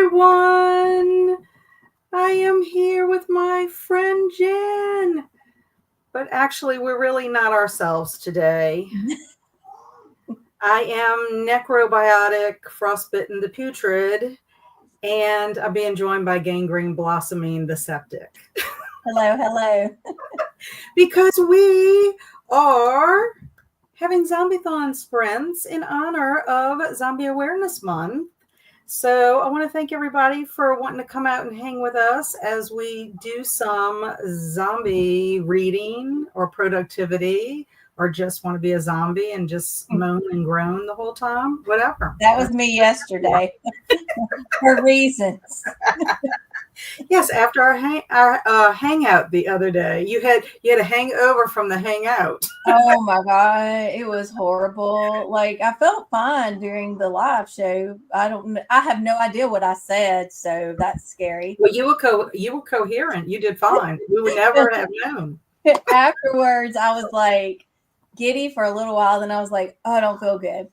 everyone. I am here with my friend Jen. But actually, we're really not ourselves today. I am necrobiotic, frostbitten the putrid, and I'm being joined by gangrene blossoming the septic. Hello. Because we are having Zombiethon Sprints in honor of Zombie Awareness Month. So I want to thank everybody for wanting to come out and hang with us as we do some zombie reading or productivity, or just want to be a zombie and just moan and groan the whole time, whatever. That was me yesterday for reasons. Yes, after our hangout the other day, you had a hangover from the hangout. Oh my God, it was horrible. Like, I felt fine during the live show. I have no idea what I said, so that's scary. Well, you were coherent. You did fine. We would never have known. Afterwards, I was like giddy for a little while, then I was like, oh, I don't feel good.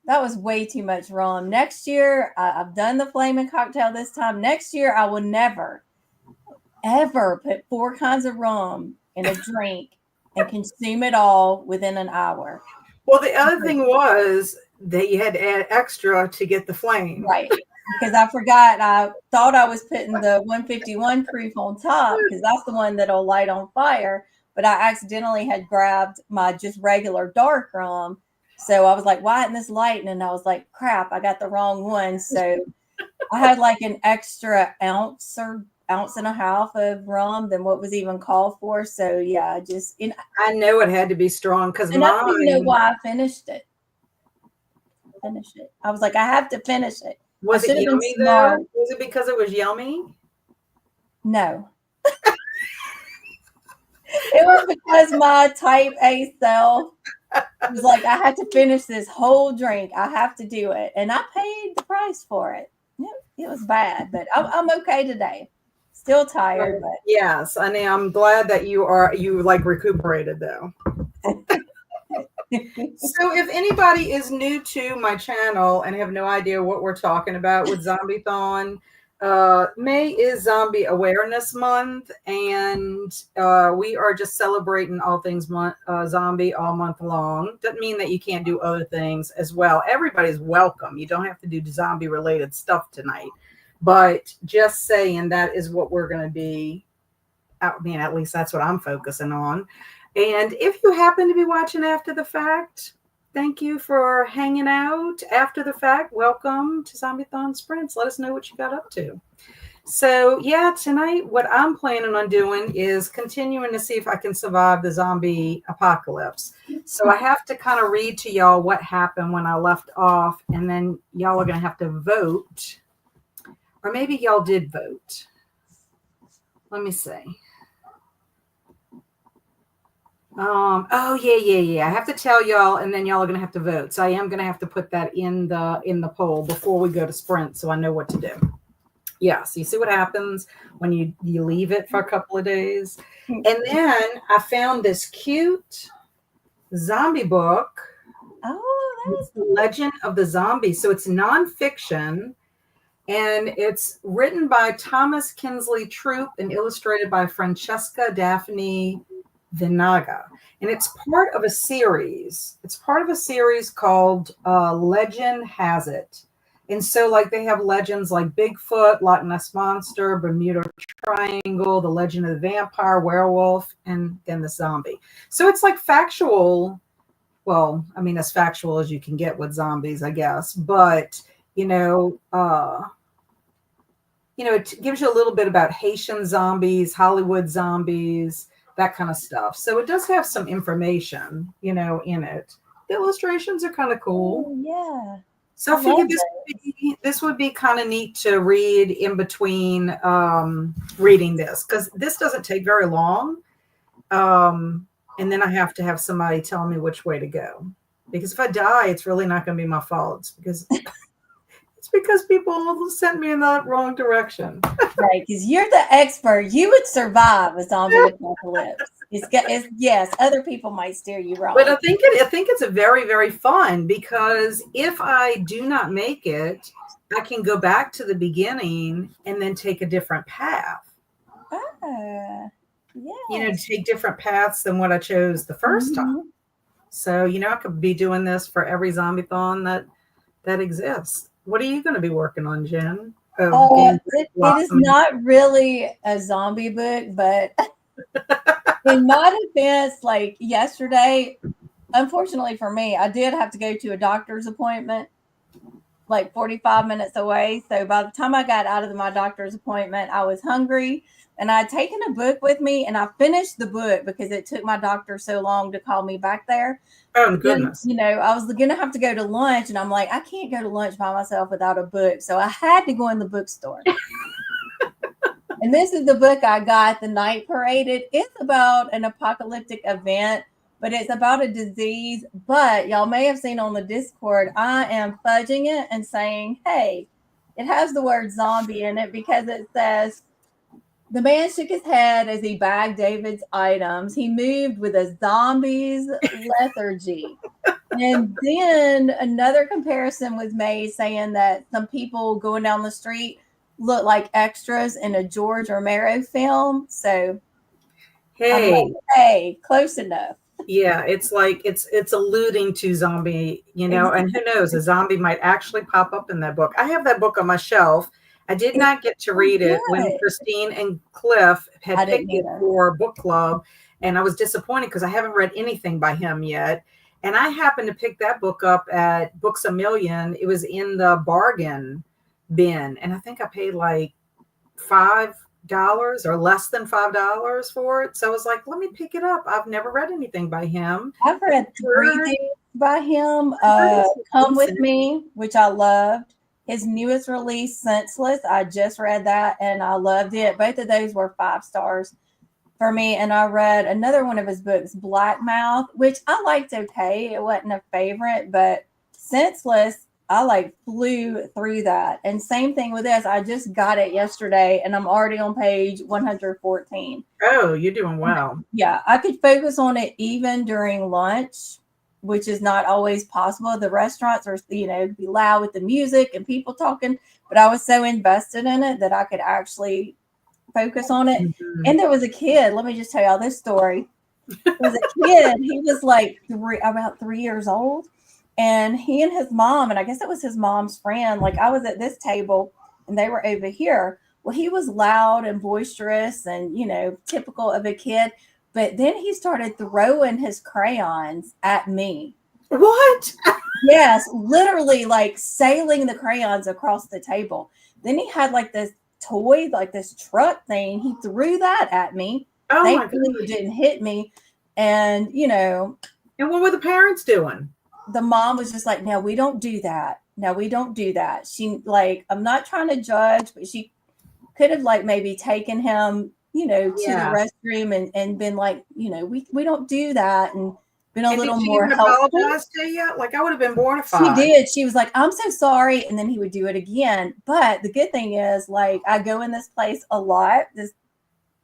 That was way too much rum. Next year, I've done the flaming cocktail this time. Next year, I will never, ever put 4 kinds of rum in a drink and consume it all within an hour. Well, the other thing was that you had to add extra to get the flame. Right. Because I forgot. I thought I was putting the 151 proof on top because that's the one that'll light on fire. But I accidentally had grabbed my just regular dark rum. So I was like, why isn't this light? And I was like, crap, I got the wrong one. So I had like an extra ounce or ounce and a half of rum than what was even called for. So yeah, I know it had to be strong because I don't even know why I finished it. I was like, I have to finish it. Was it yummy though? Was it because it was yummy? No. It was because my type A self was like, I had to finish this whole drink. I have to do it. And I paid the price for it. It was bad, but I'm okay today. Still tired, but yes, I mean, I'm glad that you like recuperated though. So if anybody is new to my channel and have no idea what we're talking about with Zombiethon, May is Zombie Awareness Month, and we are just celebrating all things zombie all month long. Doesn't mean that you can't do other things as well. Everybody's welcome. You don't have to do zombie related stuff tonight, but just saying that is what we're going to be. I mean, at least that's what I'm focusing on. And if you happen to be watching after the fact, thank you for hanging out after the fact. Welcome to Zombiethon Sprints. Let us know what you got up to. So yeah, tonight what I'm planning on doing is continuing to see if I can survive the zombie apocalypse. So I have to kind of read to y'all what happened when I left off, and then y'all are going to have to vote. Or maybe y'all did vote. Let me see. Oh yeah. I have to tell y'all, and then y'all are gonna have to vote. So I am gonna have to put that in the poll before we go to sprint, so I know what to do. Yeah, so you see what happens when you leave it for a couple of days. And then I found this cute zombie book. Oh, that is The Legend of the Zombie. So it's nonfiction, and it's written by Thomas Kinsley Troop and illustrated by Francesca Daphne Vinaga, and it's part of a series. It's part of a series called Legend Has It. And so like they have legends like Bigfoot, Loch Ness Monster, Bermuda Triangle, the Legend of the Vampire, Werewolf, and then the zombie. So it's like factual. Well, I mean, as factual as you can get with zombies, I guess. But it gives you a little bit about Haitian zombies, Hollywood zombies, that kind of stuff. So it does have some information, in it. The illustrations are kind of cool. Oh, yeah. So I figured this would be kind of neat to read in between reading this, because this doesn't take very long. And then I have to have somebody tell me which way to go. Because if I die, it's really not going to be my fault. It's because people sent me in the wrong direction. Right, because you're the expert. You would survive a zombie apocalypse. Yes, other people might steer you wrong. But I think it's a very, very fun, because if I do not make it, I can go back to the beginning and then take a different path. Yes. Take different paths than what I chose the first time. So, I could be doing this for every Zombiethon that exists. What are you going to be working on, Jen? It is not really a zombie book, but in my defense, like yesterday, unfortunately for me, I did have to go to a doctor's appointment like 45 minutes away. So by the time I got out of my doctor's appointment, I was hungry, and I had taken a book with me, and I finished the book because it took my doctor so long to call me back there. Oh, goodness. I was going to have to go to lunch, and I'm like, I can't go to lunch by myself without a book. So I had to go in the bookstore. And this is the book I got, The Night Parade. It's about an apocalyptic event, but it's about a disease. But y'all may have seen on the Discord, I am fudging it and saying, hey, it has the word zombie in it because it says, the man shook his head as he bagged David's items. He moved with a zombie's lethargy. And then another comparison was made saying that some people going down the street look like extras in a George Romero film. So, hey, close enough. Yeah, it's like it's alluding to zombie, Exactly. And who knows, a zombie might actually pop up in that book. I have that book on my shelf. I did not get to read it when Kristine and Cliff had picked it for book club, and I was disappointed because I haven't read anything by him yet. And I happened to pick that book up at Books A Million. It was in the bargain bin, and I think I paid like $5 or less than $5 for it. So I was like, let me pick it up. I've never read anything by him. I've read 3 things by him. Come With Me, which I loved. His newest release, Senseless, I just read that and I loved it. Both of those were 5 stars for me. And I read another one of his books, Blackmouth, which I liked okay. It wasn't a favorite, but Senseless, I flew through that. And same thing with this. I just got it yesterday and I'm already on page 114. Oh, you're doing well. Yeah, I could focus on it even during lunch, which is not always possible. The restaurants are, be loud with the music and people talking, but I was so invested in it that I could actually focus on it. Mm-hmm. And there was a kid, let me just tell y'all this story. There was a kid, he was about 3 years old, and he and his mom, and I guess it was his mom's friend, I was at this table and they were over here. Well, he was loud and boisterous and, typical of a kid. But then he started throwing his crayons at me. What? Yes, literally sailing the crayons across the table. Then he had this toy, this truck thing. He threw that at me. Oh, thankfully it didn't hit me. And, And what were the parents doing? The mom was just like, no, we don't do that. No, we don't do that. She, I'm not trying to judge, but she could have maybe taken him to the restroom and been we don't do that, and been a little more helpful. Apologize to you? I would have been mortified. She did. She was like, I'm so sorry. And then he would do it again. But the good thing is, I go in this place a lot, this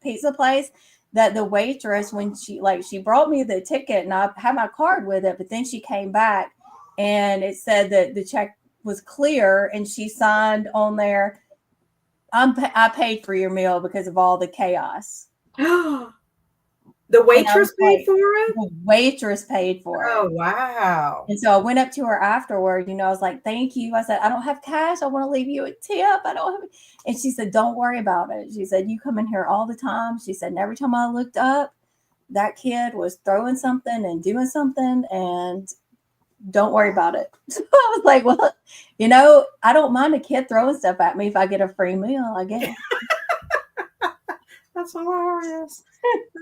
pizza place, that the waitress, when she brought me the ticket and I had my card with it, but then she came back and it said that the check was clear and she signed on there, I paid for your meal because of all the chaos. The waitress paid for it? The waitress paid for it. Oh, wow. And so I went up to her afterward, I was like, thank you. I said, I don't have cash. I want to leave you a tip. I don't have. And she said, don't worry about it. She said, you come in here all the time. She said, and every time I looked up, that kid was throwing something and doing something, and don't worry about it. So I was like, well, I don't mind a kid throwing stuff at me if I get a free meal, I guess. That's hilarious.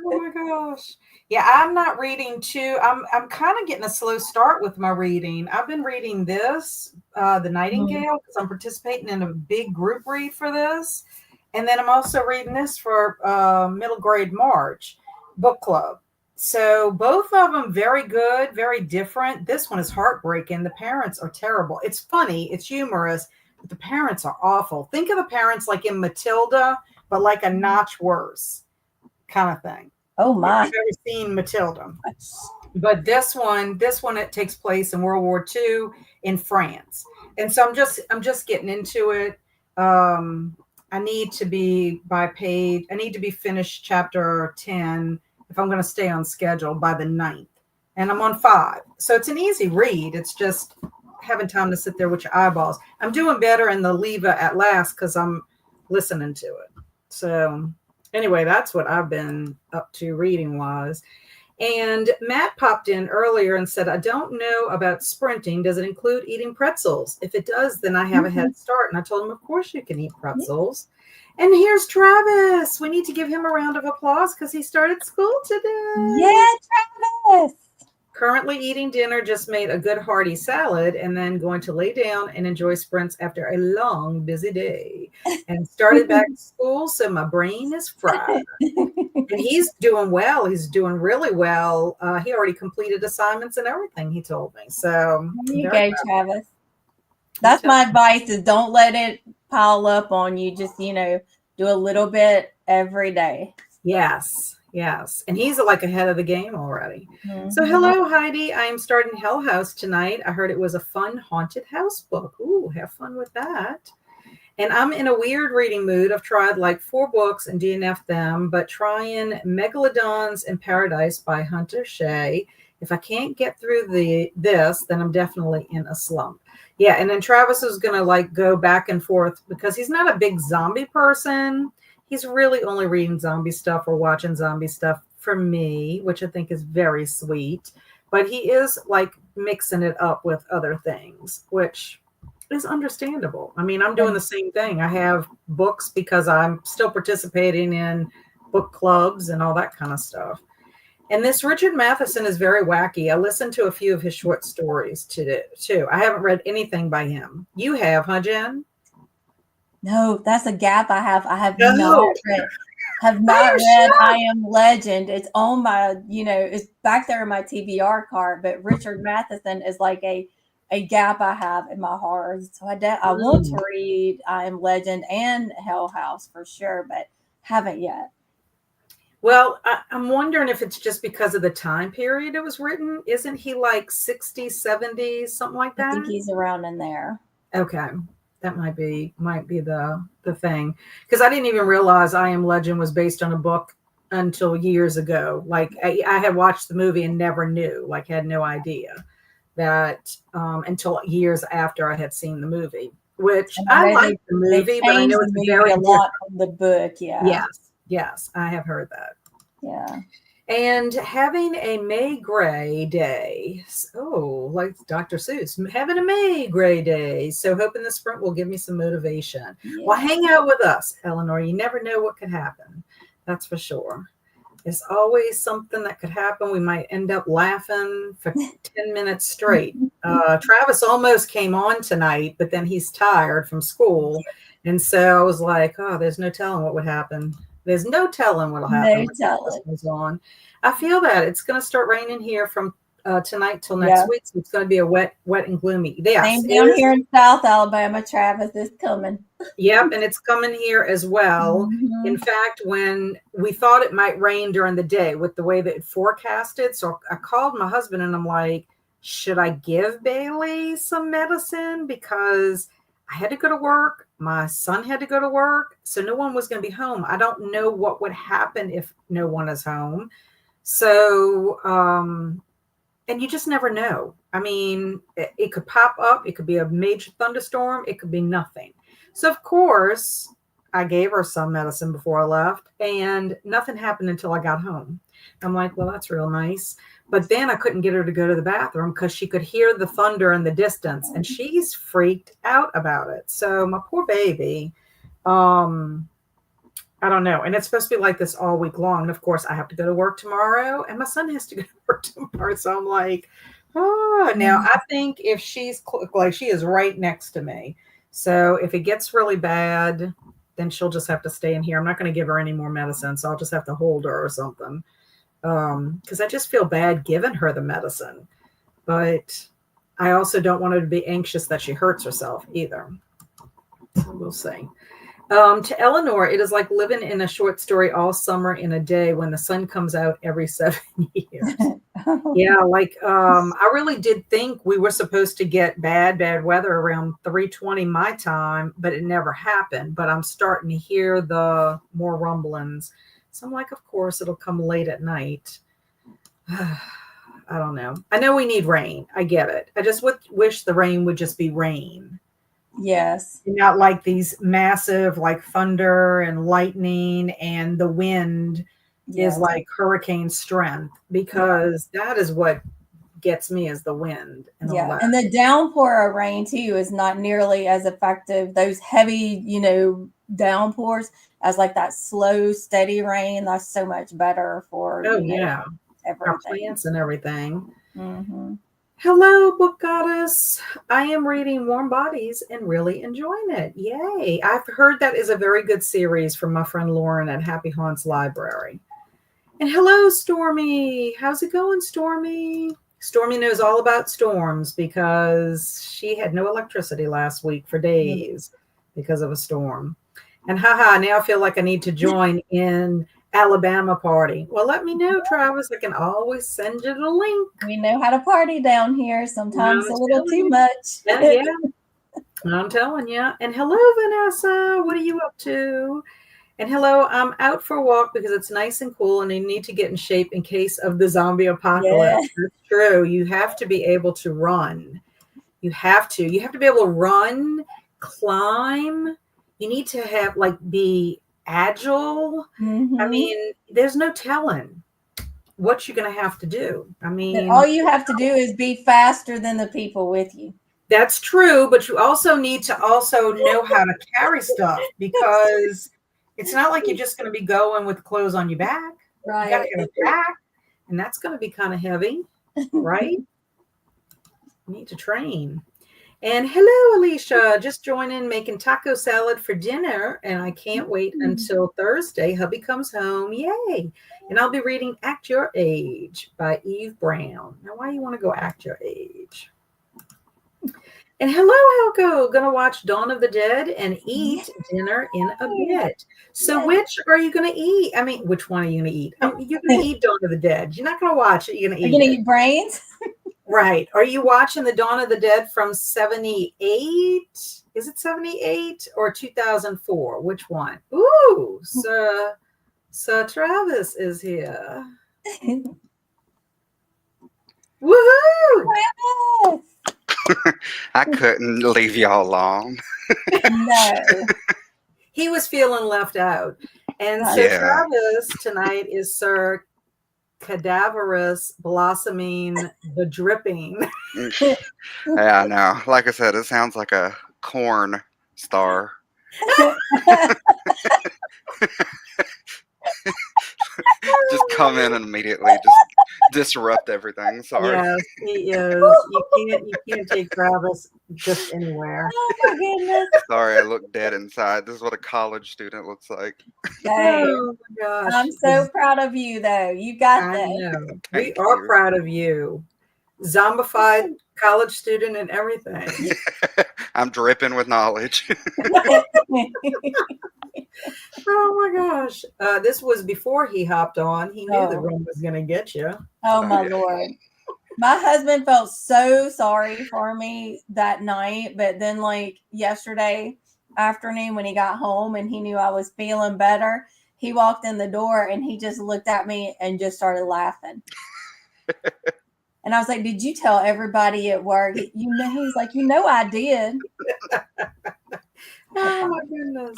Oh my gosh. Yeah, I'm not reading too. I'm kind of getting a slow start with my reading. I've been reading this, The Nightingale, because I'm participating in a big group read for this. And then I'm also reading this for middle grade March book club. So both of them very good, very different. This one is heartbreaking. The parents are terrible. It's funny, it's humorous, but the parents are awful. Think of the parents like in Matilda, but a notch worse kind of thing. Oh If my. you've ever seen Matilda. But this one, it takes place in World War II in France. And so I'm just getting into it. I need to be finished chapter 10 if I'm going to stay on schedule by the 9th. And I'm on 5. So it's an easy read. It's just having time to sit there with your eyeballs. I'm doing better in the Leva at last because I'm listening to it. So anyway, that's what I've been up to reading wise. And Matt popped in earlier and said, I don't know about sprinting. Does it include eating pretzels? If it does, then I have a head start. And I told him, of course you can eat pretzels. And here's Travis. We need to give him a round of applause because he started school today. Yeah, Travis. Currently eating dinner, just made a good hearty salad, and then going to lay down and enjoy sprints after a long, busy day. And started back to school, so my brain is fried. And he's doing well. He's doing really well. He already completed assignments and everything, he told me. So there you go, Travis. That's my advice, is don't let it pile up on you. Just, do a little bit every day. Yes. And he's like ahead of the game already. Mm-hmm. So hello, Heidi. I am starting Hell House tonight. I heard it was a fun haunted house book. Ooh, have fun with that. And I'm in a weird reading mood. I've tried like 4 books and DNF'd them, but trying Megalodons in Paradise by Hunter Shea. If I can't get through this, then I'm definitely in a slump. Yeah, and then Travis is going to like go back and forth because he's not a big zombie person. He's really only reading zombie stuff or watching zombie stuff for me, which I think is very sweet. But he is like mixing it up with other things, which is understandable. I mean, I'm doing the same thing. I have books because I'm still participating in book clubs and all that kind of stuff. And this Richard Matheson is very wacky. I listened to a few of his short stories too. I haven't read anything by him. You have, huh, Jen? No, that's a gap I have. I have not read. I Am Legend. It's on my, it's back there in my TBR card. But Richard Matheson is like a gap I have in my heart. So I want to read I Am Legend and Hell House for sure, but haven't yet. Well, I'm wondering if it's just because of the time period it was written. Isn't he like 60s, 70s, something like that? I think he's around in there. Okay. That might be the thing, because I didn't even realize I Am Legend was based on a book until years ago. Like I had watched the movie and never knew, like had no idea that until years after I had seen the movie. Which I like the movie, but I know it's very a lot from the book. Yeah. Yes, I have heard that. Yeah. And having a May Gray day. Oh, like Dr. Seuss, having a May Gray day. So hoping the sprint will give me some motivation. Yeah. Well, hang out with us, Eleanor. You never know what could happen. That's for sure. There's always something that could happen. We might end up laughing for 10 minutes straight. Travis almost came on tonight, but then he's tired from school. And so I was like, oh, there's no telling what would happen. There's no telling what will happen. On. I feel that it's going to start raining here from tonight till next week. So it's going to be a wet and gloomy. Yes, same down here in South Alabama. Travis is coming. Yep, and it's coming here as well. Mm-hmm. In fact, when we thought it might rain during the day with the way that it forecasted, so I called my husband and I'm like, should I give Bailey some medicine? Because I had to go to work. My son had to go to work. So no one was going to be home. I don't know what would happen if no one is home. So, and you just never know. I mean, it could pop up. It could be a major thunderstorm. It could be nothing. So, of course, I gave her some medicine before I left, and nothing happened until I got home. I'm like, well, that's real nice. But then I couldn't get her to go to the bathroom because she could hear the thunder in the distance, and she's freaked out about it. So my poor baby, I don't know. And it's supposed to be like this all week long. And of course, I have to go to work tomorrow, and my son has to go to work tomorrow. So I'm like, oh, now I think if she's like, she is right next to me. So if it gets really bad, then she'll just have to stay in here. I'm not going to give her any more medicine. So I'll just have to hold her or something. Because I just feel bad giving her the medicine, but I also don't want her to be anxious that she hurts herself either. So we'll see. To Eleanor, it is like living in a short story all summer in a day when the sun comes out every 7 years. Yeah, like I really did think we were supposed to get bad weather around 3:20 my time, but it never happened. But I'm starting to hear the more rumblings. So I'm like, of course, it'll come late at night. I don't know. I know we need rain. I get it. I just wish the rain would just be rain. Yes. Not like these massive like thunder and lightning, and the wind Yes. is like hurricane strength, because that is what gets me, is the wind and all that. And the downpour of rain too is not nearly as effective. Those heavy, downpours, as like that slow, steady rain. That's so much better for everything. Our plants and everything. Mm-hmm. Hello, book goddess. I am reading Warm Bodies and really enjoying it. Yay. I've heard that is a very good series from my friend Lauren at Happy Haunts Library. And hello, Stormy. How's it going, Stormy? Stormy knows all about storms because she had no electricity last week for days because of a storm. And haha, now I feel like I need to join in Alabama party. Well, let me know, Travis. I can always send you the link. We know how to party down here. Sometimes a little too much. Yeah. I'm telling you. And hello, Vanessa. What are you up to? And hello, I'm out for a walk because it's nice and cool and I need to get in shape in case of the zombie apocalypse. Yeah. That's true. You have to be able to run. You have to be able to run, climb. You need to have be agile. Mm-hmm. I mean, there's no telling what you're going to have to do. I mean, and all you have to do is be faster than the people with you. That's true, but you also need to know how to carry stuff, because it's not like you're just going to be going with clothes on your back. Right. You got to get a back, and that's going to be kind of heavy, right? You need to train. And hello, Alicia. Just joining, making taco salad for dinner, and I can't wait until Thursday. Hubby comes home. Yay. And I'll be reading Act Your Age by Eve Brown. Now, why do you want to go Act Your Age? And hello, Helco. Going to watch Dawn of the Dead and eat dinner in a bit. So which are you going to eat? I mean, which one are you going to eat? You're going to eat Dawn of the Dead. You're not going to watch it. You're going to eat it. You're going to eat brains? Right. Are you watching the Dawn of the Dead from 78? Is it 78 or 2004? Which one? Ooh, Sir Travis is here. Woohoo! I couldn't leave y'all alone. No. He was feeling left out. And Sir Travis tonight is Sir Cadaverous Blossoming the Dripping. Yeah, I know. Like I said, it sounds like a corn star. Just come in and immediately just disrupt everything. Sorry. Yes, he is. You can't take Travis just anywhere. Oh my goodness. Sorry, I look dead inside. This is what a college student looks like. Hey, oh my gosh. I'm so proud of you though. You got this. I know. We are proud of you. Zombified college student and everything. I'm dripping with knowledge. Oh my gosh. This was before he hopped on. He knew the room was going to get you. Oh my Lord. My husband felt so sorry for me that night. But then yesterday afternoon when he got home and he knew I was feeling better, he walked in the door and he just looked at me and just started laughing. And I was like, did you tell everybody at work? He's like, I did. Oh my goodness.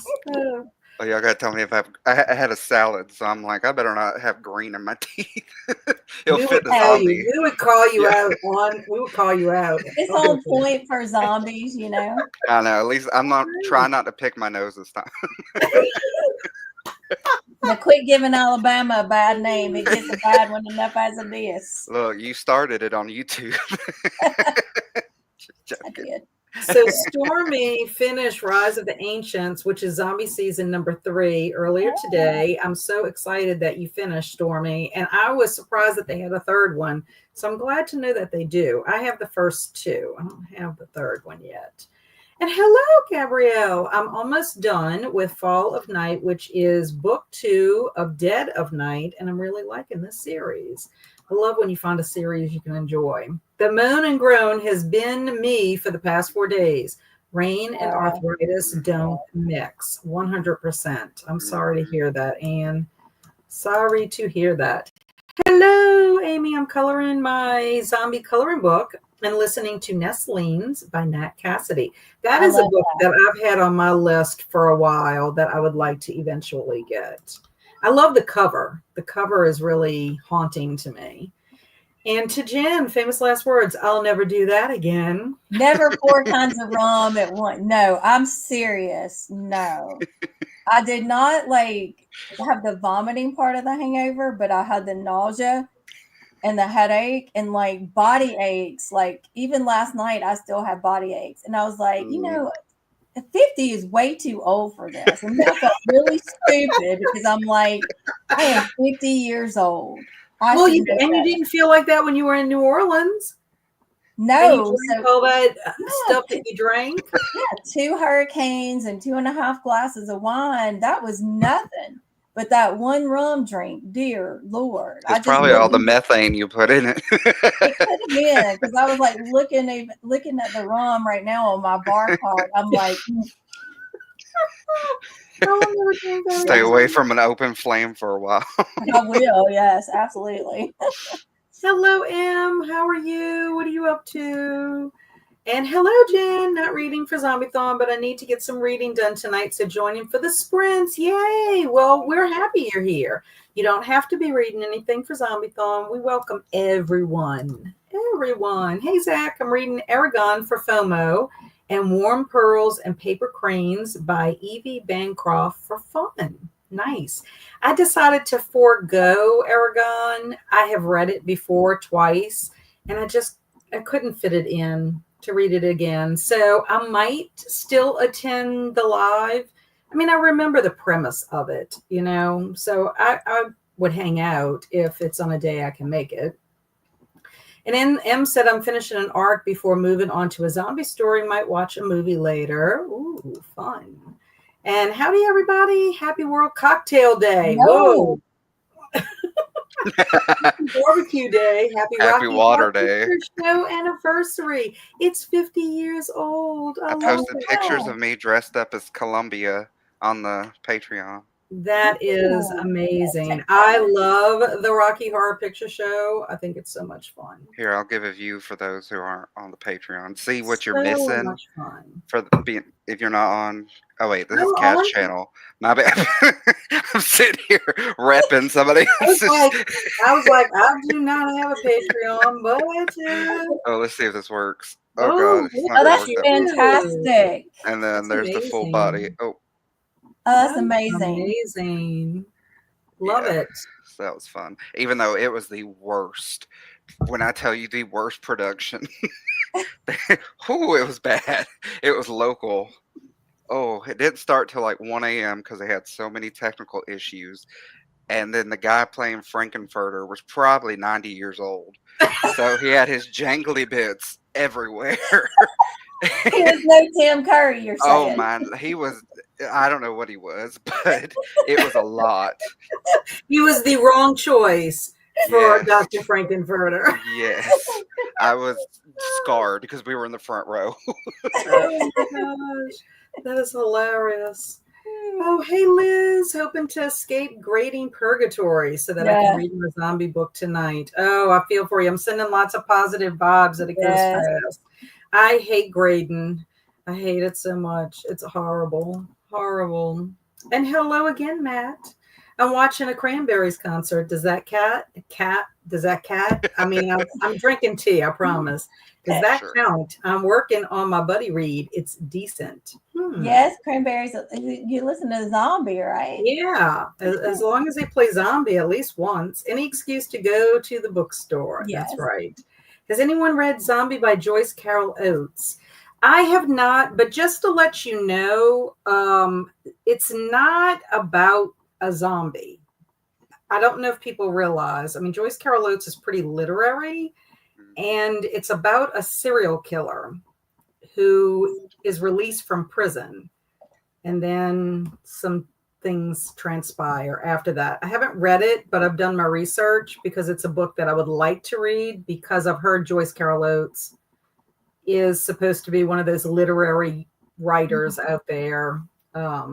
Oh, y'all gotta tell me if I had a salad, so I'm like, I better not have green in my teeth. It'll fit the zombie. We would call you out. We would call you out. It's on point for zombies, I know. At least I'm not trying not to pick my nose this time. Now quit giving Alabama a bad name. It gets a bad one enough as it is. Look, you started it on YouTube. I did. So Stormy finished Rise of the Ancients, which is zombie season number 3, earlier today. I'm so excited that you finished, Stormy. And I was surprised that they had a third one. So I'm glad to know that they do. I have the first 2. I don't have the third one yet. And hello, Gabrielle. I'm almost done with Fall of Night, which is book 2 of Dead of Night, and I'm really liking this series. I love when you find a series you can enjoy. The moan and groan has been me for the past 4 days. Rain and arthritis don't mix. 100%. I'm sorry to hear that, Anne. Sorry to hear that. Hello, Amy. I'm coloring my zombie coloring book and listening to Nestlings by Nat Cassidy. That is a book that I've had on my list for a while that I would like to eventually get. I love the cover. The cover is really haunting to me. And to Jen, famous last words, I'll never do that again. Never 4 kinds of rum at once. No, I'm serious. No. I did not have the vomiting part of the hangover, but I had the nausea and the headache and body aches. Even last night, I still have body aches. And I was like, 50 is way too old for this. And I felt really stupid because I'm like, I am 50 years old. You didn't feel like that when you were in New Orleans? No. So all that stuff that you drank? Yeah, 2 hurricanes and 2.5 glasses of wine. That was nothing. But that one rum drink, dear Lord. It's probably all the methane you put in it. It could have been, because I was looking at the rum right now on my bar cart. I'm like, stay away from an open flame for a while. I will, yes, absolutely. Hello, Em. How are you? What are you up to? And hello, Jen. Not reading for Zombiethon, but I need to get some reading done tonight, so joining for the sprints. Yay! Well, we're happy you're here. You don't have to be reading anything for Zombiethon. We welcome everyone. Everyone. Hey, Zach, I'm reading Aragon for FOMO and Warm Pearls and Paper Cranes by Evie Bancroft for fun. Nice. I decided to forego Aragon. I have read it before twice, and I couldn't fit it in to read it again. So I might still attend the live. I mean, I remember the premise of it, so I would hang out if it's on a day I can make it. And then M said, I'm finishing an arc before moving on to a zombie story. Might watch a movie later. Ooh, fun. And howdy, everybody. Happy World Cocktail Day. No. Whoa. Barbecue Day. Happy Rocky Water Day. Show anniversary. It's 50 years old. I posted pictures of me dressed up as Columbia on the Patreon. That is amazing. I love the Rocky Horror Picture Show. I think it's so much fun. Here, I'll give a view for those who aren't on the Patreon. See what you're missing. Much fun. If you're not on. Oh wait, this is Cat's channel. My bad. I'm sitting here repping somebody else's. I was like, I do not have a Patreon, but I do. Oh, let's see if this works. Oh god, that's fantastic. And then there's the full body. Oh, that's amazing. Amazing. Love it. So that was fun. Even though it was the worst. When I tell you the worst production. It was bad. It was local. Oh, it didn't start till 1 a.m. because they had so many technical issues. And then the guy playing Frankenfurter was probably 90 years old. So he had his jangly bits everywhere. He was no Tim Curry, you're saying. Oh, man. He was, I don't know what he was, but it was a lot. He was the wrong choice for Dr. Frankenfurter. Yes. I was scarred because we were in the front row. Oh, my gosh. That is hilarious. Oh, hey, Liz. Hoping to escape grading purgatory so that I can read my zombie book tonight. Oh, I feel for you. I'm sending lots of positive vibes that it goes fast. I hate grading. I hate it so much. It's horrible. Horrible. And hello again, Matt. I'm watching a Cranberries concert. Does that cat? I mean, I'm drinking tea, I promise. Does that count? I'm working on my buddy read. It's decent. Yes, Cranberries. You listen to Zombie, right? Yeah. As long as they play Zombie at least once. Any excuse to go to the bookstore. Yes. That's right. Has anyone read Zombie by Joyce Carol Oates? I have not, but just to let you know, it's not about a zombie. I don't know if people realize. I mean, Joyce Carol Oates is pretty literary, and it's about a serial killer who is released from prison. And then some things transpire after that. I haven't read it, but I've done my research because it's a book that I would like to read, because I've heard Joyce Carol Oates is supposed to be one of those literary writers out there. I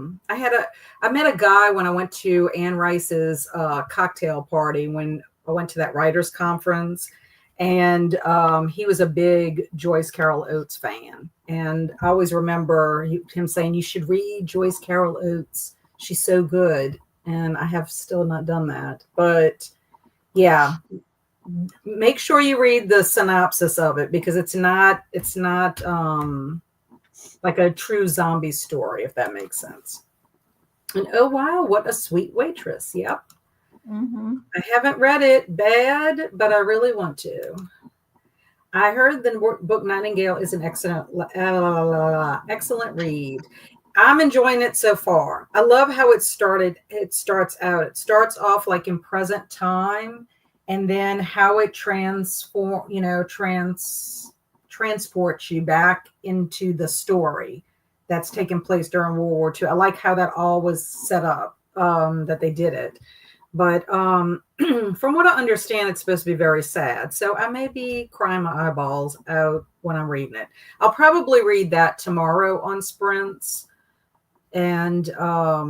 met a guy when I went to Anne Rice's cocktail party when I went to that writers conference, and he was a big Joyce Carol Oates fan. And I always remember him saying, "You should read Joyce Carol Oates. She's so good." And I have still not done that, but yeah, make sure you read the synopsis of it, because it's not like a true zombie story, if that makes sense. And oh wow, what a sweet waitress. Yep. Mm-hmm. I haven't read it, bad, but I really want to. I heard the book Nightingale is an excellent read. I'm enjoying it so far. I love how it started. It starts off like in present time, and then how it transports you back into the story that's taken place during World War II. I like how that all was set up, that they did it. But from what I understand, it's supposed to be very sad. So I may be crying my eyeballs out when I'm reading it. I'll probably read that tomorrow on Sprints. And I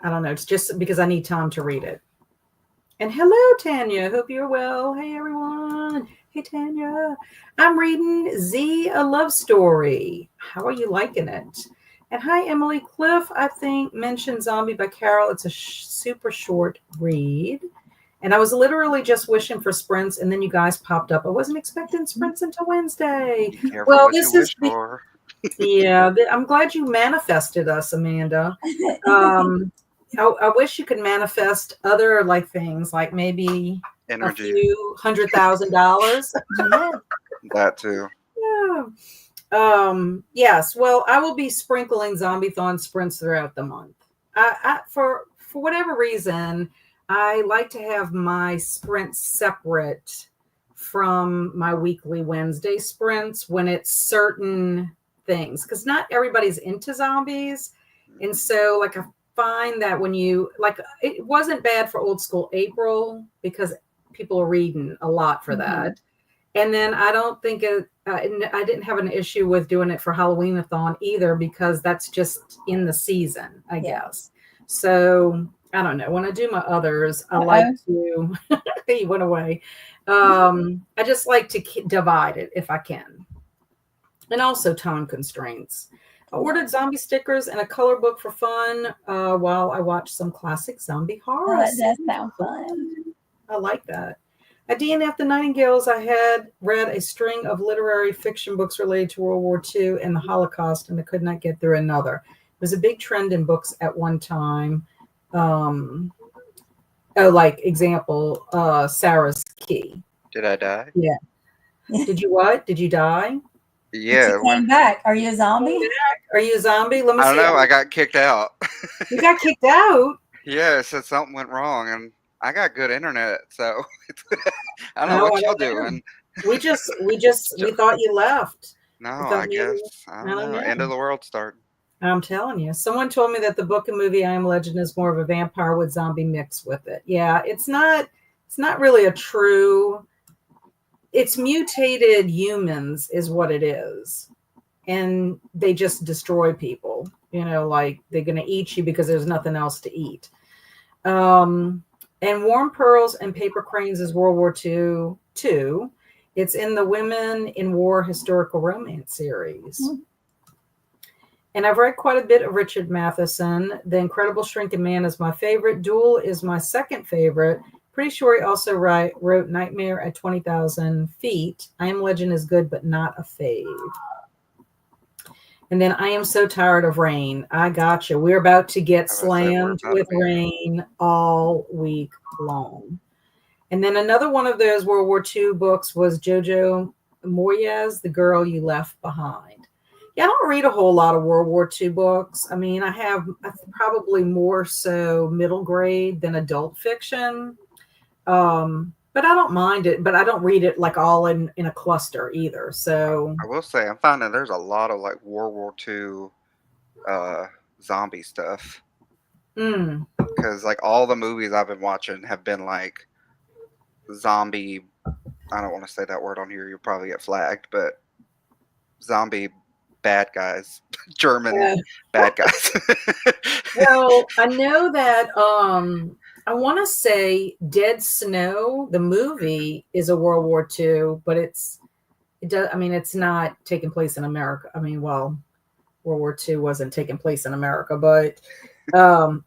don't know. It's just because I need time to read it. And hello, Tanya. Hope you're well. Hey, everyone. Hey, Tanya. I'm reading Z, A Love Story. How are you liking it? And hi, Emily. Cliff, I think, mentioned Zombie by Carol. It's a super short read. And I was literally just wishing for Sprints, and then you guys popped up. I wasn't expecting Sprints until Wednesday. Careful well, what this you is wish for. Yeah, I'm glad you manifested us, Amanda. I wish you could manifest other like things, like maybe Energy. a few $100,000. Yeah. That too. Yeah. Yes. Well, I will be sprinkling Zombiethon Sprints throughout the month. For whatever reason, I like to have my sprints separate from my weekly Wednesday sprints when it's certain things, because not everybody's into zombies. And so like I find that when you like, it wasn't bad for Old School April because people are reading a lot for that. And then I don't think I didn't have an issue with doing it for Halloween-a-thon either, because that's just in the season, I guess. So I don't know. When I do my others, I like to, he went away. I just like to divide it if I can. And also time constraints. I ordered zombie stickers and a color book for fun while I watched some classic zombie horror. That does sound fun. I like that. At DNF the Nightingales, I had read a string of literary fiction books related to World War II and the Holocaust, and I could not get through another. It was a big trend in books at one time. Like example, Sarah's Key. Did I die? Yeah. Did you what? Did you die? Yeah. You came back. Are you a zombie? Are you a zombie? Let me see. I don't know. I got kicked out. You got kicked out? Yeah, it said something went wrong, and I got good internet, so I don't know what y'all doing. We thought you left. No, I guess I don't know. End of the world starting. I'm telling you. Someone told me that the book and movie I Am Legend is more of a vampire with zombie mix with it. Yeah, it's not really a true. It's mutated humans is what it is. And they just destroy people. You know, like they're going to eat you because there's nothing else to eat. And Warm Pearls and Paper Cranes is World War II too. It's in the Women in War historical romance series. And I've read quite a bit of Richard Matheson. The Incredible Shrinking Man is my favorite. Duel is my second favorite. Pretty sure he also wrote Nightmare at 20,000 Feet. I Am Legend is good, but not a fave. And then I Am So Tired of Rain. I gotcha. We're about to get slammed with rain all week long. And then another one of those World War II books was Jojo Moyes, The Girl You Left Behind. Yeah, I don't read a whole lot of World War II books. I mean, I have probably more so middle grade than adult fiction. but I don't mind it. But I don't read it like all in a cluster either. So I will say I'm finding there's a lot of like World War II zombie stuff because like all the movies I've been watching have been like zombie. I don't want to say that word on here. You'll probably get flagged, but zombie bad guys, German bad guys. well, I know that I want to say Dead Snow, the movie, is a World War II, but it does. I mean, it's not taking place in America. I mean, well, World War II wasn't taking place in America, but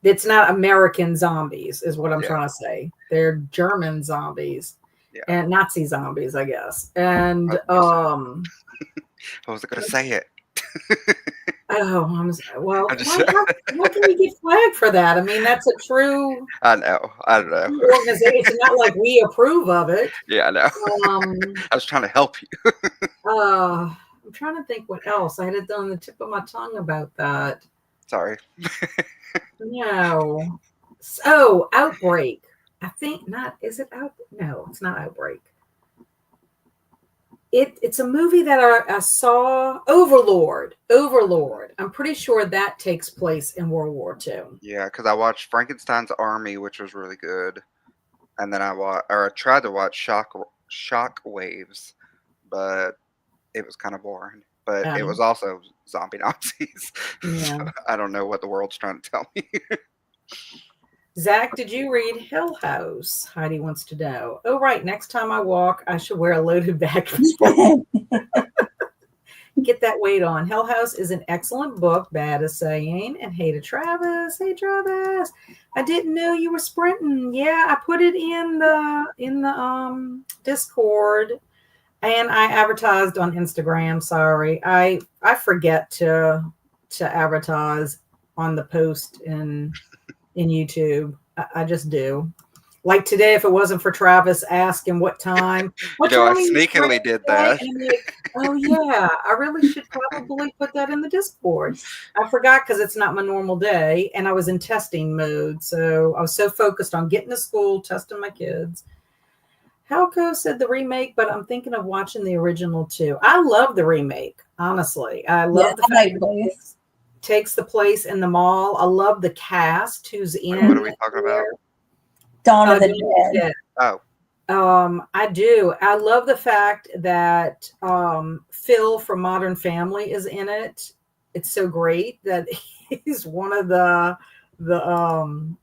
it's not American zombies, is what I'm trying to say. They're German zombies and Nazi zombies, I guess. And I wasn't gonna say it. How can you get flagged for that? I mean, that's a true. I know. Organization. It's not like we approve of it. Yeah, I know. I was trying to help you. I'm trying to think what else. I had it on the tip of my tongue about that. Sorry. No. Oh, Outbreak. I think not. Is it out? No, it's not Outbreak. It's a movie that I saw. Overlord. I'm pretty sure that takes place in World War II. Yeah, because I watched Frankenstein's Army, which was really good, and then I tried to watch Shock Waves, but it was kind of boring. But it was also zombie Nazis. Yeah. So I don't know what the world's trying to tell me. Zach, did you read Hill House? Heidi wants to know. Oh, right. Next time I walk, I should wear a loaded backpack. Get that weight on. Hill House is an excellent book, bad as saying. And hey to Travis. Hey, Travis. I didn't know you were sprinting. Yeah, I put it in the Discord, and I advertised on Instagram. Sorry. I forget to advertise on the post in YouTube. I just do. Like today, if it wasn't for Travis asking what time. I sneakily did that. And I'm like, oh yeah, I really should probably put that in the Discord. I forgot because it's not my normal day, and I was in testing mode. So I was so focused on getting to school, testing my kids. Halco said the remake, but I'm thinking of watching the original too. I love the remake, honestly. I love the fact that it takes the place in the mall. I love the cast who's in. What are we talking about? Dawn of the Dead. Oh. I do. I love the fact that Phil from Modern Family is in it. It's so great that he's one of the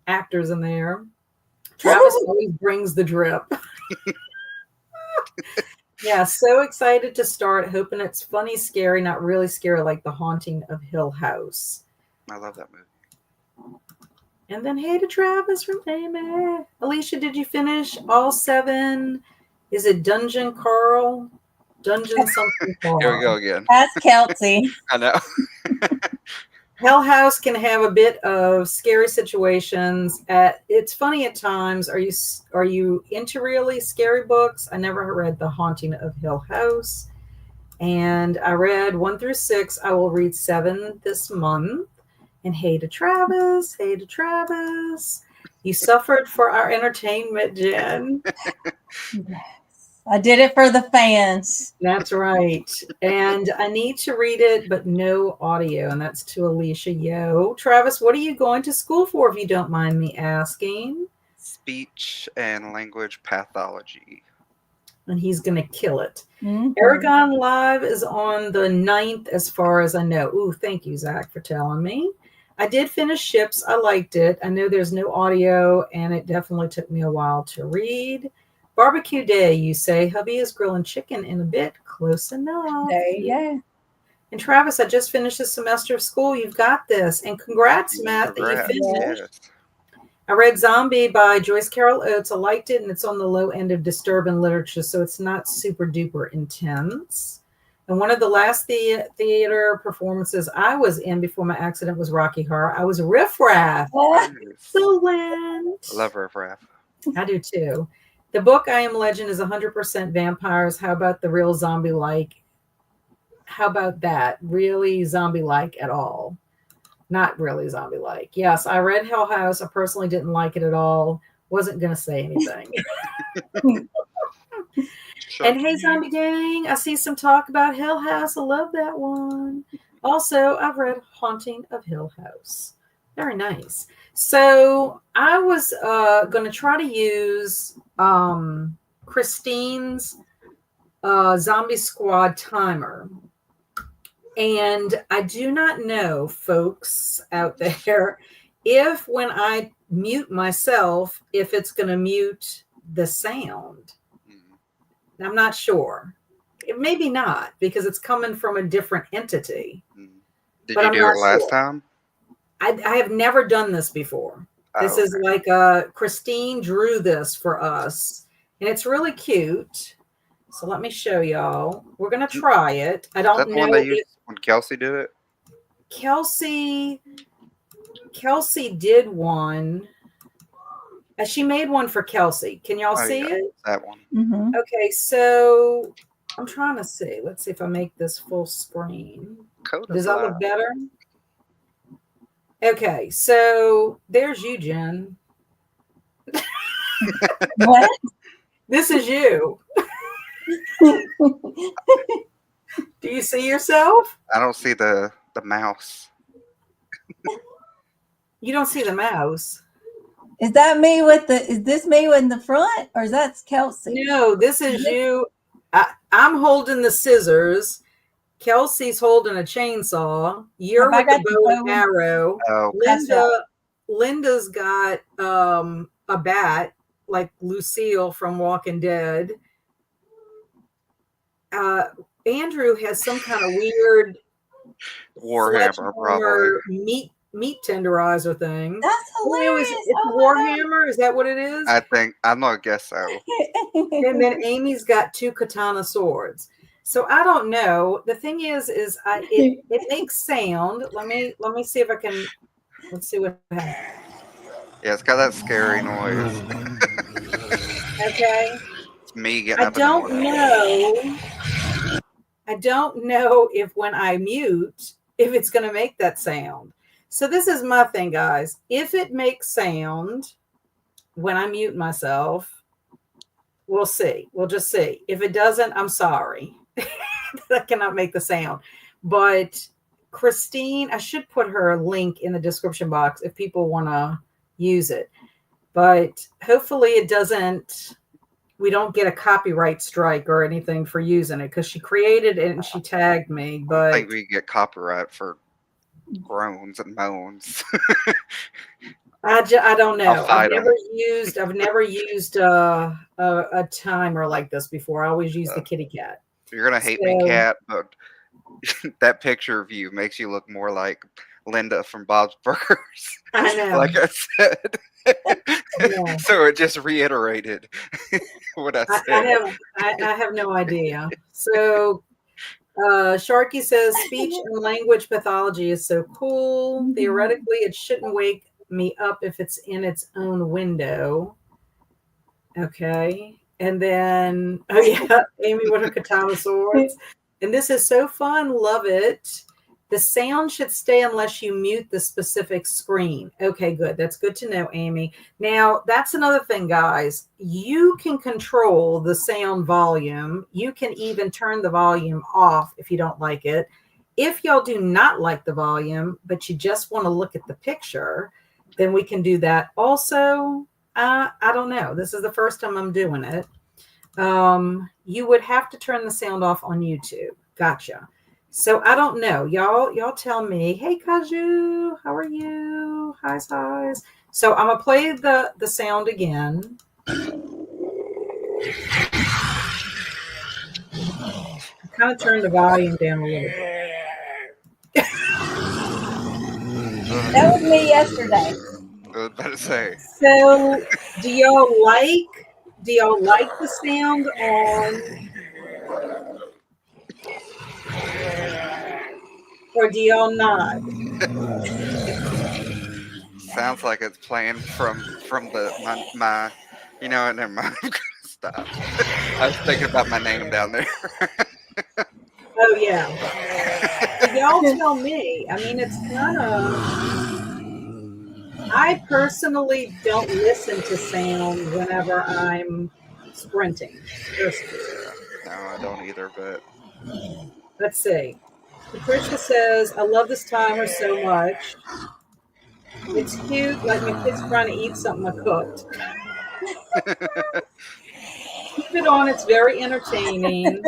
actors in there. Travis always brings the drip. Yeah, so excited to start. Hoping it's funny, scary, not really scary like The Haunting of Hill House. I love that movie. And then hey to Travis from Amy. Alicia, did you finish all 7? Is it Dungeon Carl? Dungeon something Carl. Here we go again. That's Kelsi. I know. Hell House can have a bit of scary situations. It's funny at times. Are you into really scary books? I never read The Haunting of Hill House. And I read 1 through 6. I will read 7 this month. And hey to Travis. Hey to Travis. You suffered for our entertainment, Jen. I did it for the fans. That's right. And I need to read it, but no audio. And that's to Alicia. Yo. Travis, what are you going to school for, if you don't mind me asking? Speech and language pathology. And he's going to kill it. Mm-hmm. Aragon Live is on the 9th, as far as I know. Ooh, thank you, Zach, for telling me. I did finish Ships. I liked it. I know there's no audio, and it definitely took me a while to read. Barbecue Day, you say. Hubby is grilling chicken in a bit. Close enough. There you go. And Travis, I just finished a semester of school. You've got this. And congrats, Matt, that you finished. Yes. I read Zombie by Joyce Carol Oates. I liked it, and it's on the low end of disturbing literature, so it's not super duper intense. And one of the last theater performances I was in before my accident was Rocky Horror. I was Riff Raff. Excellent. I love Riff Raff. I do too. The book I Am Legend is 100% vampires. How about the real zombie-like? How about that? Really zombie-like at all? Not really zombie-like. Yes, I read Hell House. I personally didn't like it at all. Wasn't going to say anything. Sure. And hey, Zombie Gang, I see some talk about Hill House. I love that one. Also, I've read Haunting of Hill House. Very nice. So I was going to try to use Kristine's Zombie Squad timer. And I do not know, folks out there, if when I mute myself, if it's going to mute the sound. I'm not sure. Maybe not, because it's coming from a different entity. Did you do it last time? I have never done this before. This is like Kristine drew this for us, and it's really cute. So let me show y'all. We're gonna try it. I don't know when Kelsi did it. Kelsi did one. She made one for Kelsi. Can y'all see it? That one. Mm-hmm. Okay, so I'm trying to see. Let's see if I make this full screen. Does that look better? Okay, so there's you, Jen. What? This is you. Do you see yourself? I don't see the mouse. You don't see the mouse. Is that me is this me in the front, or is that Kelsi? No, this is you. I'm holding the scissors. Kelsi's holding a chainsaw. You're with the bow and arrow. Oh, Linda's got a bat, like Lucille from Walking Dead. Andrew has some kind of weird Warhammer, probably meat tenderizer thing. That's hilarious. It's Warhammer. Is that what it is? I'm gonna guess so. And then Amy's got 2 katana swords. So I don't know. The thing is it makes sound. Let me see if I can. Let's see what happens. Yeah, it's got that scary noise. Okay. It's me getting up. I don't know if when I mute, if it's going to make that sound. So this is my thing, guys. If it makes sound when I mute myself, we'll see. We'll just see. If it doesn't, I'm sorry. I cannot make the sound. But Kristine, I should put her link in the description box if people want to use it. But hopefully it doesn't, we don't get a copyright strike or anything for using it, because she created it and she tagged me. But I think we get copyright for groans and moans. I don't know. I've never used a timer like this before. I always use the kitty cat. You're gonna hate me, Cat, but that picture of you makes you look more like Linda from Bob's Burgers. I know. Like I said. Yeah. So it just reiterated what I said. I have no idea. So Sharky says speech and language pathology is so cool. Mm-hmm. Theoretically, it shouldn't wake me up if it's in its own window. Okay. And then, oh yeah, Amy with her katana swords. And this is so fun. Love it. The sound should stay unless you mute the specific screen. Okay, good. That's good to know, Amy. Now, that's another thing, guys. You can control the sound volume. You can even turn the volume off if you don't like it. If y'all do not like the volume, but you just want to look at the picture, then we can do that also. I don't know. This is the first time I'm doing it. You would have to turn the sound off on YouTube. Gotcha. So I don't know. Y'all tell me. Hey, Kaju, how are you? Highs. So I'm going to play the sound again. I kind of turned the volume down a little bit. That was me yesterday. I was about to say. So do y'all like the sound on, or do y'all not? Sounds like it's playing from my you know, never mind. I'm gonna stop. I was thinking about my name down there. Oh yeah. Y'all tell me. I mean, it's kind of. I personally don't listen to sound whenever I'm sprinting. Personally. No, I don't either. But Let's see. Patricia says, I love this timer so much. It's cute, like my kid's trying to eat something I cooked. Keep it on, it's very entertaining.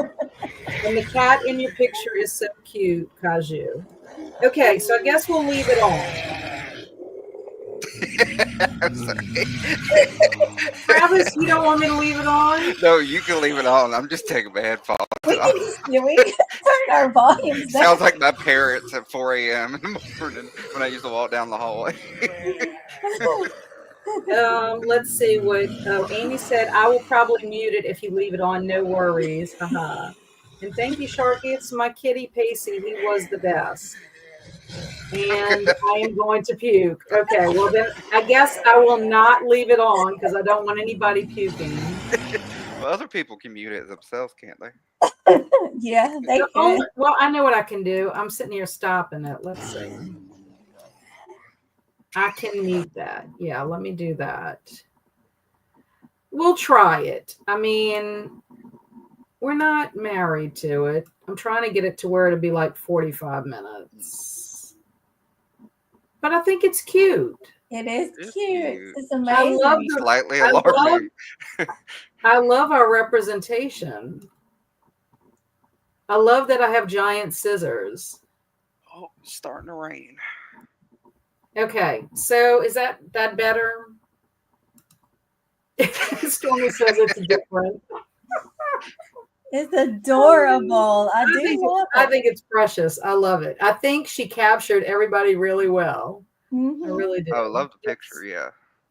And the cat in your picture is so cute, Kaju. Okay, so I guess we'll leave it on. I'm sorry. Travis, you don't want me to leave it on? No, you can leave it on. I'm just taking my headphones We off. can just, we can turn our volumes down. Sounds like my parents at 4 a.m. in the morning when I used to walk down the hallway. Let's see what Amy said. I will probably mute it if you leave it on. No worries. Haha. And thank you, Sharky. It's my kitty Pacey. He was the best. And I am going to puke. Okay, well then I guess I will not leave it on because I don't want anybody puking. Well, other people can mute it themselves, can't they? Yeah, they could. Well, I know what I can do. I'm sitting here stopping it. Let's see. I can mute that. Yeah, let me do that. We'll try it. I mean, we're not married to it. I'm trying to get it to where it'll be like 45 minutes. But I think it's cute. It is It's cute. cute. It's amazing. Slightly alarming. I love our representation. I love that I have giant scissors. Oh, it's starting to rain. Okay, so is that better? Stormy says it's different. It's adorable. I think it's precious. I love it. I think she captured everybody really well. I really do. I love the picture, yeah.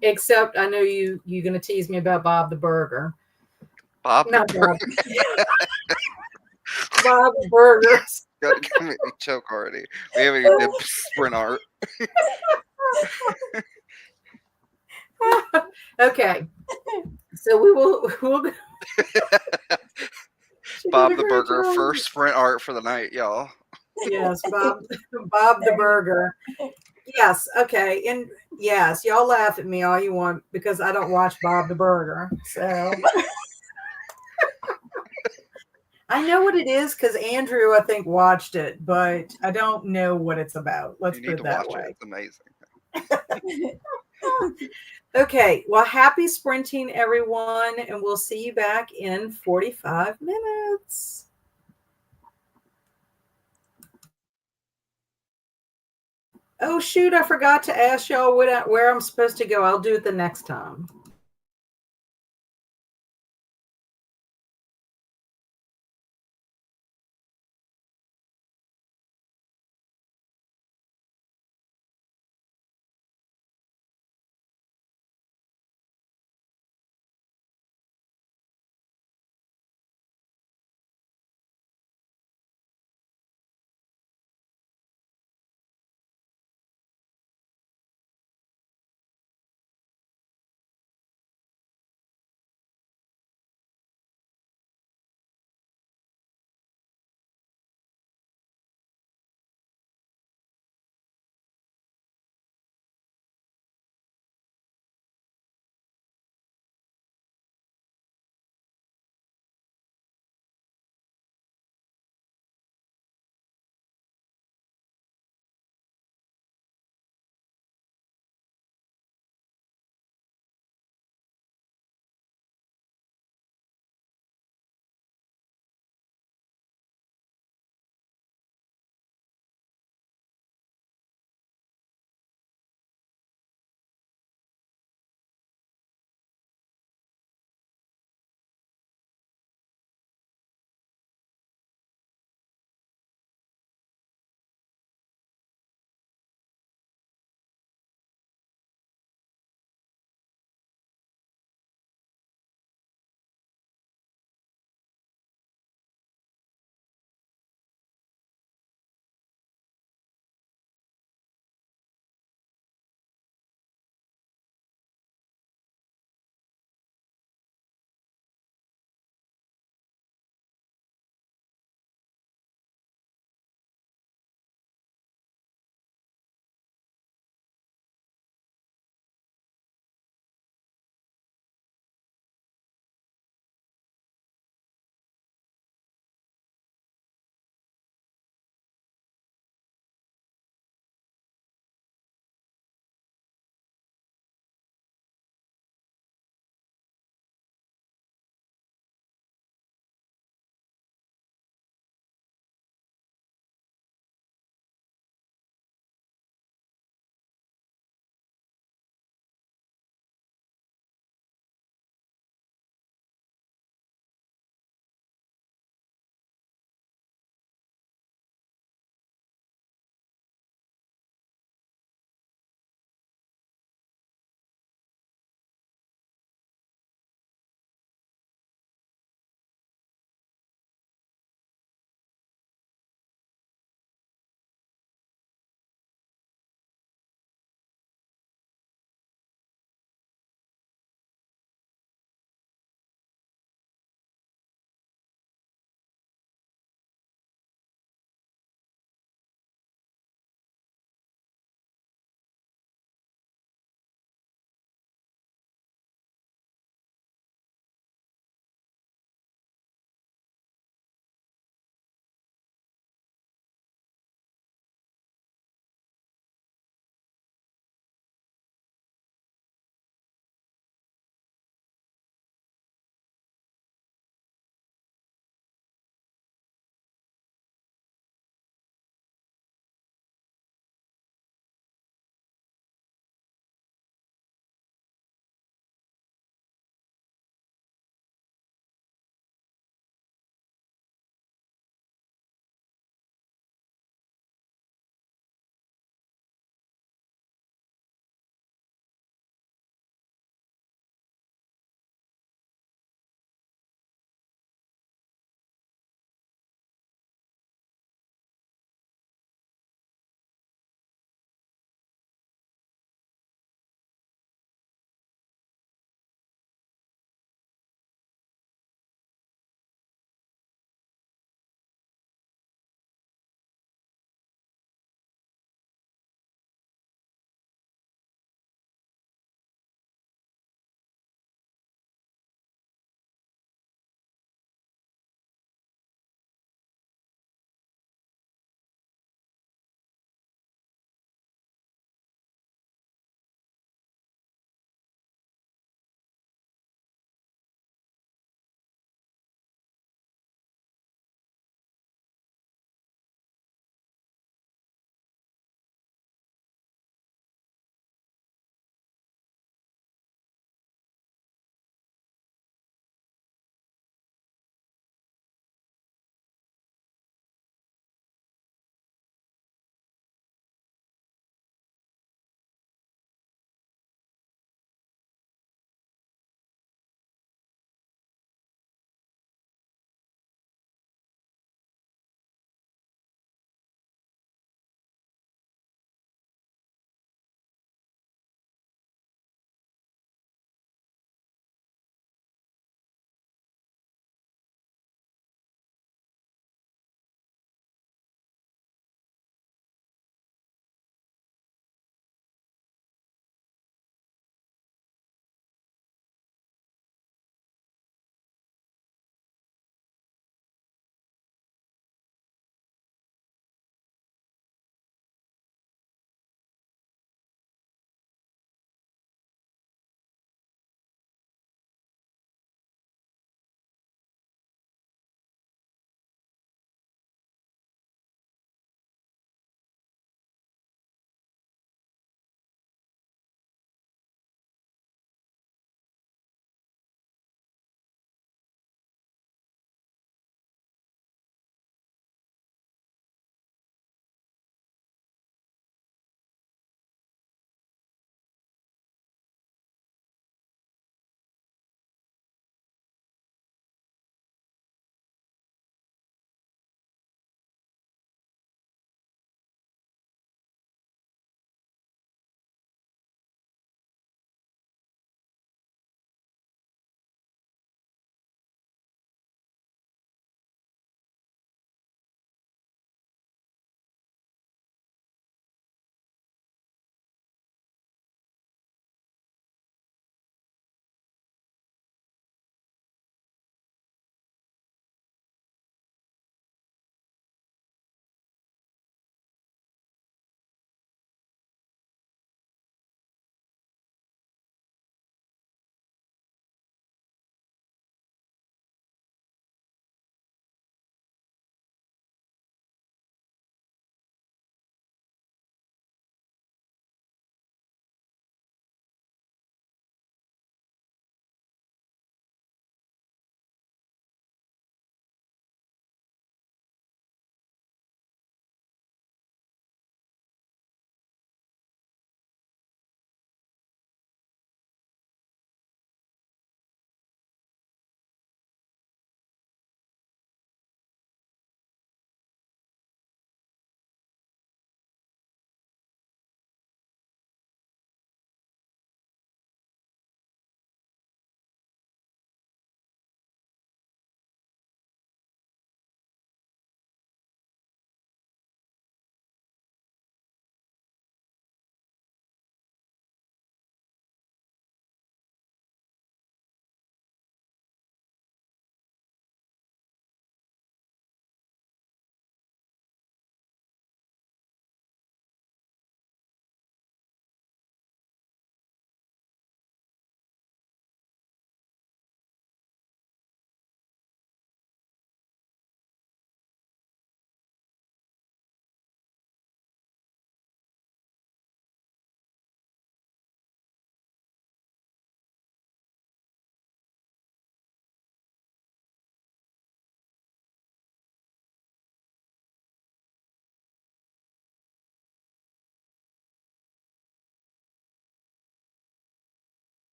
Except I know you're gonna tease me about Bob the Burger. Bob Not the Bob. Burger. Bob the Burger. Gotta give me choke already. We haven't even did sprint art. Okay. So we'll Bob the Burger, first sprint art for the night, y'all. Yes, Bob the Burger. Yes, okay. And yes, y'all laugh at me all you want because I don't watch Bob the Burger. So I know what it is because Andrew, I think, watched it, but I don't know what it's about. Let's put it that way. It's amazing. Okay, well, happy sprinting, everyone, and we'll see you back in 45 minutes. Oh, shoot, I forgot to ask y'all where I'm supposed to go. I'll do it the next time.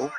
Oh.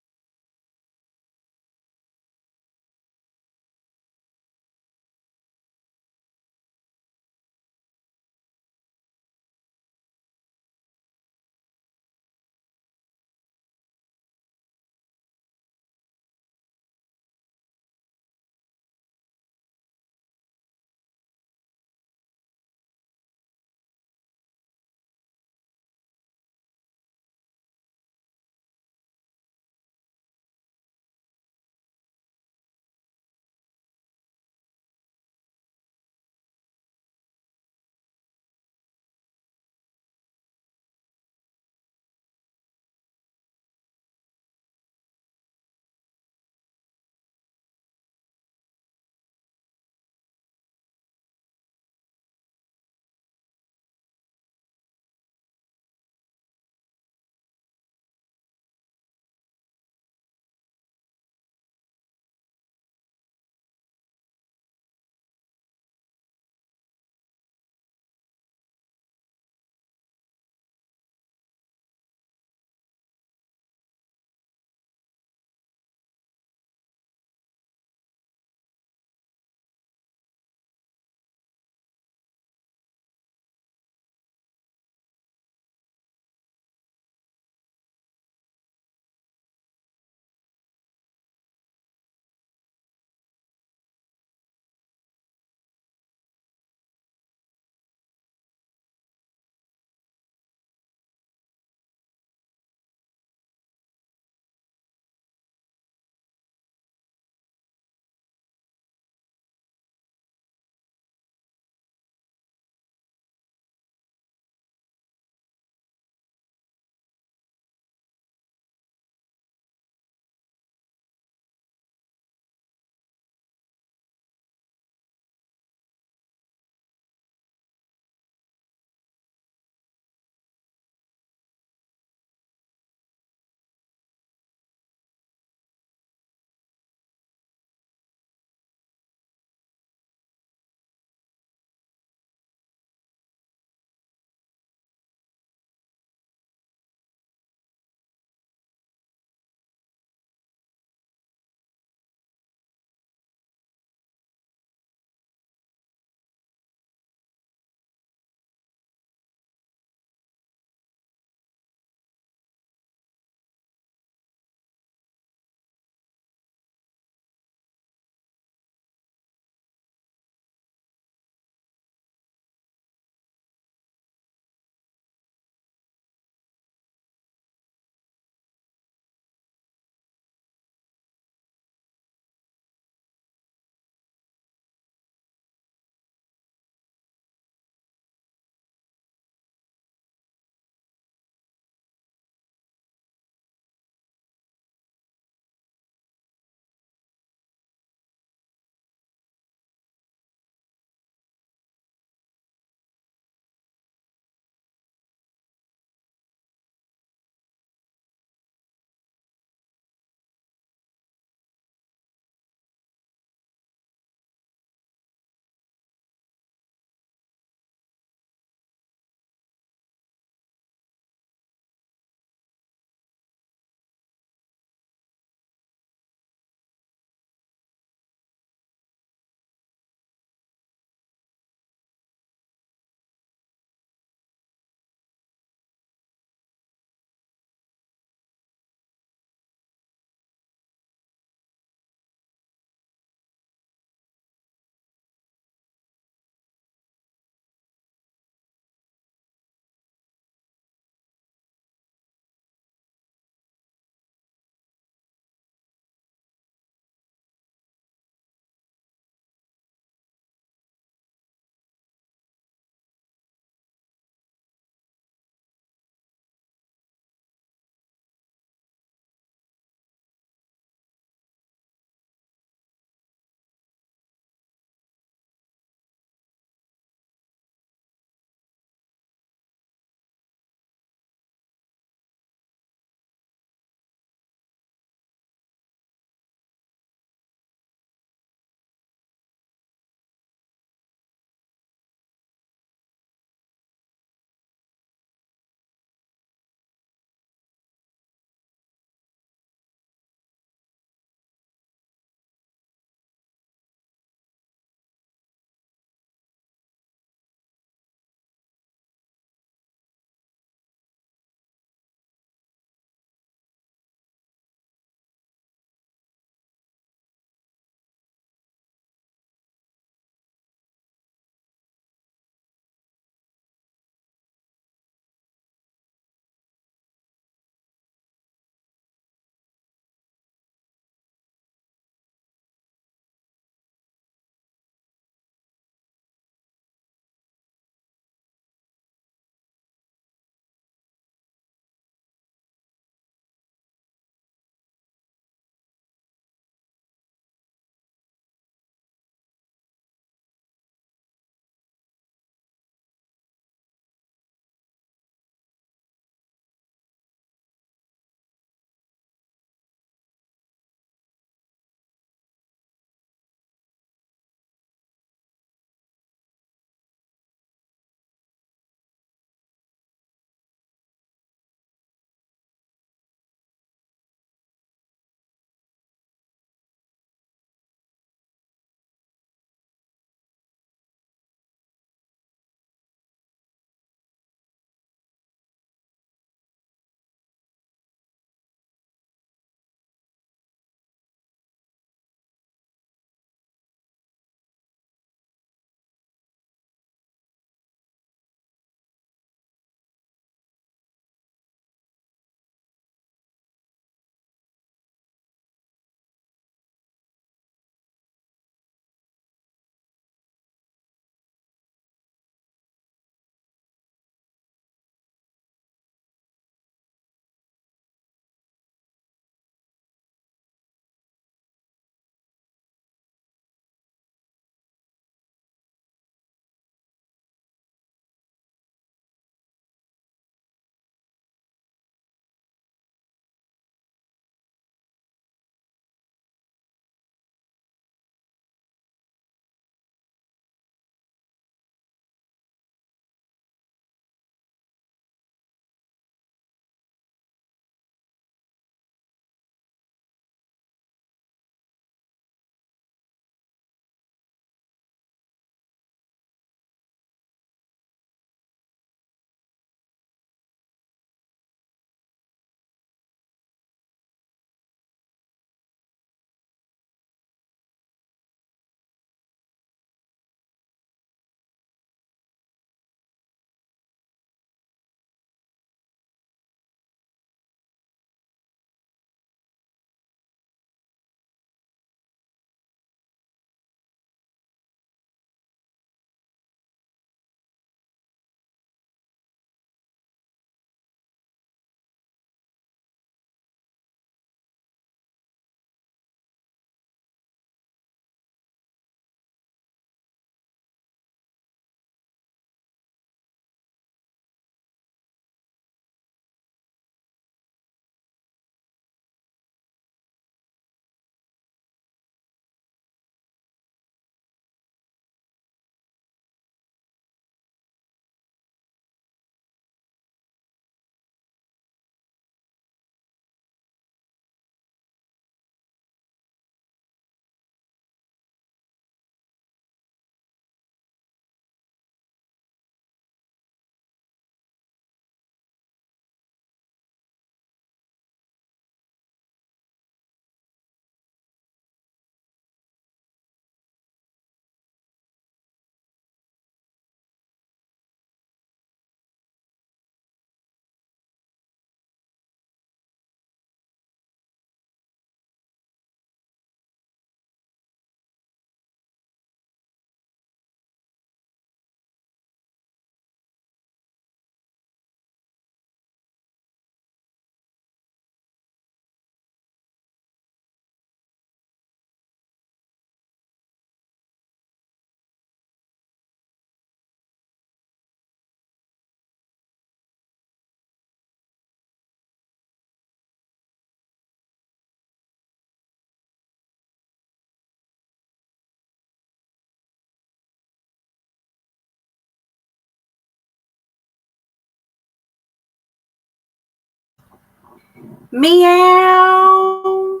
Meow.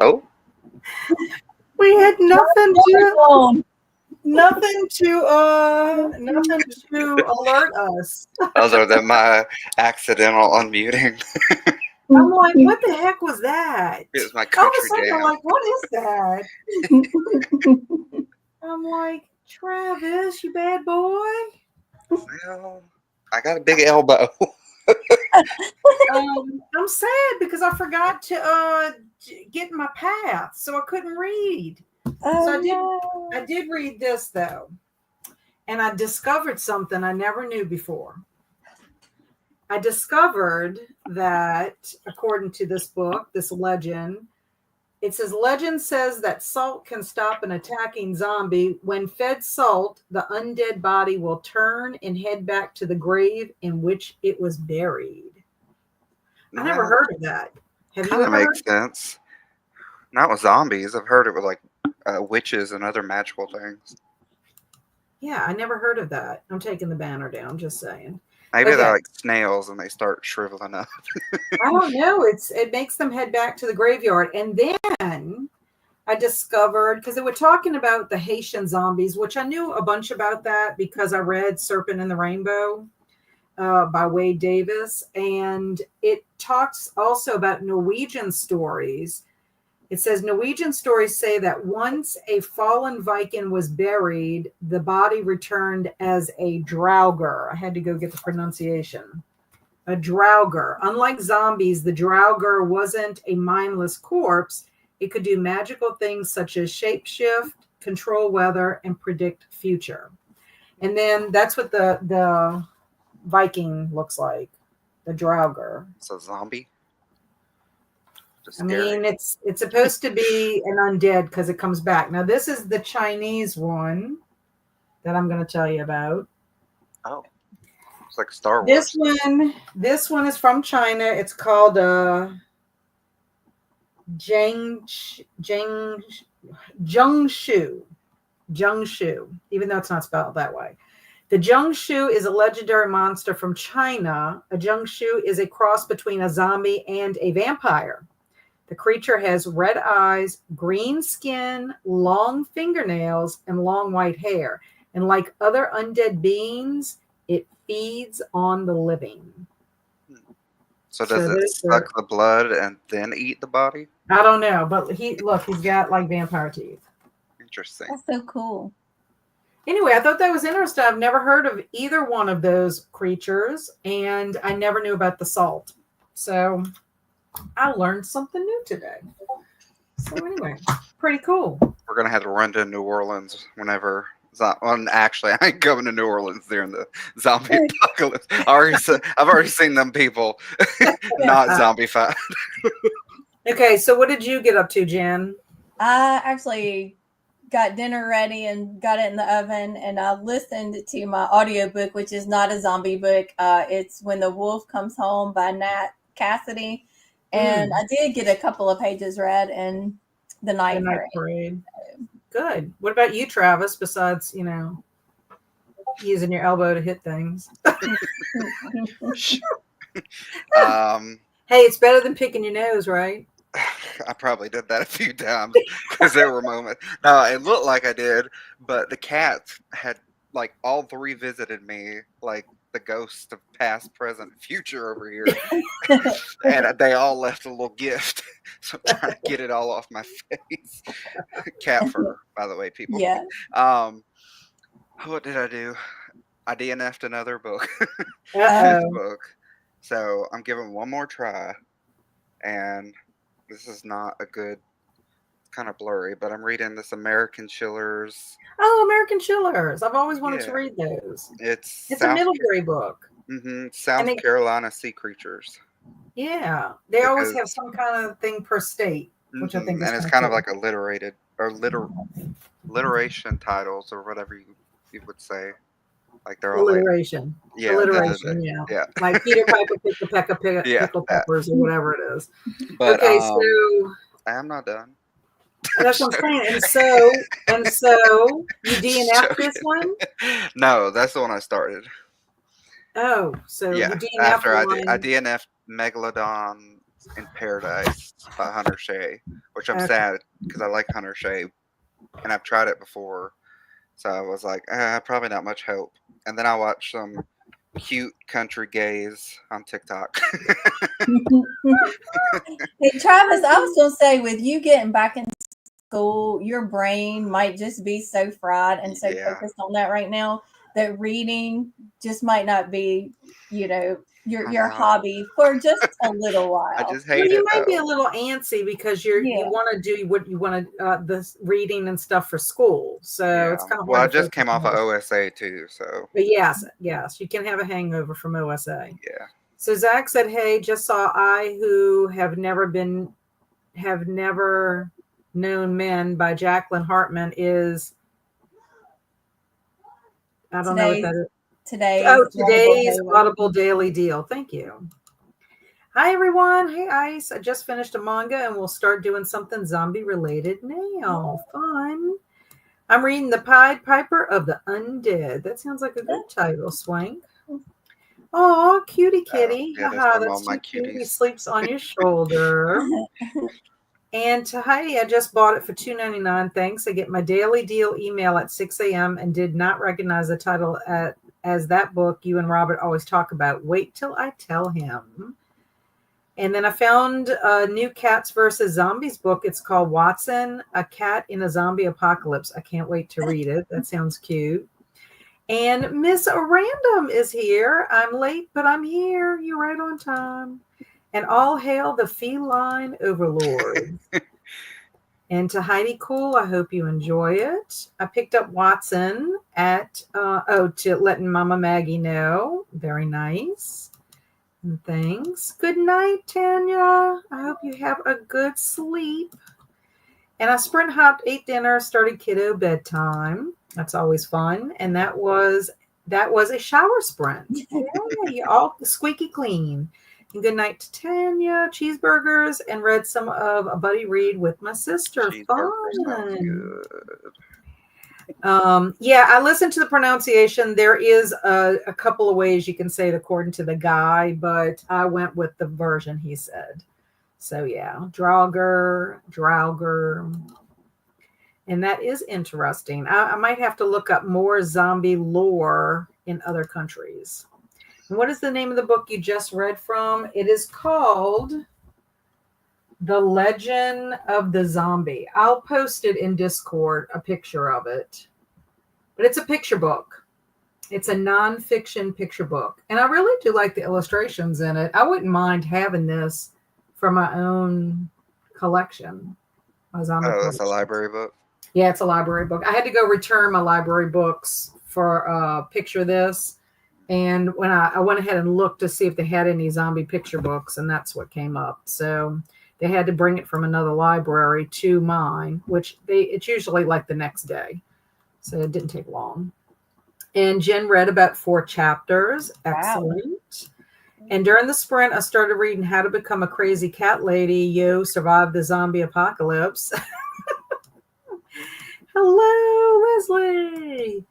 Oh, We had nothing Phone. to alert us. other than my accidental unmuting. I'm like, what the heck was that? It was my All of a country sudden, I'm jam. like, what is that? I'm like, Travis, you bad boy. Well, I got a big elbow. I'm sad because I forgot to get my path, so I couldn't read. Oh, I did read this though, and I discovered something I never knew before. I discovered that, according to this book, this legend, it says, legend says that salt can stop an attacking zombie. When fed salt, the undead body will turn and head back to the grave in which it was buried. I never heard of that. Have you Kind of ever makes sense. Not with zombies. I've heard it with like witches and other magical things. Yeah, I never heard of that. I'm taking the banner down, just saying. Maybe Okay. they're like snails and they start shriveling up. I don't know. It makes them head back to the graveyard. And then I discovered, because they were talking about the Haitian zombies, which I knew a bunch about that because I read Serpent in the Rainbow by Wade Davis. And it talks also about Norwegian stories. It says Norwegian stories say that once a fallen Viking was buried, the body returned as a draugr. I had to go get the pronunciation. A draugr. Unlike zombies, the draugr wasn't a mindless corpse. It could do magical things such as shapeshift, control weather, and predict future. And then that's what the Viking looks like, the draugr. It's a zombie. I mean, it's supposed to be an undead because it comes back. Now, this is the Chinese one that I'm going to tell you about. Oh, it's like Star Wars. This one is from China. It's called Zhongshu, even though it's not spelled that way. The Zhongshu is a legendary monster from China. A Zhongshu is a cross between a zombie and a vampire. The creature has red eyes, green skin, long fingernails, and long white hair. And like other undead beings, it feeds on the living. So does it suck the blood and then eat the body? I don't know, but he's got like vampire teeth. Interesting. that's so cool. Anyway, I thought that was interesting. I've never heard of either one of those creatures, and I never knew about the salt. So I learned something new today. So anyway, pretty cool. We're going to have to run to New Orleans whenever... actually, I ain't going to New Orleans during the zombie apocalypse. I've already seen them people not zombified. Okay, so what did you get up to, Jen? I actually got dinner ready and got it in the oven, and I listened to my audiobook, which is not a zombie book. It's When the Wolf Comes Home by Nat Cassidy. And I did get a couple of pages read in the night parade. Good. What about you, Travis, besides, using your elbow to hit things? Hey, it's better than picking your nose, right? I probably did that a few times because there were moments. No, it looked like I did, but the cats had, like, all three visited me, like the ghosts of past, present, future over here. And they all left a little gift. So I'm trying to get it all off my face. Cat fur, by the way, people. Yeah. What did I do? I DNF'd another book. Uh-oh. So I'm giving one more try. And this is not a good, kind of blurry, but I'm reading this American Chillers. Oh, American Chillers. I've always wanted to read those. It's a military book. South Carolina sea creators. Yeah. They always have some kind of thing per state, which I think is it's kind of like alliterated or alliteration titles or whatever you would say. Like they're all alliteration. Like, alliteration, yeah. Like Peter Piper picked the peck of pickled peppers or whatever it is. But, okay, so I'm not done. That's what I'm saying. And so you DNF this one? No, that's the one I started. Oh, so Yeah, you DNF after I one. DNF'd Megalodon in Paradise by Hunter Shea, which I'm Okay. sad because I like Hunter Shea and I've tried it before. So I was like, probably not much hope. And then I watched some cute country gays on TikTok. Hey, Travis, I was going to say, with you getting back in school, your brain might just be so fried and so Yeah. focused on that right now that reading just might not be, your hobby for just a little I while. just Well, hate you it might be a though. little antsy because you Yeah. want to do what you want to the reading and stuff for school, so Yeah. it's kind of Well, I hard to just focus came on off of other. OSA too, so But yes, you can have a hangover from OSA. yeah. So Zach said, "Hey, just saw I who have never known men by Jacqueline Hartman is I don't know what that is. Today's Oh, Audible today's Daily. Audible Daily Deal. Thank you." Hi everyone. Hey Ice. I just finished a manga and we'll start doing something zombie related now. Fun. I'm reading The Pied Piper of the Undead. That sounds like a good title, Swank. Oh, cutie kitty. Yeah, that's Haha, from all that's my too cute. He cuties. sleeps on your shoulder. And to Heidi, I just bought it for $2.99. Thanks. I get my daily deal email at 6 a.m. and did not recognize the title as that book you and Robert always talk about. Wait till I tell him. And then I found a new Cats versus Zombies book. It's called Watson, A Cat in a Zombie Apocalypse. I can't wait to read it. That sounds cute. And Miss Random is here. I'm late, but I'm here. You're right on time. And all hail the feline overlord. And to Heidi Cool, I hope you enjoy it. I picked up Watson to letting Mama Maggie know. Very nice. And thanks. Good night, Tanya. I hope you have a good sleep. And I sprint hopped, ate dinner, started kiddo bedtime. That's always fun. And that was a shower sprint. Yeah, you're all squeaky clean. And good night to Tanya, cheeseburgers, and read some of a buddy read with my sister. Cheeseburger sounds Fun. good. Yeah, I listened to the pronunciation. There is a couple of ways you can say it according to the guy, but I went with the version he said. So yeah, Draugr. And that is interesting. I might have to look up more zombie lore in other countries. And what is the name of the book you just read from? It is called The Legend of the Zombie. I'll post it in Discord, a picture of it. But it's a picture book. It's a nonfiction picture book. And I really do like the illustrations in it. I wouldn't mind having this for my own collection. My zombie Oh, that's a collection. library book? Yeah, it's a library book. I had to go return my library books for picture this. And when I went ahead and looked to see if they had any zombie picture books, and that's what came up. So they had to bring it from another library to mine, which it's usually like the next day. So it didn't take long. And Jen read about 4 chapters. Excellent. Wow. And during the sprint, I started reading How to Become a Crazy Cat Lady. You survived the zombie apocalypse. Hello, Leslie.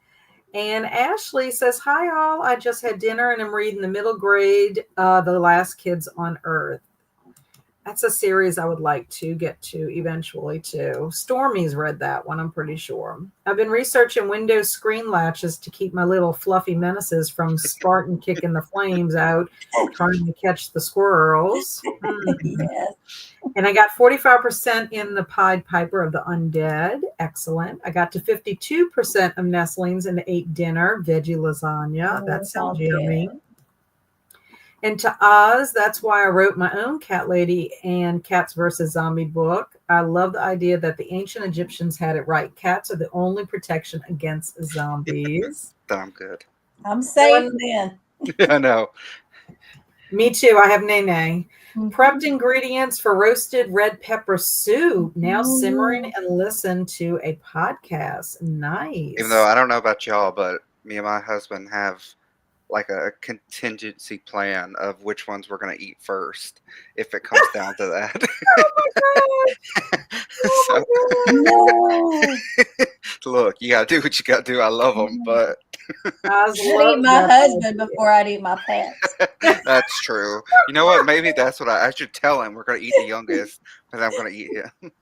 And Ashley says, hi, all. I just had dinner and I'm reading the middle grade, The Last Kids on Earth. That's a series I would like to get to eventually, too. Stormy's read that one, I'm pretty sure. I've been researching Windows screen latches to keep my little fluffy menaces from Spartan kicking the flames out, trying to catch the squirrels. Yes. And I got 45% in the Pied Piper of the Undead. Excellent. I got to 52% of nestlings and ate dinner, veggie lasagna. That sounds yummy. And to Oz, that's why I wrote my own Cat Lady and Cats versus Zombie book. I love the idea that the ancient Egyptians had it right. Cats are the only protection against zombies. I'm good. I'm safe then. I know. Me too. I have Nene. Prepped ingredients for roasted red pepper soup. Now simmering and listen to a podcast. Nice. Even though I don't know about y'all, but me and my husband have like a contingency plan of which ones we're going to eat first if it comes down to that. Oh my god! So, Oh No. look, you got to do what you got to do. I love them, but my god! I I'd eat love my that husband idea. before I'd eat my pets. that's true. You know what? Maybe that's what I should tell him. We're going to eat the youngest, but I'm going to eat him.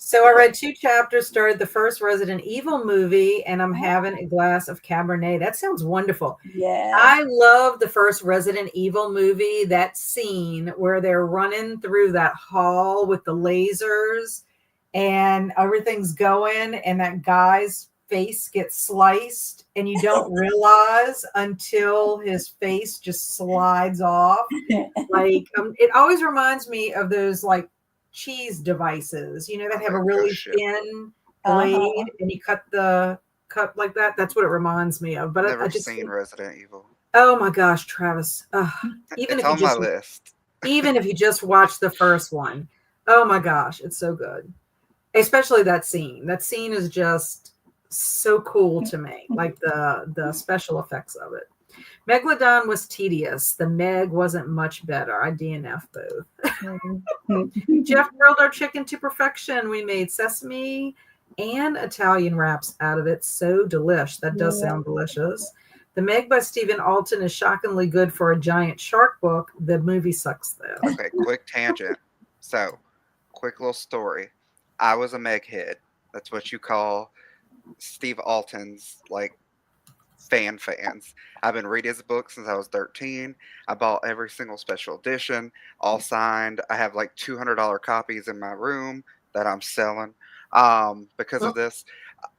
So I read 2 chapters, started the first Resident Evil movie, and I'm Oh. having a glass of Cabernet. That sounds wonderful. Yeah. I love the first Resident Evil movie, that scene where they're running through that hall with the lasers and everything's going and that guy's face gets sliced and you don't realize until his face just slides off. Like it always reminds me of those like cheese devices, you know, that have a really thin blade and you cut like that. That's what it reminds me of. But Never I just seen Resident Evil. Oh my gosh, Travis. Even It's if you on my just list. even if you just watch the first one. Oh my gosh, it's so good. Especially that scene. That scene is just so cool to me. Like the special effects of it. Megalodon was tedious. The Meg wasn't much better. I DNF both. Jeff grilled our chicken to perfection. We made sesame and Italian wraps out of it. So delish. That does sound delicious. The Meg by Stephen Alton is shockingly good for a giant shark book. The movie sucks though. Okay, quick tangent. So, quick little story. I was a Meg head. That's what you call Steve Alton's like fans. I've been reading his book since I was 13. I bought every single special edition, all signed. I have like $200 copies in my room that I'm selling. Because of this,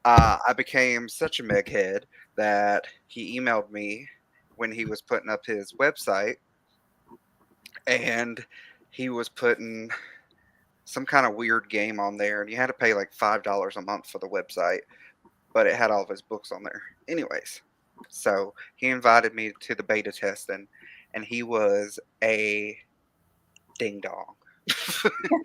I became such a Meg head that he emailed me when he was putting up his website, and he was putting some kind of weird game on there, and you had to pay like $5 a month for the website, but it had all of his books on there. Anyways, so he invited me to the beta testing, and he was a ding dong.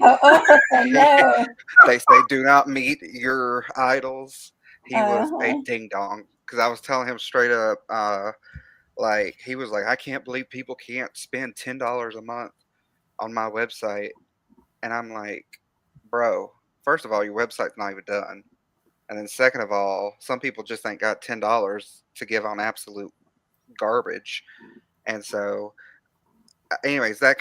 Oh, no. They say do not meet your idols. He was a ding dong because I was telling him straight up, like he was like, I can't believe people can't spend $10 a month on my website, and I'm like, bro, first of all, your website's not even done. And then second of all, some people just ain't got $10 to give on absolute garbage. And so anyways, that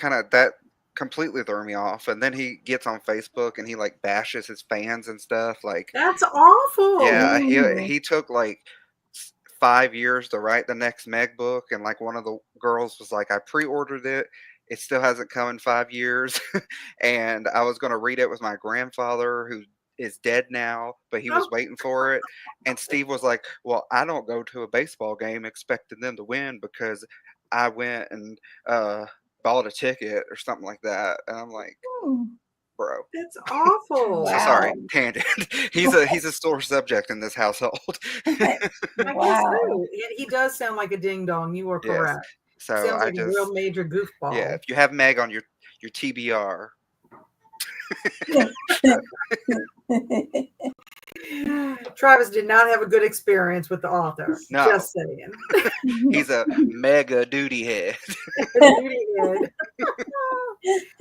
completely threw me off. And then he gets on Facebook and he like bashes his fans and stuff. Like that's awful. Yeah, he took like 5 years to write the next Meg book, and like one of the girls was like, I pre-ordered it. It still hasn't come in 5 years. And I was gonna read it with my grandfather who is dead now, but he was waiting for it. And Steve was like, well, I don't go to a baseball game expecting them to win because I went and bought a ticket or something like that. And I'm like, bro, that's awful. So sorry, tangent. He's a sore subject in this household. I guess so. He does sound like a ding dong. You are correct. Yes. So sounds like a real major goofball. Yeah, if you have Meg on your TBR. Travis did not have a good experience with the author. No. Just saying. He's a mega duty head. Duty head.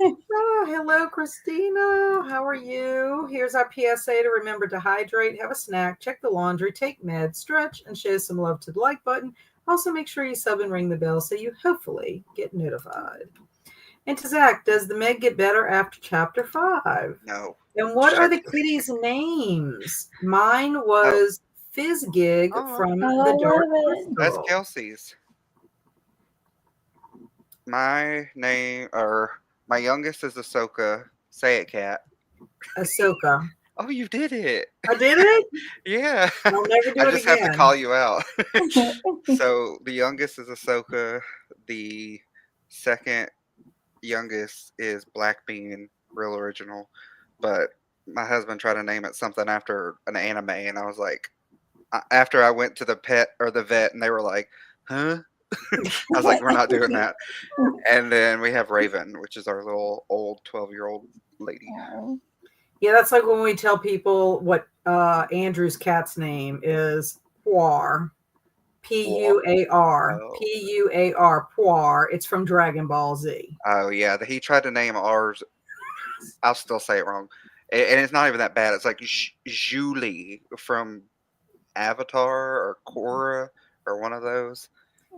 Oh, hello, Christina. How are you? Here's our PSA to remember to hydrate, have a snack, check the laundry, take meds, stretch, and show some love to the like button. Also, make sure you sub and ring the bell so you hopefully get notified. And to Zach, does the Meg get better after chapter 5? No. And what are the kitties' names? Mine was Fizzgig from the Dark Crystal. That's Kelsi's. My youngest is Ahsoka. Say it, Kat. Ahsoka. Oh, you did it. I did it? Yeah. I'll never do I it just again. have to call you out. So the youngest is Ahsoka. The second youngest is Black Bean, real original. But my husband tried to name it something after an anime, and I was like, after I went to the vet, and they were like, huh? I was like, we're not doing that. And then we have Raven, which is our little old 12-year-old lady. Yeah, that's like when we tell people what Andrew's cat's name is. Poir. Puar. Oh. Puar. Puar. It's from Dragon Ball Z. Oh yeah, he tried to name ours. I'll still say it wrong, and it's not even that bad. It's like Julie from Avatar or Korra or one of those.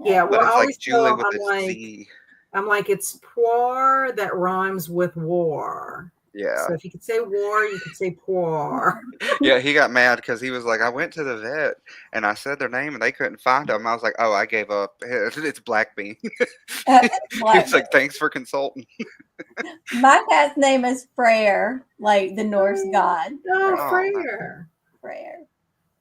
Yeah, well, But I it's like always tell Julie them, with a Z. I'm like, it's poir that rhymes with war. Yeah. So if you could say war, you could say poir. Yeah, he got mad because he was like, I went to the vet and I said their name and they couldn't find them. I was like, oh, I gave up. It's Black Bean. He was like, thanks for consulting. My cat's name is Freyr, like the Norse god. Oh, Freyr. Freyr.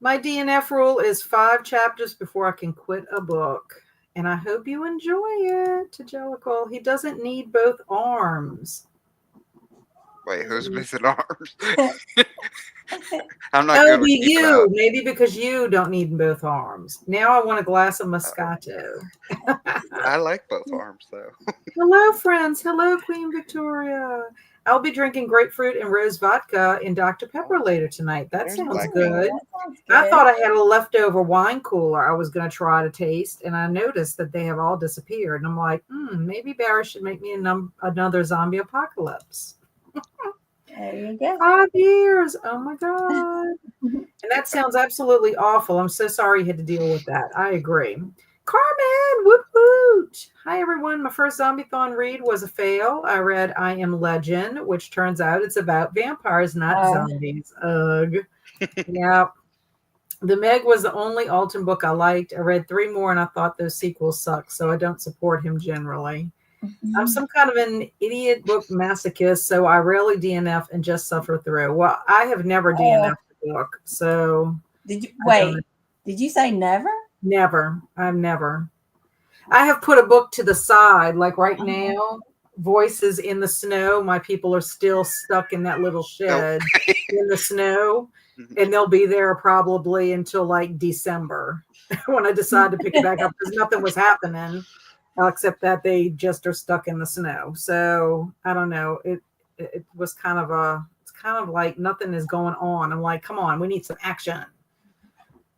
My DNF rule is 5 chapters before I can quit a book. And I hope you enjoy it, Jellicle. He doesn't need both arms. Wait, who's missing arms? I'm not Oh, good with be keeping you. up. Maybe because you don't need both arms. Now I want a glass of Moscato. I like both arms, though. Hello, friends. Hello, Queen Victoria. I'll be drinking grapefruit and rose vodka in Dr. Pepper later tonight. That sounds good. That sounds I good. thought I had a leftover wine cooler I was going to try to taste, and I noticed that they have all disappeared. And I'm like, maybe Barry should make me another zombie apocalypse. There you go. 5 years. Oh, my God. And that sounds absolutely awful. I'm so sorry you had to deal with that. I agree. Carmen, woot woot. Hi, everyone. My first Zombiethon read was a fail. I read I Am Legend, which turns out it's about vampires, not zombies. Ugh. Yeah. The Meg was the only Alton book I liked. I read 3 more, and I thought those sequels sucked, so I don't support him generally. I'm some kind of an idiot book masochist, so I rarely DNF and just suffer through. Well, I have never DNF'd a book, so... Did you say never? Never. I've never. I have put a book to the side, like right now, Voices in the Snow. My people are still stuck in that little shed in the snow, and they'll be there probably until like December when I decide to pick it back up, because nothing was happening except that they just are stuck in the snow. So I don't know. It was kind of it's kind of like nothing is going on. I'm like, come on, we need some action.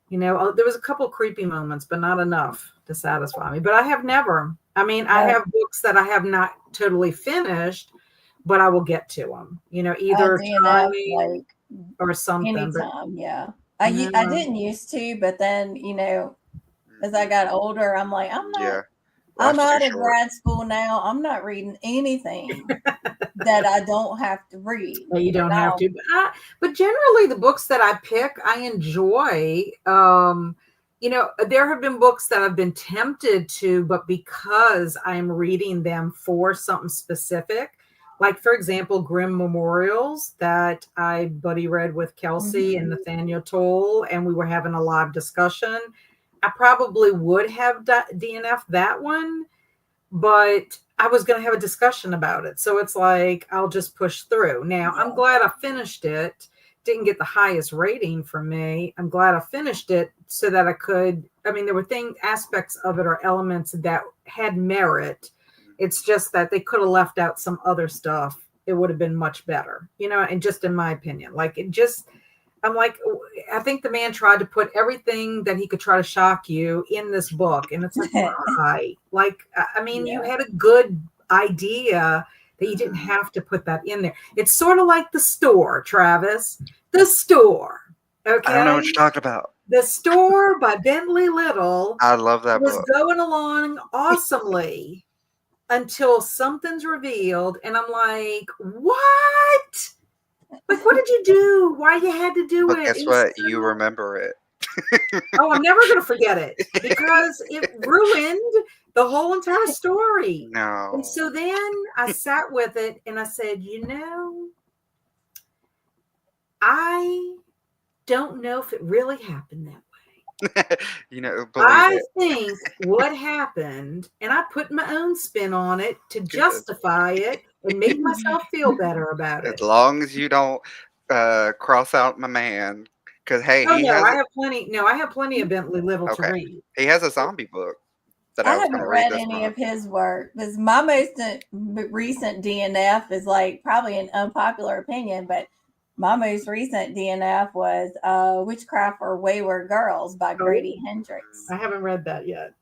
You know, there was a couple creepy moments, but not enough to satisfy me. But I have never. I mean, I have books that I have not totally finished, but I will get to them. You know, either timing or something. Anytime, yeah. I didn't used to, but then, you know, as I got older, I'm like, I'm out of grad school now. I'm not reading anything that I don't have to read. No, you don't have to. But generally, the books that I pick, I enjoy. You know, there have been books that I've been tempted to, but because I'm reading them for something specific, like, for example, Grimm Memorials that I buddy read with Kelsi and Nathaniel Toll, and we were having a live discussion. I probably would have DNF that one, but I was going to have a discussion about it. So it's like, I'll just push through. Now, I'm glad I finished it. Didn't get the highest rating from me. I'm glad I finished it so that I could, I mean, there were aspects of it or elements that had merit. It's just that they could have left out some other stuff. It would have been much better, you know, and just in my opinion, like it just, I'm like, I think the man tried to put everything that he could try to shock you in this book. And it's like, why? Like, I mean, you had a good idea that you didn't have to put that in there. It's sort of like The Store, Travis. The Store. Okay. I don't know what you're talking about. The Store by Bentley Little. I love that book. Was going along awesomely until something's revealed. And I'm like, what? Like, what did you do? Why you had to do it? Guess what? You remember it. Oh, I'm never going to forget it because it ruined the whole entire story. No. And so then I sat with it and I said, you know, I don't know if it really happened that way. You know, I think what happened, and I put my own spin on it to justify it and make myself feel better about it. As long as you don't cross out my man, because hey, I have plenty. No, I have plenty of Bentley Little to read. He has a zombie book that I haven't read any of his work. Because my most recent DNF is like probably an unpopular opinion, but My most recent DNF was Witchcraft for Wayward Girls by Grady Hendrix. I haven't read that yet.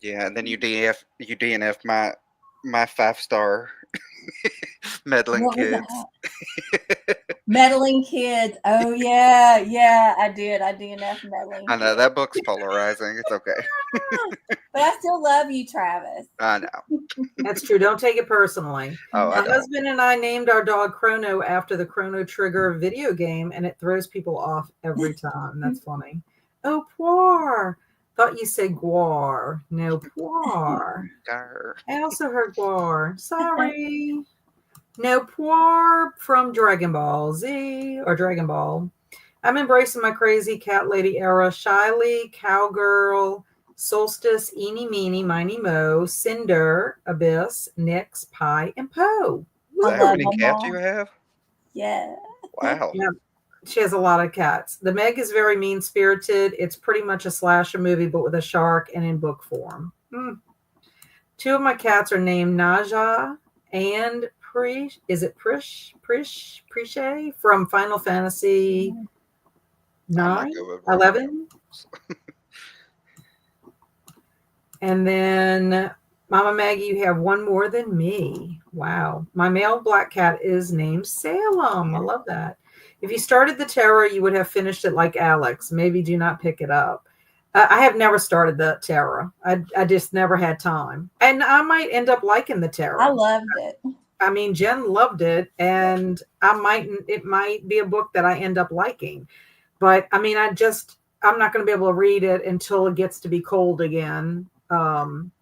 Yeah, and then you DNF my 5-star meddling What was kids. that? Meddling Kids. Oh yeah, I did. I DNF Meddling I know Kids. that book's polarizing. It's okay. But I still love you, Travis. I know. That's true. Don't take it personally. Oh, I My don't. husband and I named our dog Chrono after the Chrono Trigger video game, and it throws people off every time. That's funny. Oh, Poir. Thought you said Guar. No, Poir. Gar. I also heard Guar. Sorry. No, Poir from Dragon Ball Z or Dragon Ball. I'm embracing my crazy cat lady era. Shyly, Cowgirl, Solstice, Eeny, Meeny, Miny, Mo, Cinder, Abyss, Nyx, Pie, and Poe. Is that how many cats you have? Yeah. Wow. Yeah, she has a lot of cats. The Meg is very mean-spirited. It's pretty much a slasher movie, but with a shark and in book form. Two of my cats are named Naja and Prish. Is it Prish from Final Fantasy 9, 11? And then Mama Maggie, you have one more than me. Wow. My male black cat is named Salem. I love that. If you started the Terror, you would have finished it like Alex. Maybe do not pick it up. I have never started the Terror. I just never had time. And I might end up liking the Terror. I loved it. I mean, Jen loved it, and it might be a book that I end up liking. But I mean, I'm not going to be able to read it until it gets to be cold again.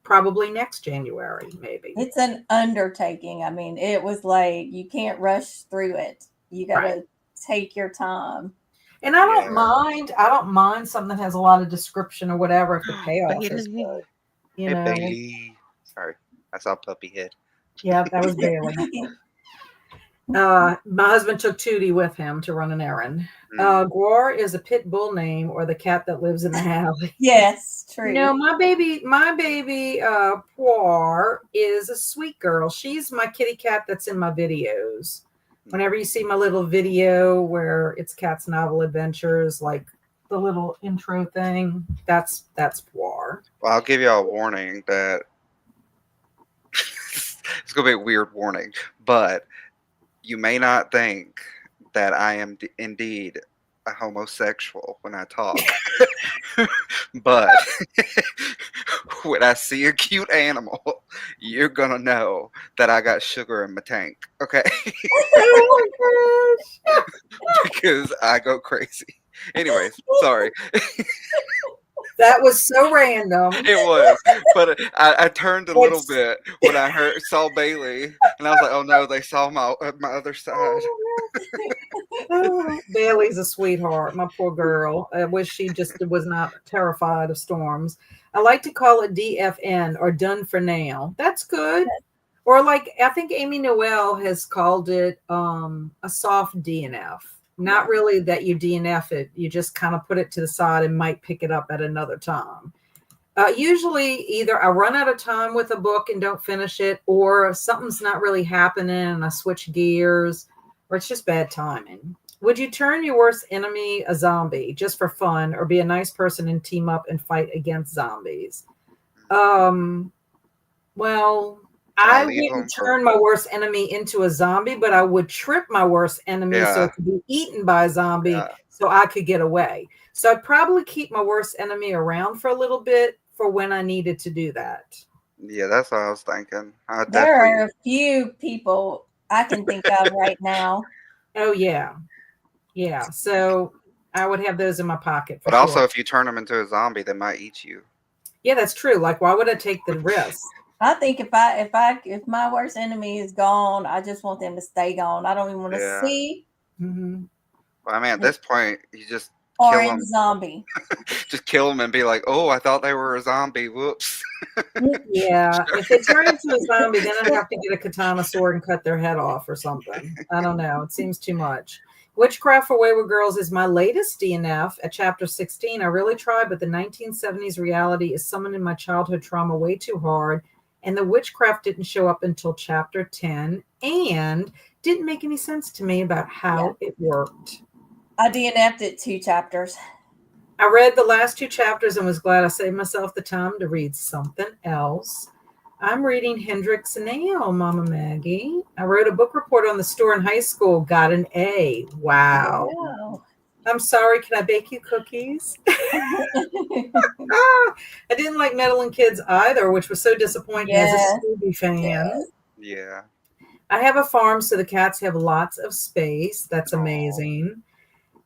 Probably next January, maybe. It's an undertaking. I mean, it was like you can't rush through it. You got to take your time. And I don't mind. I don't mind something that has a lot of description or whatever if the payoff is good. You know. Bailey. Sorry, I saw puppy head. Yeah, that was Bailey. My husband took Tootie with him to run an errand. Guar is a pit bull name, or the cat that lives in the alley. Yes, true. No, my baby, Poir is a sweet girl. She's my kitty cat that's in my videos. Whenever you see my little video where it's Cat's Novel Adventures, like the little intro thing, that's Poir. Well, I'll give you a warning that it's going to be a weird warning, but you may not think that I am indeed a homosexual when I talk. But when I see a cute animal, you're going to know that I got sugar in my tank. Okay? Oh my gosh. Because I go crazy. Anyways, sorry. That was so random. It was, but I turned a little bit when I saw Bailey, and I was like, "Oh no, they saw my other side." Bailey's a sweetheart, my poor girl. I wish she just was not terrified of storms. I like to call it DFN, or done for now. That's good. Or like I think Amy Noel has called it a soft DNF. Not really that you DNF it. You just kind of put it to the side and might pick it up at another time. Usually either I run out of time with a book and don't finish it, or something's not really happening and I switch gears, or it's just bad timing. Would you turn your worst enemy a zombie just for fun, or be a nice person and team up and fight against zombies? Well, I wouldn't turn my worst enemy into a zombie, but I would trip my worst enemy so it could be eaten by a zombie so I could get away. So I'd probably keep my worst enemy around for a little bit for when I needed to do that. Yeah, that's what I was thinking. There are a few people I can think of right now. Oh, yeah. Yeah. So I would have those in my pocket. But also, if you turn them into a zombie, they might eat you. Yeah, that's true. Like, why would I take the risk? I think if my worst enemy is gone, I just want them to stay gone. I don't even want to see. Mm-hmm. Well, I mean, at this point, you just orange zombie. Just kill them and be like, "Oh, I thought they were a zombie. Whoops." Yeah, if they turn into a zombie, then I'd have to get a katana sword and cut their head off or something. I don't know. It seems too much. Witchcraft for Wayward Girls is my latest DNF at chapter 16. I really tried, but the 1970s reality is summoning my childhood trauma way too hard. And the witchcraft didn't show up until chapter 10 and didn't make any sense to me about how it worked. I DNF'd it 2 chapters. I read the last 2 chapters and was glad I saved myself the time to read something else. I'm reading Hendrix now, Mama Maggie. I wrote a book report on the store in high school, got an A. Wow. I'm sorry, can I bake you cookies? I didn't like Meddling Kids either, which was so disappointing as a Scooby fan. Yeah. I have a farm, so the cats have lots of space. That's amazing.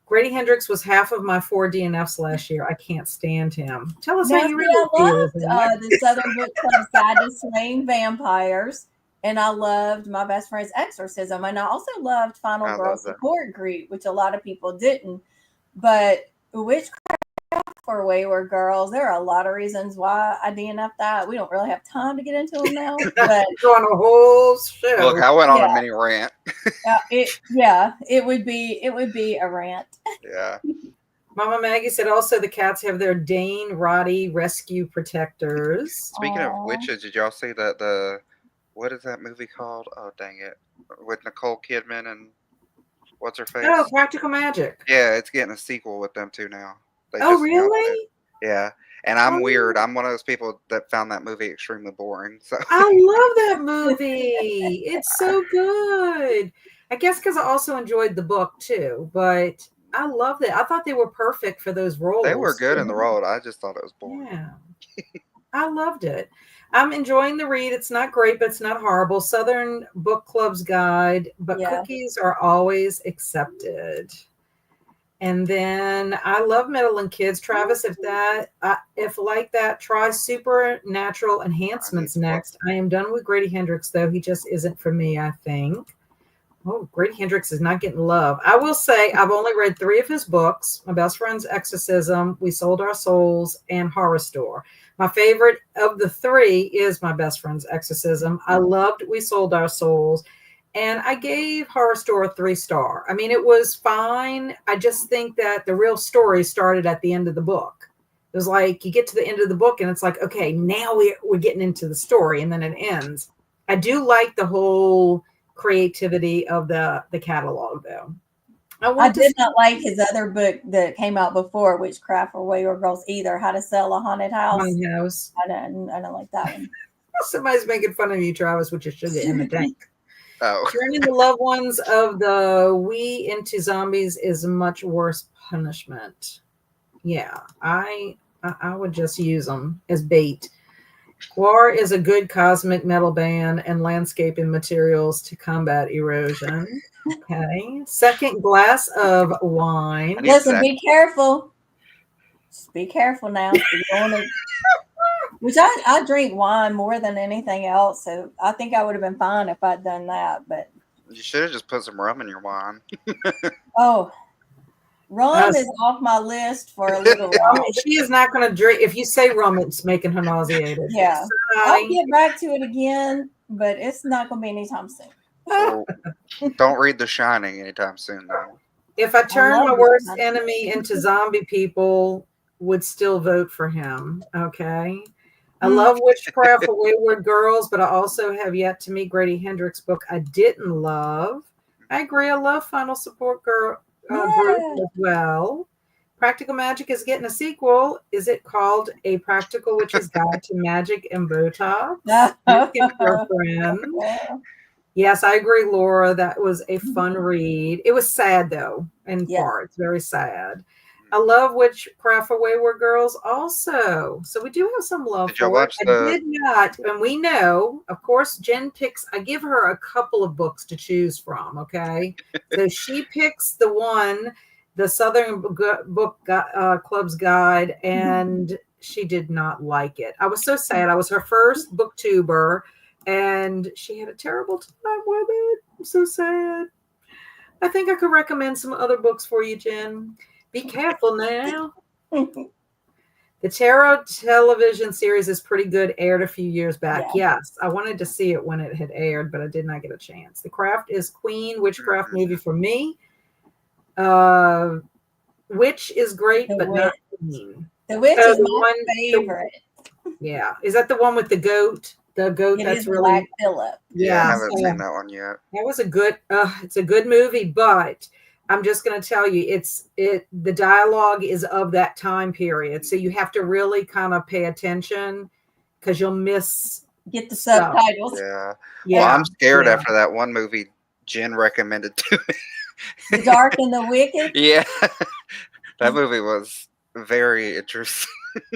Grady Hendrix was half of my 4 DNFs last year. I can't stand him. Tell us how you really feel. The Southern Book Club's Guide to Slaying Vampires, and I loved My Best Friend's Exorcism, and I also loved Final Girl Support Group, which a lot of people didn't. But Witchcraft for Wayward Girls, there are a lot of reasons why I DNF'd that. We don't really have time to get into them now. But on a whole show. Look, I went on a mini rant. It would be a rant. Yeah. Mama Maggie said also the cats have their Dane Roddy rescue protectors. Speaking of witches, did y'all see that what is that movie called? Oh dang it. With Nicole Kidman and what's her face? Oh, Practical Magic. Yeah, it's getting a sequel with them too now. Oh, really? Yeah. And I'm weird. I'm one of those people that found that movie extremely boring. So I love that movie. It's so good. I guess because I also enjoyed the book too, but I loved it. I thought they were perfect for those roles. They were good in the role. I just thought it was boring. Yeah. I loved it. I'm enjoying the read. It's not great, but it's not horrible. Southern Book Club's Guide, but cookies are always accepted. And then I love Meddling Kids. Travis, if like that, try Supernatural Enhancements next. I am done with Grady Hendrix, though. He just isn't for me, I think. Oh, Grady Hendrix is not getting love. I will say I've only read 3 of his books, My Best Friend's Exorcism, We Sold Our Souls, and Horror Store. My favorite of the 3 is My Best Friend's Exorcism. I loved We Sold Our Souls. And I gave Horror Store a 3-star. I mean, it was fine. I just think that the real story started at the end of the book. It was like you get to the end of the book and it's like, okay, now we're getting into the story, and then it ends. I do like the whole creativity of the catalog, though. I did not like his other book that came out before, Witchcraft for Wayward Girls, either. How to Sell a Haunted House. Haunted House. I don't like that one. Somebody's making fun of you, Travis, with your sugar in the tank. Oh. Turning the loved ones of the we into zombies is much worse punishment. Yeah, I would just use them as bait. Guar is a good cosmic metal band and landscaping materials to combat erosion. Okay. Second glass of wine. Listen, be careful. Just be careful now. Which I drink wine more than anything else, so I think I would have been fine if I'd done that. But you should have just put some rum in your wine. Rum is off my list for a little while. She is not going to drink. If you say rum, it's making her nauseated. Yeah. I'll get back to it again, but it's not going to be anytime soon. So don't read The Shining anytime soon, though. If I turn my worst enemy into zombie people, would still vote for him. Okay. I love Witchcraft for Wayward Girls, but I also have yet to meet Grady Hendrix' book I didn't love. I agree. I love Final Support Group as well. Practical Magic is getting a sequel. Is it called A Practical Witch's Guide to Magic and Botox? Girlfriend. Yes, I agree, Laura. That was a fun read. It was sad, though, in parts. Very sad. I love Witchcraft for Wayward Girls also. So we do have some love for it. I did not, and we know, of course, Jen picks, I give her a couple of books to choose from, okay? So she picks the Southern Book Club's Guide, and she did not like it. I was so sad. I was her first booktuber, and she had a terrible time with it. I'm so sad. I think I could recommend some other books for you, Jen. Be careful now. The Tarot television series is pretty good. Aired a few years back. Yeah. Yes, I wanted to see it when it had aired, but I did not get a chance. The Craft is Queen. Witchcraft movie for me. Witch is great, but not Queen. The Witch is my favorite. Yeah. Is that the one with the goat? the goat It that's is really Black Phillip. Yeah, I yeah. haven't seen that one yet. That was a good. It's a good movie, but I'm just going to tell you, the dialogue is of that time period, so you have to really kind of pay attention because you'll miss Get the stuff. subtitles. Yeah. Yeah, Well, I'm scared yeah. after that one movie Jen recommended to me. The Dark and the Wicked. Yeah. That movie was very interesting.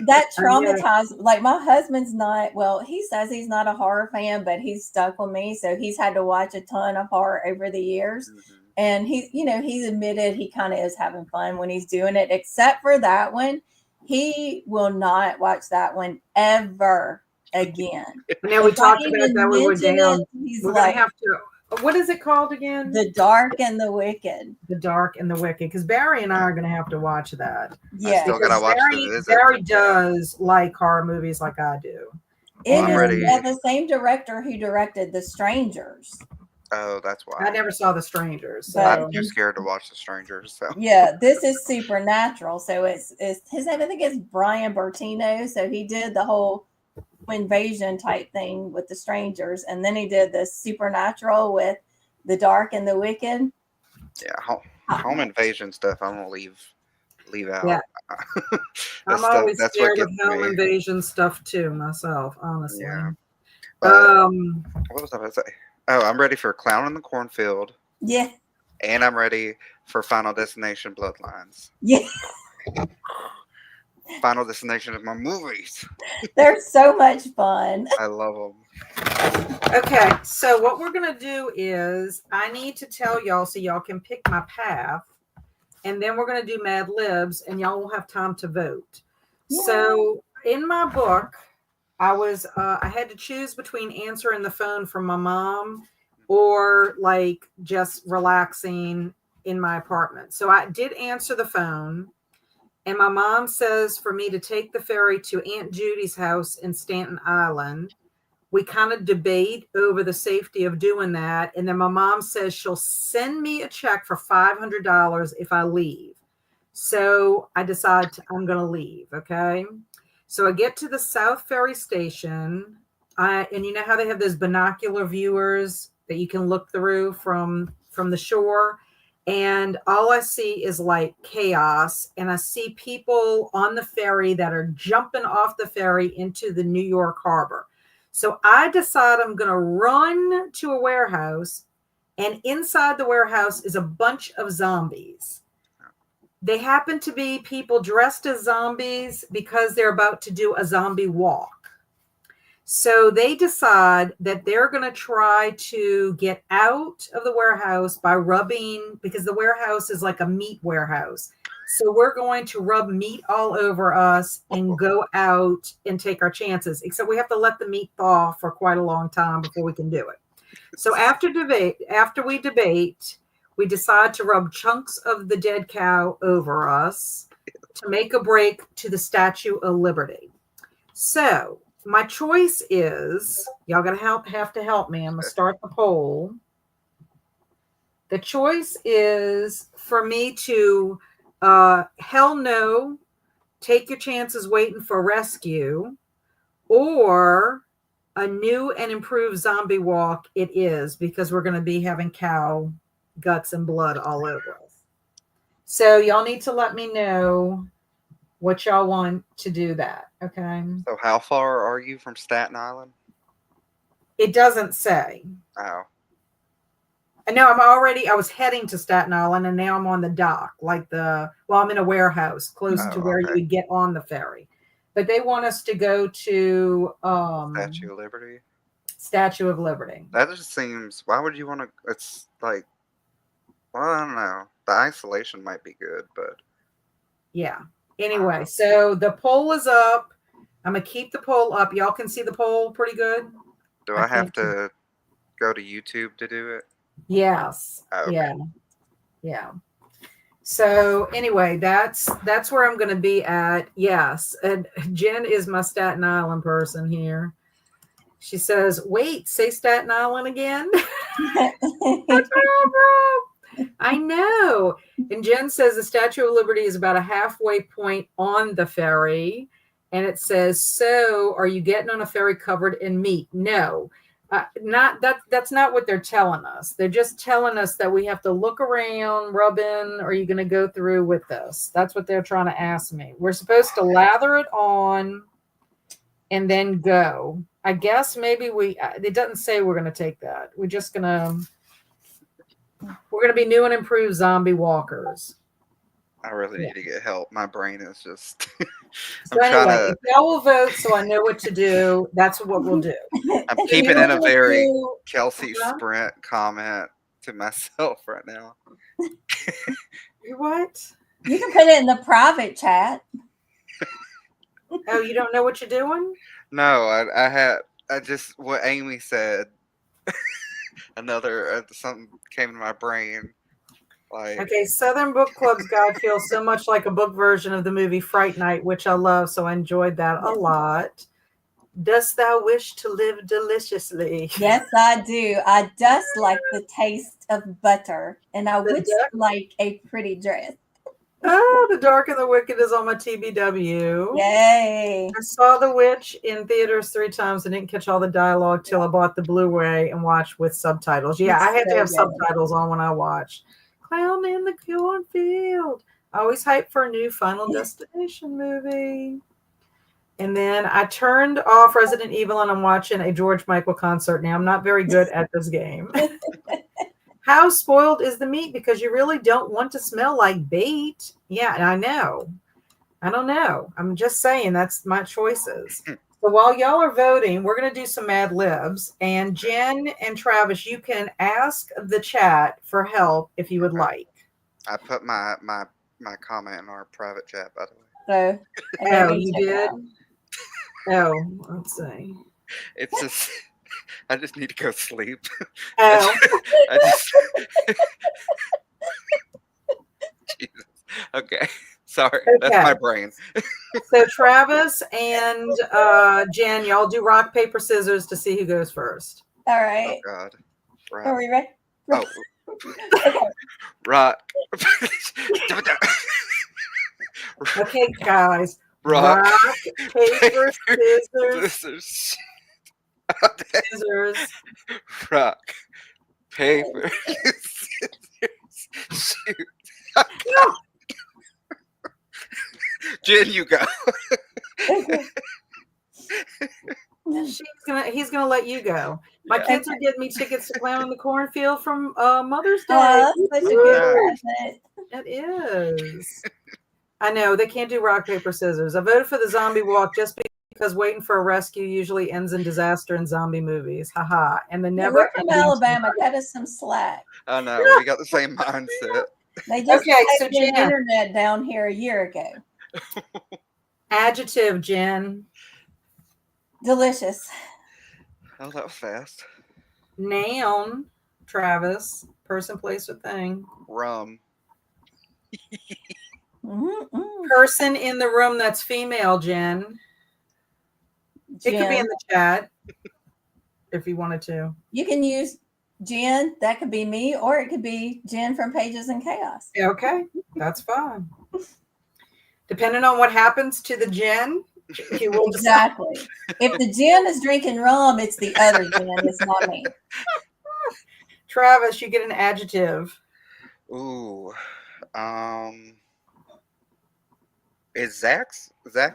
That I know. traumatized, like my husband's not, well, he says he's not a horror fan, but he's stuck with me. So he's had to watch a ton of horror over the years. And he's admitted he kind of is having fun when he's doing it, except for that one. He will not watch that one ever again. Now we If I talked about even that when we're mention down. it, he's We're gonna like, have to. What is it called again? The Dark and the Wicked. The Dark and the Wicked. Because Barry and I are gonna have to watch that. Yeah. Still gotta watch The Visit. Barry does like horror movies like I do. It I'm is ready. the same director who directed The Strangers. Oh, that's why. I never saw The Strangers. So. But- I'm too scared to watch The Strangers. So Yeah, this is supernatural. So it's his name, I think it's Brian Bertino. So he did the whole invasion type thing with The Strangers, and then he did the supernatural with The Dark and the Wicked. yeah, home invasion stuff I'm gonna leave out. Yeah. I'm always that's scared what of gets home me. invasion stuff too, myself, honestly. Yeah. But what was I about to say? Oh, I'm ready for Clown in the Cornfield, Yeah, and I'm ready for Final Destination Bloodlines. yeah. Final Destination is my movies. They're so much fun. I love them. Okay, so what we're gonna do is I need to tell y'all so y'all can pick my path, and then we're gonna do Mad Libs, and y'all will have time to vote. Yeah. So in my book, I had to choose between answering the phone from my mom or like just relaxing in my apartment. So I did answer the phone, and my mom says for me to take the ferry to Aunt Judy's house in Staten Island. We kind of debate over the safety of doing that. And then my mom says she'll send me a check for $500 if I leave. So I decide I'm going to leave. Okay. So I get to the South Ferry Station. And you know how they have those binocular viewers that you can look through from the shore. And all I see is like chaos. And I see people on the ferry that are jumping off the ferry into the New York harbor. So I decide I'm going to run to a warehouse, and inside the warehouse is a bunch of zombies. They happen to be people dressed as zombies because they're about to do a zombie walk. So they decide that they're going to try to get out of the warehouse by rubbing, because the warehouse is like a meat warehouse. So we're going to rub meat all over us and go out and take our chances. Except we have to let the meat thaw for quite a long time before we can do it. So after we debate, we decide to rub chunks of the dead cow over us to make a break to the Statue of Liberty. So my choice is, y'all gonna have to help me. I'm gonna start the poll. The choice is for me to hell no, take your chances waiting for rescue, or a new and improved zombie walk. It is, because we're going to be having cow guts and blood all over us. So y'all need to let me know what y'all want to do that. Okay. So how far are you from Staten Island? It doesn't say. Oh. And now I was heading to Staten Island, and now I'm on the dock, I'm in a warehouse close to where you would get on the ferry. But they want us to go to Statue of Liberty. Statue of Liberty. That just seems, why would you want to, it's like, well, I don't know. The isolation might be good, but. Yeah. Anyway, so the poll is up. I'm going to keep the poll up. Y'all can see the poll pretty good? Do I have to go to YouTube to do it? Yes. Oh, okay. Yeah. So anyway, that's where I'm going to be at. Yes. And Jen is my Staten Island person here. She says, wait, say Staten Island again. I know. And Jen says the Statue of Liberty is about a halfway point on the ferry. and it says, "So, are you getting on a ferry covered in meat?" No, not that. That's not what they're telling us. They're just telling us that we have to look around, rub in. Are you going to go through with this? That's what they're trying to ask me. We're supposed to lather it on and then go. I guess maybe we. It doesn't say we're going to take that. We're just gonna. We're going to be new and improved zombie walkers. I really need to get help. My brain is just. So anyway, if y'all will vote, so I know what to do, that's what we'll do. I'm keeping in a very Kelsi Sprint comment to myself right now. What? You can put it in the private chat. Oh, you don't know what you're doing? No, I just what Amy said. Another something came to my brain. Like, okay, Southern Book Club's guide feels so much like a book version of the movie Fright Night, which I love, so I enjoyed that a lot. Dost thou wish to live deliciously? Yes, I do. I just like the taste of butter, and I would like a pretty dress. Oh, The Dark and the Wicked is on my TBW. Yay. I saw The Witch in theaters 3 times and didn't catch all the dialogue till I bought the Blu-ray and watched with subtitles. Yeah, I had to have subtitles on when I watched. Clown in the Cornfield. Always hyped for a new Final Destination movie. And then I turned off Resident Evil and I'm watching a George Michael concert now. I'm not very good at this game. How spoiled is the meat? Because you really don't want to smell like bait. Yeah, I know. I don't know. I'm just saying that's my choices. So while y'all are voting, we're going to do some Mad Libs. And Jen and Travis, you can ask the chat for help if you would like. I put my comment in our private chat, by the way. So, oh, you did? Oh, let's see. It's just, I just need to go sleep. Oh. Jesus. Okay. Sorry. Okay. That's my brain. So Travis and Jen, y'all do rock, paper, scissors to see who goes first. All right. Oh, God. Right. Are we ready? Oh. Rock. Okay, guys. Rock, paper, scissors. Scissors. Rock, paper, scissors, shoot. No. Jen, you go. He's gonna let you go. My kids are getting me tickets to Clown in the Cornfield from Mother's Day. That's such a good present. It is. I know they can't do rock, paper, scissors. I voted for the zombie walk just because waiting for a rescue usually ends in disaster in zombie movies. Haha. And the never. We're from Alabama. Cut us some slack. I know. We got the same mindset. They just so the internet down here a year ago. Adjective, Jen. Delicious. Oh, that was fast. Noun, Travis. Person, place, or thing. Rum. Person in the room that's female, Jen. It could be in the chat if you wanted to. You can use Jen. That could be me, or it could be Jen from Pages and Chaos. Okay, that's fine. Depending on what happens to the Jen, you will exactly. If the Jen is drinking rum, it's the other Jen. It's not me. Travis, you get an adjective. Ooh. Is Zach's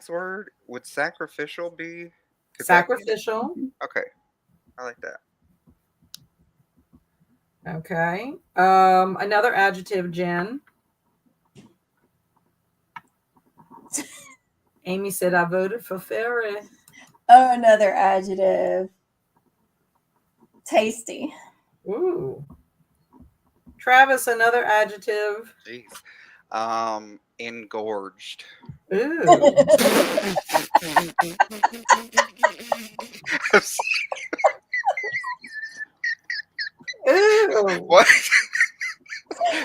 word? Would sacrificial be? Sacrificial. Okay. I like that. Okay. Another adjective, Jen. Amy said, I voted for Ferry. Oh, another adjective. Tasty. Ooh. Travis, another adjective. Jeez. Engorged. Ooh. Ooh. What?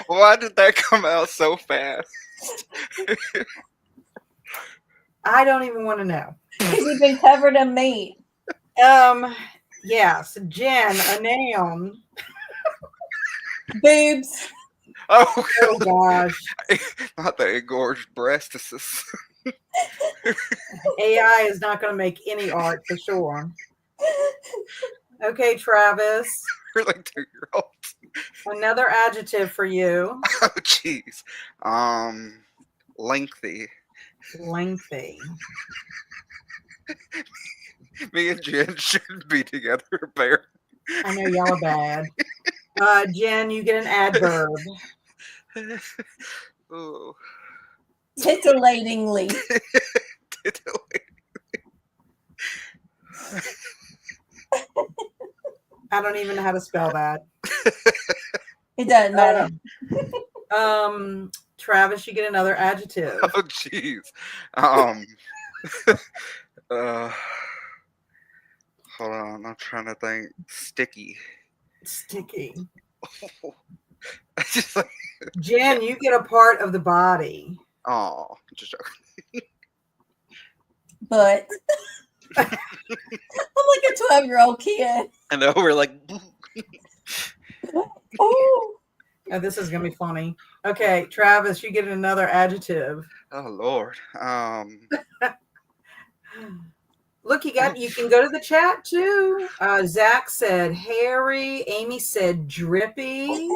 Why did that come out so fast? I don't even want to know. You've been covered in meat. Yes, Jen, a noun. Boobs. Oh gosh. Not the engorged breastises. AI is not going to make any art for sure. Okay, Travis. We're like 2-year-olds. Another adjective for you. Oh, jeez. Lengthy. Lengthy. Me and Jen shouldn't be together, Bear. I know y'all are bad. Jen, you get an adverb. Ooh. Titillatingly. I don't even know how to spell that. It doesn't matter. Travis, you get another adjective. Oh, jeez. Hold on, I'm trying to think. Sticky. Sticky. Just like, Jen, you get a part of the body. oh, just joking. But I'm like a 12-year-old kid. I know, we're like, Oh, Oh, this is gonna be funny. Okay, Travis, you get another adjective. oh Lord. Look, you can go to the chat too. Zach said hairy. Amy said drippy.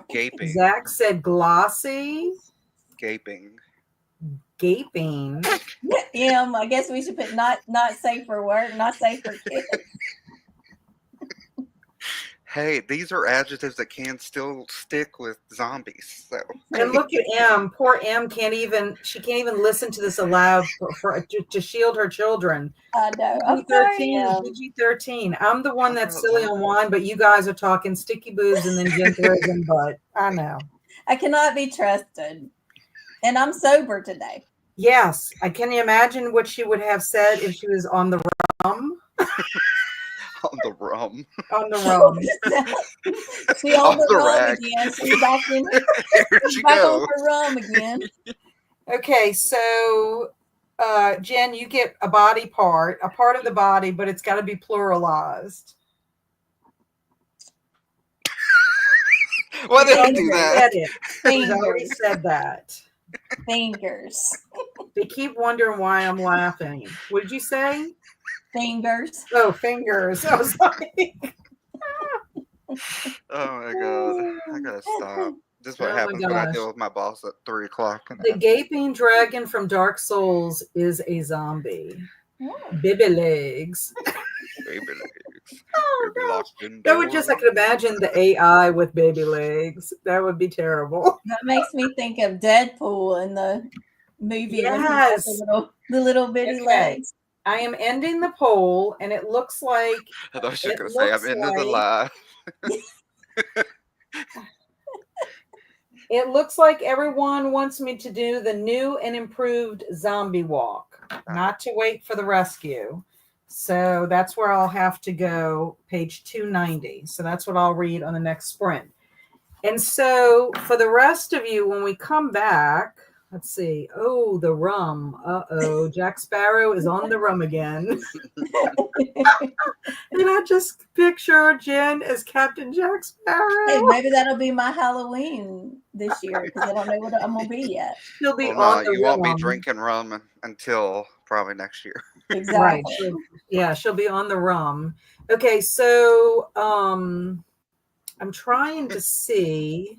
Gaping. Zach said glossy. Gaping. Gaping. yeah, I guess we should put not safe for work, not safe for kids. Hey, these are adjectives that can still stick with zombies. So. And look at M. Poor M can't even listen to this aloud to shield her children. I know. I'm sorry, PG-13. I'm the one that's silly on wine, but you guys are talking sticky boobs and then Jen throws in butt. I know. I cannot be trusted. And I'm sober today. Yes. Can you imagine what she would have said if she was on the rum? On the rum. On the rum. She on the rum again. She's back in. She's back on her rum again. Okay, so Jen, you get a part of the body, but it's got to be pluralized. Why did I do that? I already said that. Fingers. They keep wondering why I'm laughing. What did you say? Fingers. Oh, fingers. I was like, oh my god, I gotta stop. This is what happens when I deal with my boss at 3:00. The gaping dragon from Dark Souls is a zombie. Oh. Baby legs. Baby legs. Oh, gosh. I could imagine the AI with baby legs. That would be terrible. That makes me think of Deadpool in the movie. Yes. When the little bitty legs. I am ending the poll, and it looks like. I thought you were going to say I'm ending the live. It looks like everyone wants me to do the new and improved zombie walk, not to wait for the rescue. So that's where I'll have to go, page 290. So that's what I'll read on the next sprint. And so for the rest of you, when we come back, let's see. Oh, the rum. Uh-oh. Jack Sparrow is on the rum again. And I just picture Jen as Captain Jack Sparrow. Hey, maybe that'll be my Halloween this year because I don't know what I'm going to be yet. She'll be on the rum. You won't be drinking rum until probably next year. Exactly. Right. She'll be on the rum. Okay, so I'm trying to see.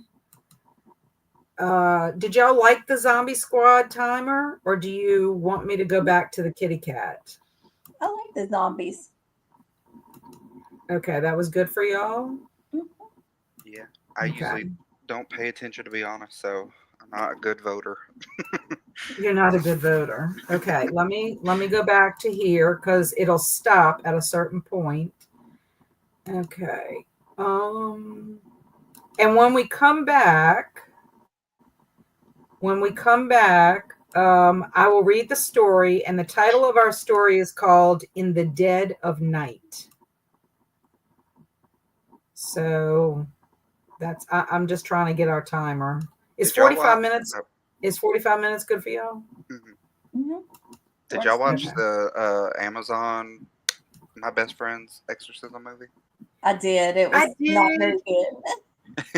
Did y'all like the Zombie Squad timer, or do you want me to go back to the kitty cat? I like the zombies. Okay, that was good for y'all? Yeah, I usually don't pay attention, to be honest, so I'm not a good voter. You're not a good voter. Okay, let me go back to here because it'll stop at a certain point. Okay. And when we come back, I will read the story, and the title of our story is called In the Dead of Night. So I'm just trying to get our timer. Is 45 minutes? Is 45 minutes good for y'all? Mm-hmm. Mm-hmm. Did y'all watch the Amazon My Best Friend's Exorcism movie? I did. It was not very good.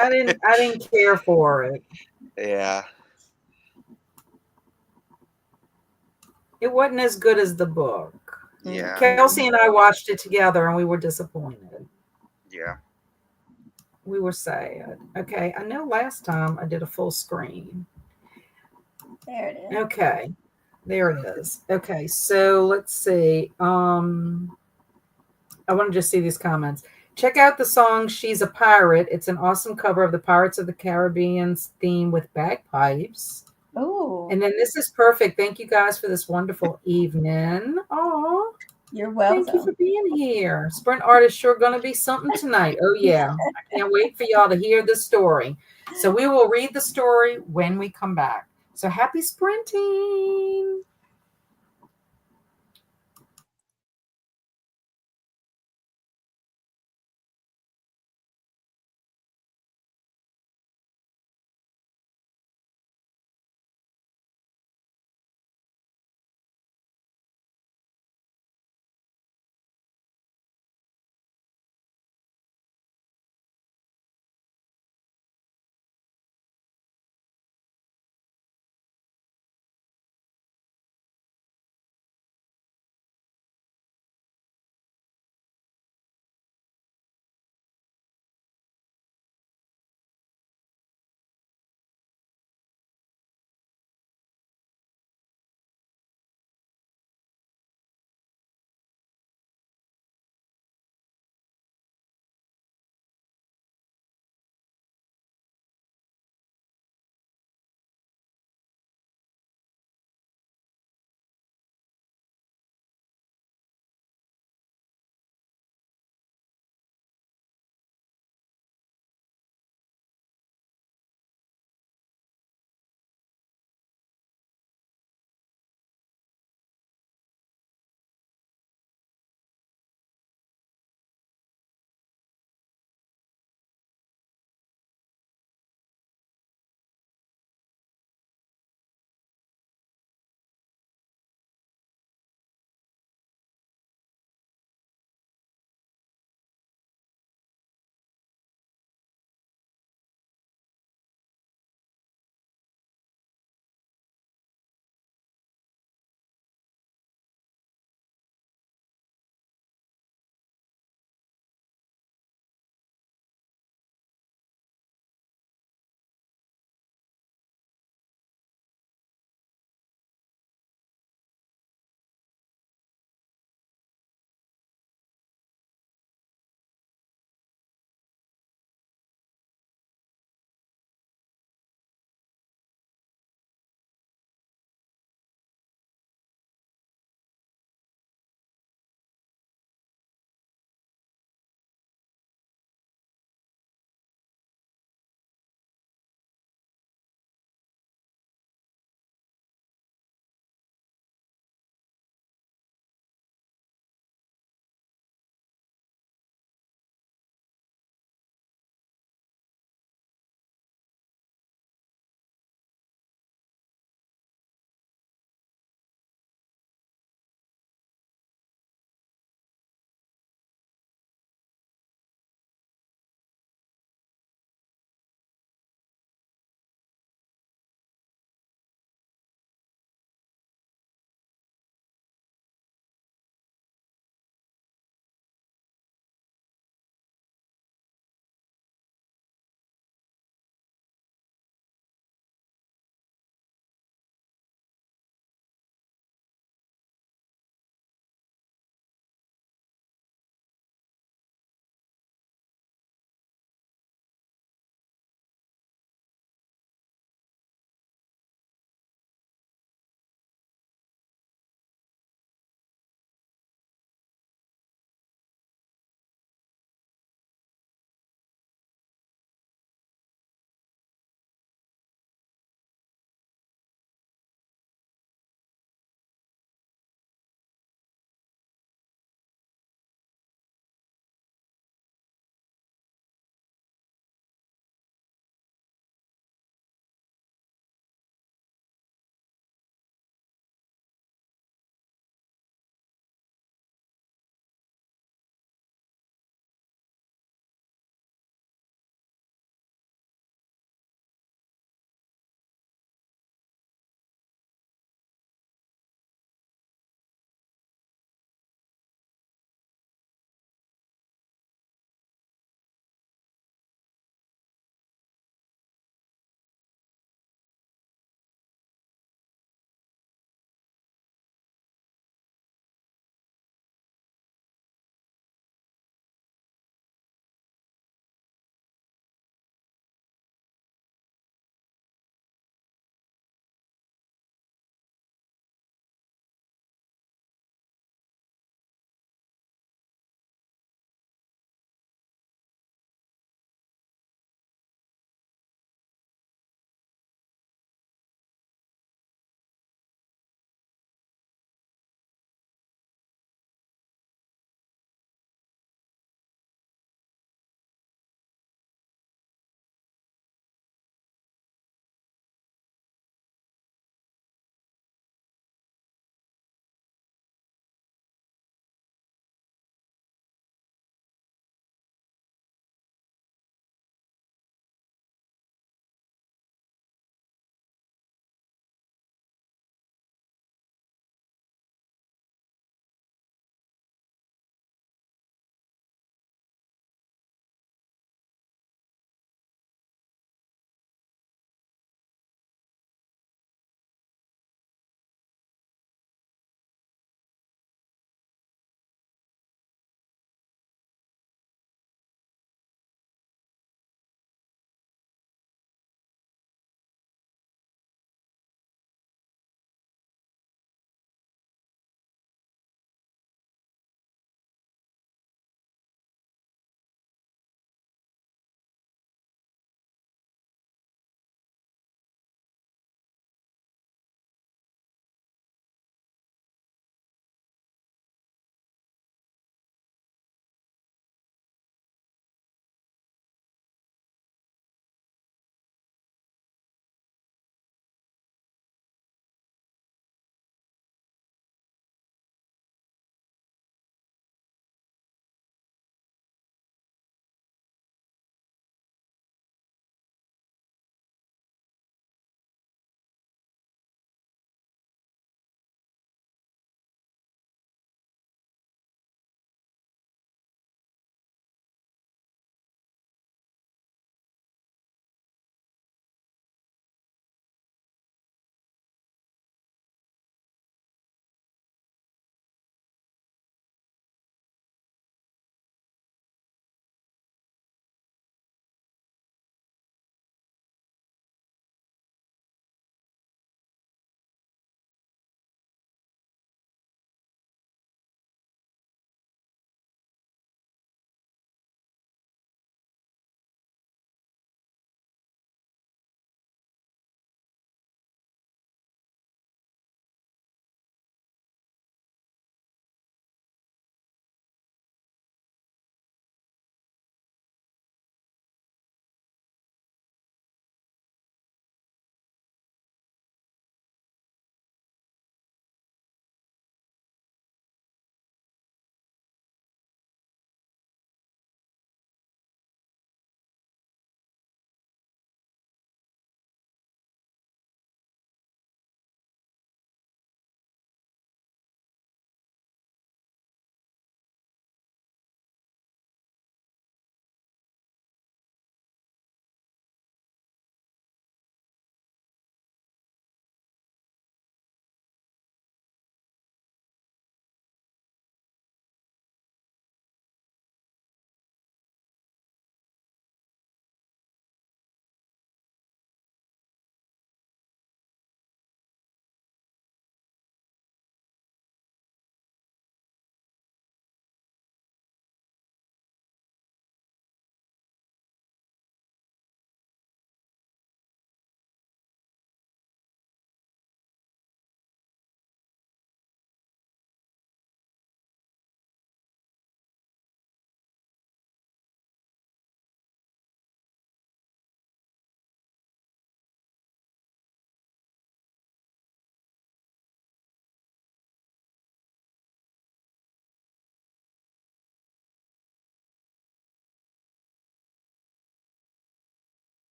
I didn't care for it. Yeah. It wasn't as good as the book. Yeah. Kelsi and I watched it together, and we were disappointed. Yeah. We were sad. Okay, I know last time I did a full screen. There it is. Okay, there it is. Okay, so let's see. I want to just see these comments. Check out the song "She's a Pirate." It's an awesome cover of the Pirates of the Caribbean's theme with bagpipes. Oh, And then this is perfect. Thank you guys for this wonderful evening. Oh, you're welcome. thank you for being here. Sprint art is sure going to be something tonight. Oh, yeah. I can't wait for y'all to hear the story. So we will read the story when we come back. So happy sprinting.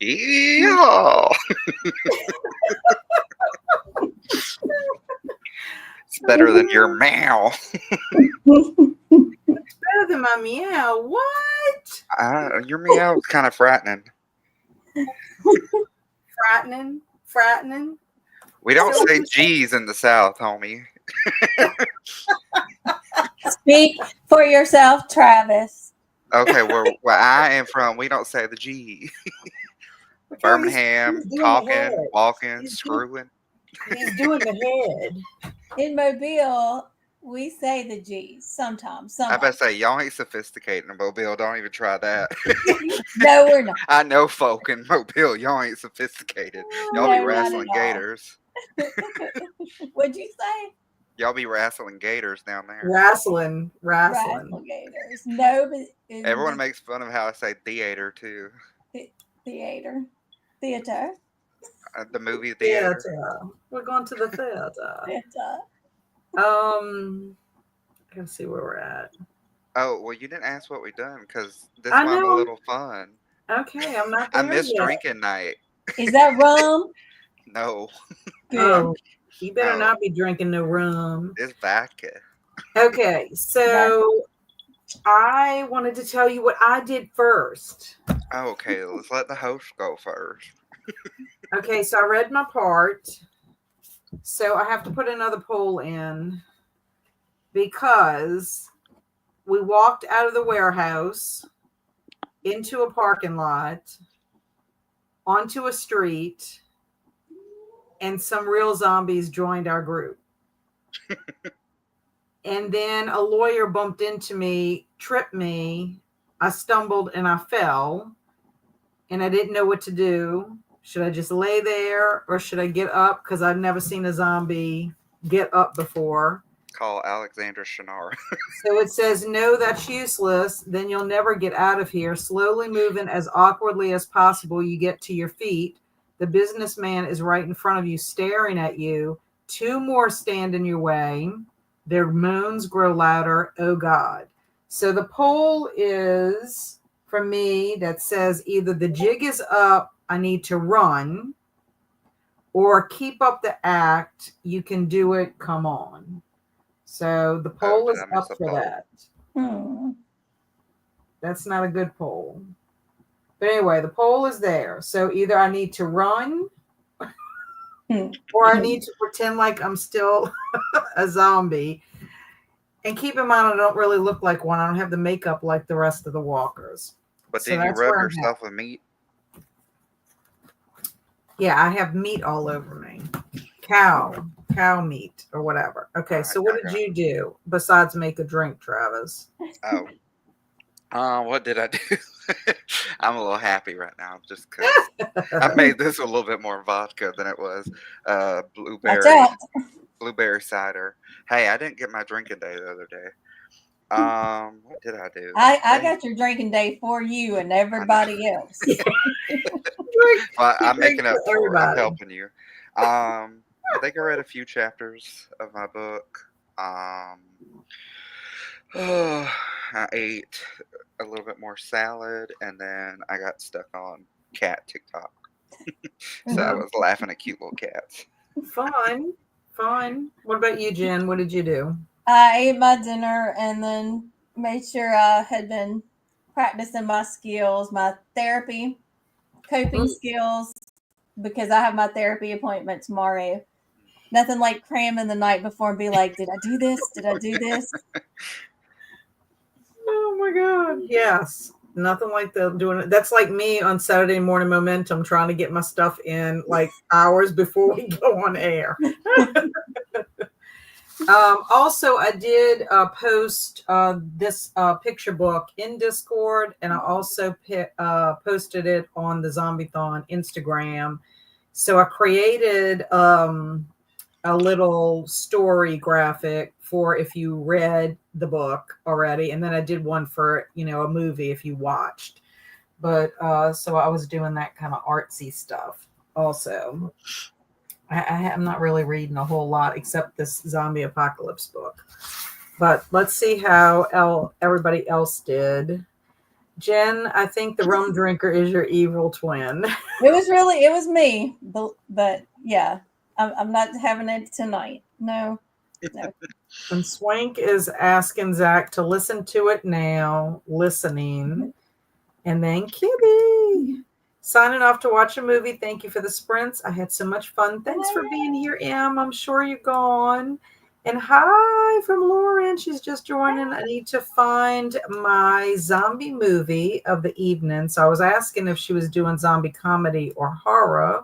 Yeah. It's better than your meow. Better than my meow. What? Your meow is kind of frightening. Frightening. We don't say G's in the South, homie. Speak for yourself, Travis. Okay, where I am from, we don't say the G. Birmingham, he's talking, walking, screwing. He's doing the head. In Mobile, we say the G's sometimes. I better say, y'all ain't sophisticated in Mobile. Don't even try that. No, we're not. I know folk in Mobile. Y'all ain't sophisticated. Y'all No, be wrestling not at all. gators. What'd you say? Y'all be wrestling gators down there. Wrestling. Gators. No, but Everyone makes fun of how I say theater, too. Theater. The movie theater. We're going to the theater. Let's see where we're at. Oh, well, you didn't ask what we done because this might be a little fun. Okay, I'm not I there missed yet. drinking night. Is that rum? No. Oh, you better not be drinking no rum. It's vodka. Okay, so I wanted to tell you what I did first. Okay, let's let the host go first. Okay, so I read my part. So I have to put another poll in because we walked out of the warehouse into a parking lot, onto a street, and some real zombies joined our group. And then a lawyer bumped into me, tripped me. I stumbled and I fell, and I didn't know what to do. Should I just lay there or should I get up? Because I've never seen a zombie get up before. Call Alexandra Shannara. So it says, no, that's useless. Then you'll never get out of here. Slowly moving as awkwardly as possible, you get to your feet. The businessman is right in front of you, staring at you. Two more stand in your way. Their moans grow louder. Oh, God. So the poll is, for me, that says either the jig is up, I need to run, or keep up the act, you can do it, come on. So the poll is up for that. That's not a good poll. But anyway, the poll is there. So either I need to run or I need to pretend like I'm still a zombie. And keep in mind, I don't really look like one. I don't have the makeup like the rest of the walkers. But did you rub yourself with meat? Yeah, I have meat all over me. Cow meat or whatever. Okay, so what did you do besides make a drink, Travis? What did I do? I'm a little happy right now just because I made this a little bit more vodka than it was blueberry cider. Hey, I didn't get my drinking day the other day. What did I do? I got your drinking day for you and everybody else. Well, I'm making up for it. I'm helping you. I think I read a few chapters of my book. I ate a little bit more salad, and then I got stuck on cat TikTok. So I was laughing at cute little cats. Fun. What about you, Jen? What did you do? I ate my dinner and then made sure I had been practicing my skills, my therapy, coping skills, because I have my therapy appointment tomorrow. Nothing like cramming the night before and be like, did I do this? Did I do this? Oh my God. Yes. Nothing like doing it. That's like me on Saturday Morning Momentum trying to get my stuff in like hours before we go on air. Also, I did post this picture book in Discord, and I also posted it on the Zombiethon Instagram. So I created a little story graphic for if you read the book already, and then I did one for a movie if you watched. But so I was doing that kind of artsy stuff also. I'm not really reading a whole lot except this zombie apocalypse book. But let's see how everybody else did. Jen, I think the rum drinker is your evil twin. It was me, but yeah, I'm not having it tonight. No, no. And Swank is asking Zach to listen to it now, listening. And then Kitty signing off to watch a movie. Thank you for the sprints. I had so much fun. Thanks for being here, Em. I'm sure you're gone. And hi from Lauren. She's just joining. I need to find my zombie movie of the evening. So I was asking if she was doing zombie comedy or horror.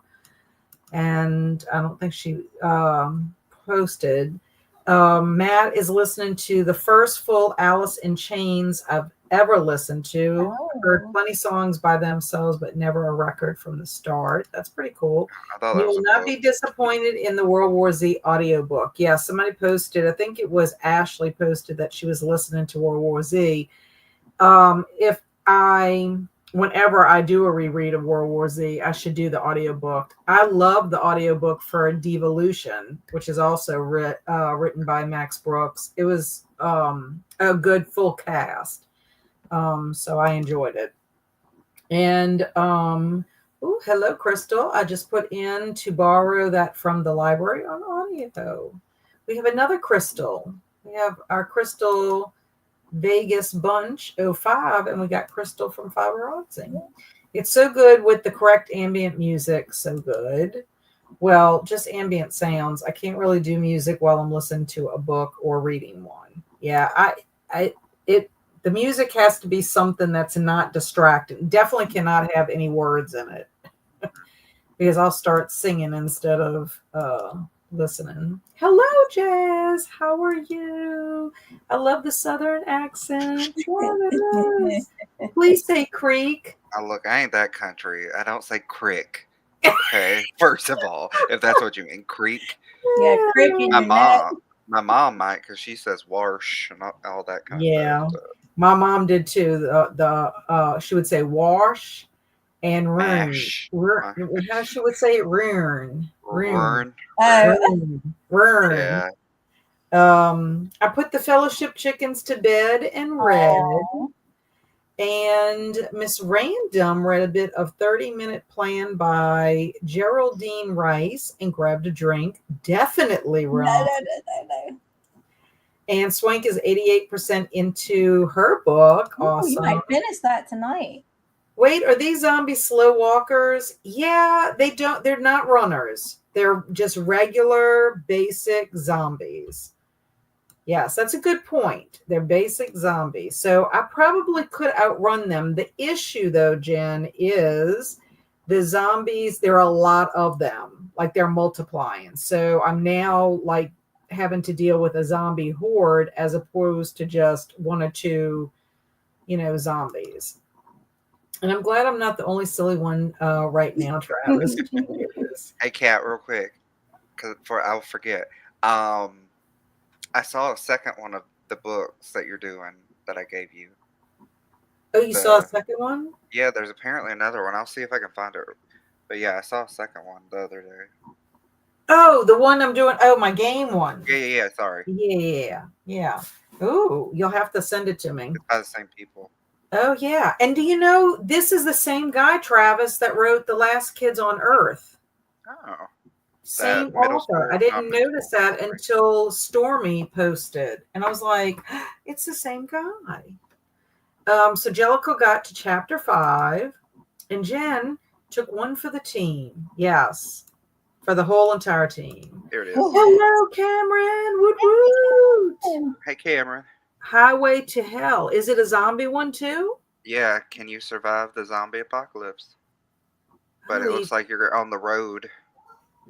And I don't think she posted. Matt is listening to the first full Alice in Chains I've ever listened to. Heard plenty songs by themselves, but never a record from the start. That's pretty cool. You will not be disappointed in the World War Z audiobook. Yeah, somebody posted, I think it was Ashley posted that she was listening to World War Z. Whenever I do a reread of World War Z, I should do the audiobook. I love the audiobook for Devolution, which is also written by Max Brooks. It was a good full cast. So I enjoyed it. And hello, Crystal. I just put in to borrow that from the library on audio. We have another Crystal. We have our Crystal Vegas Bunch 05, and we got Crystal from Fiber Rodsing. It's so good with the correct ambient music. So good. Well, just ambient sounds. I can't really do music while I'm listening to a book or reading one. Yeah, the music has to be something that's not distracting. Definitely cannot have any words in it because I'll start singing instead of listening. Hello, Jazz. How are you? I love the Southern accent. Please say creek. Oh, look, I ain't that country. I don't say crick. Okay, first of all, if that's what you mean, creek. Yeah, creek. My mom might, because she says wash and all that kind of stuff. My mom did too. She would say wash and rune. How she would say it? Rune. Rune. Yeah. I put the Fellowship chickens to bed and read. And Miss Random read a bit of 30-Minute Plan by Geraldine Rice and grabbed a drink. Definitely wrong. No. And Swank is 88% into her book. Awesome. You might finish that tonight. Wait, are these zombie slow walkers? Yeah, they're not runners. They're just regular, basic zombies. Yes, that's a good point. They're basic zombies. So I probably could outrun them. The issue, though, Jen, is the zombies, there are a lot of them. Like, they're multiplying. So I'm now, like, having to deal with a zombie horde as opposed to just one or two, zombies. And I'm glad I'm not the only silly one right now, Travis. Hey, Kat, real quick, I'll forget. I saw a second one of the books that you're doing that I gave you. Oh, you saw a second one? Yeah, there's apparently another one. I'll see if I can find it. But yeah, I saw a second one the other day. Oh, the one I'm doing. Oh, my game one. Yeah. Sorry. Yeah. Ooh, you'll have to send it to me. It's by the same people. Oh, yeah. And do you know, this is the same guy, Travis, that wrote The Last Kids on Earth. Oh. Same author. I didn't notice that until Stormy posted. And I was like, it's the same guy. So Jellicle got to chapter 5. And Jen took one for the team. Yes. For the whole entire team. Here it is. Hello, Cameron. Woot woot. Hey, Cameron. Highway to Hell. Is it a zombie one too? Yeah. Can you survive the zombie apocalypse? But it looks like you're on the road.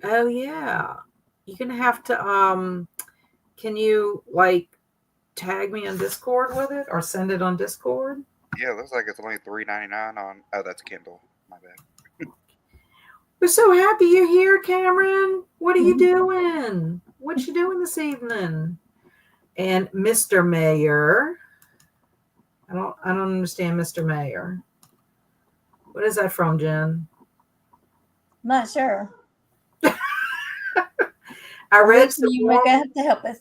Oh yeah. You're gonna have to can you like tag me on Discord with it or send it on Discord? Yeah, it looks like it's only $3.99 on that's Kindle. My bad. We're so happy you're here, Cameron. What are you doing? What you doing this evening? And Mr. Mayor. I don't understand Mr. Mayor. What is that from, Jen? Not sure. I read some you might have to help us.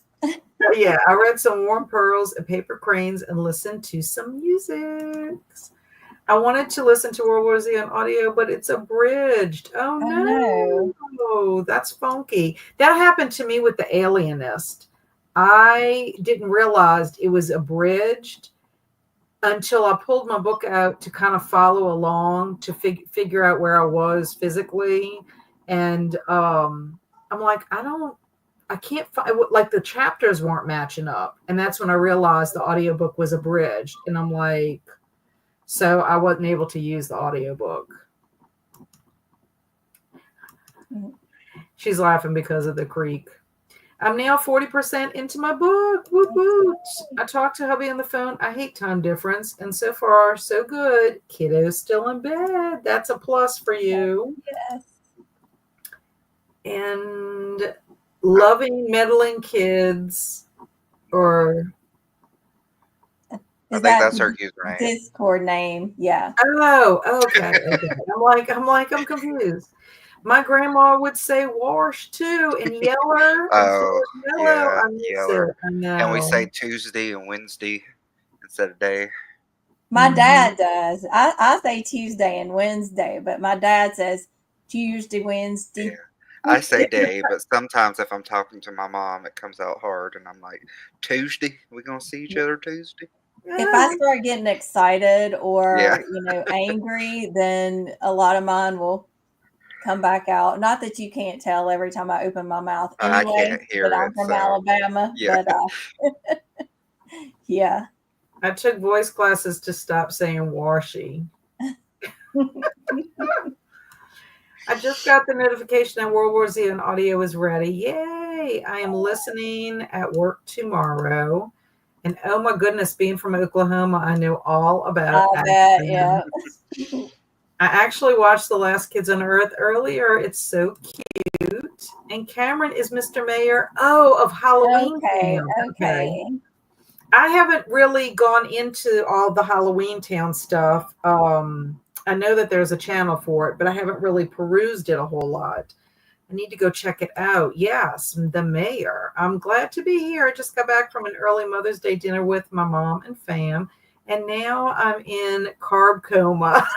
Yeah, I read some Warm Pearls and Paper Cranes and listened to some music. I wanted to listen to World War Z on audio, but it's abridged. Oh no, that's funky. That happened to me with The Alienist. I didn't realize it was abridged until I pulled my book out to kind of follow along to figure out where I was physically. And I'm like, I can't find, like, the chapters weren't matching up. And that's when I realized the audiobook was abridged. And I'm like, so I wasn't able to use the audiobook. She's laughing because of the creek. I'm now 40% into my book. Woot woot. I talked to hubby on the phone. I hate time difference. And so far, so good. Kiddo's still in bed. That's a plus for you. Yes. And loving meddling kids, or I think that's her username. Discord name. Yeah. Oh, okay. I'm confused. My grandma would say wash too, and yeller. Oh, yellow. yeah, yeller. And we say Tuesday and Wednesday instead of day. My dad does. I say Tuesday and Wednesday, but my dad says Tuesday, Wednesday. Yeah. I say day, but sometimes if I'm talking to my mom, it comes out hard, and I'm like, Tuesday? We're going to see each other Tuesday? If I start getting excited or, angry, then a lot of mine will come back out. Not that you can't tell every time I open my mouth anyway, I can't hear but I'm from Alabama. Yeah. But, yeah. I took voice classes to stop saying washy. I just got the notification that World War Z and audio is ready. Yay! I am listening at work tomorrow. And oh my goodness, being from Oklahoma, I know all about that. Yeah. I actually watched The Last Kids on Earth earlier. It's so cute. And Cameron is Mr. Mayor, of Halloween Town. Okay. I haven't really gone into all the Halloween Town stuff. I know that there's a channel for it, but I haven't really perused it a whole lot. I need to go check it out. Yes, the mayor. I'm glad to be here. I just got back from an early Mother's Day dinner with my mom and fam, and now I'm in carb coma.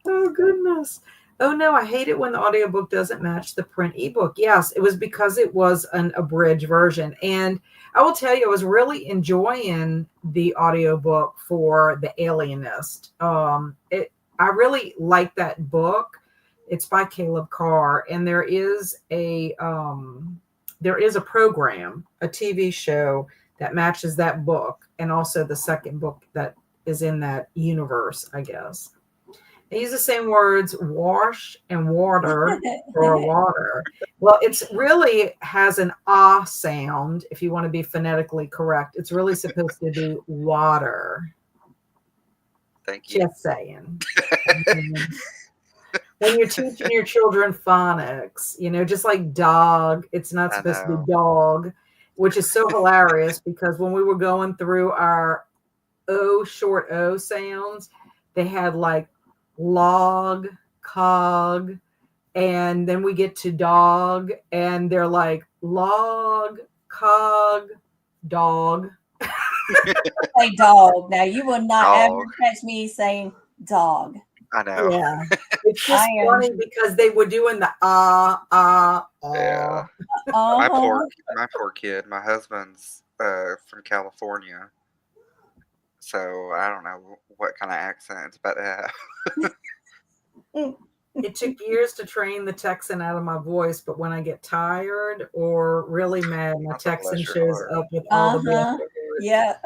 Oh, goodness. Oh, no, I hate it when the audiobook doesn't match the print ebook. Yes, it was because it was an abridged version. And I will tell you, I was really enjoying the audiobook for The Alienist. I really like that book. It's by Caleb Carr, and there is a program, a TV show that matches that book, and also the second book that is in that universe, I guess. They use the same words, wash and water, or water. Well, it's really has an ah sound, if you want to be phonetically correct. It's really supposed to be water. Thank you. Just saying. When you're teaching your children phonics, just like dog, it's not supposed to be dog, which is so hilarious because when we were going through our short O sounds, they had like log, cog, and then we get to dog, and they're like log, cog, dog. Say dog. Now you will not ever catch me saying dog. I know. Yeah. It's just funny because they were doing the ah. Yeah. My poor kid. My husband's from California. So I don't know what kind of accent it's about to have. It took years to train the Texan out of my voice, but when I get tired or really mad, my Texan shows up with all the best words. Yeah.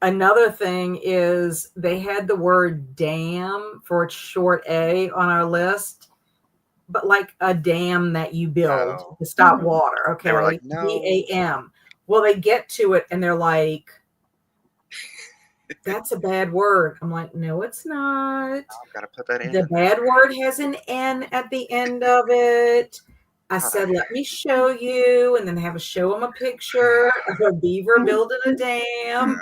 Another thing is they had the word dam for its short A on our list, but like a dam that you build to stop water. Okay. They were like, no. DAM. Well, they get to it and they're like, that's a bad word. I'm like, no, it's not. I've got to put that in. The bad word has an N at the end of it. I said, let me show you, and then have a show them a picture of a beaver building a dam.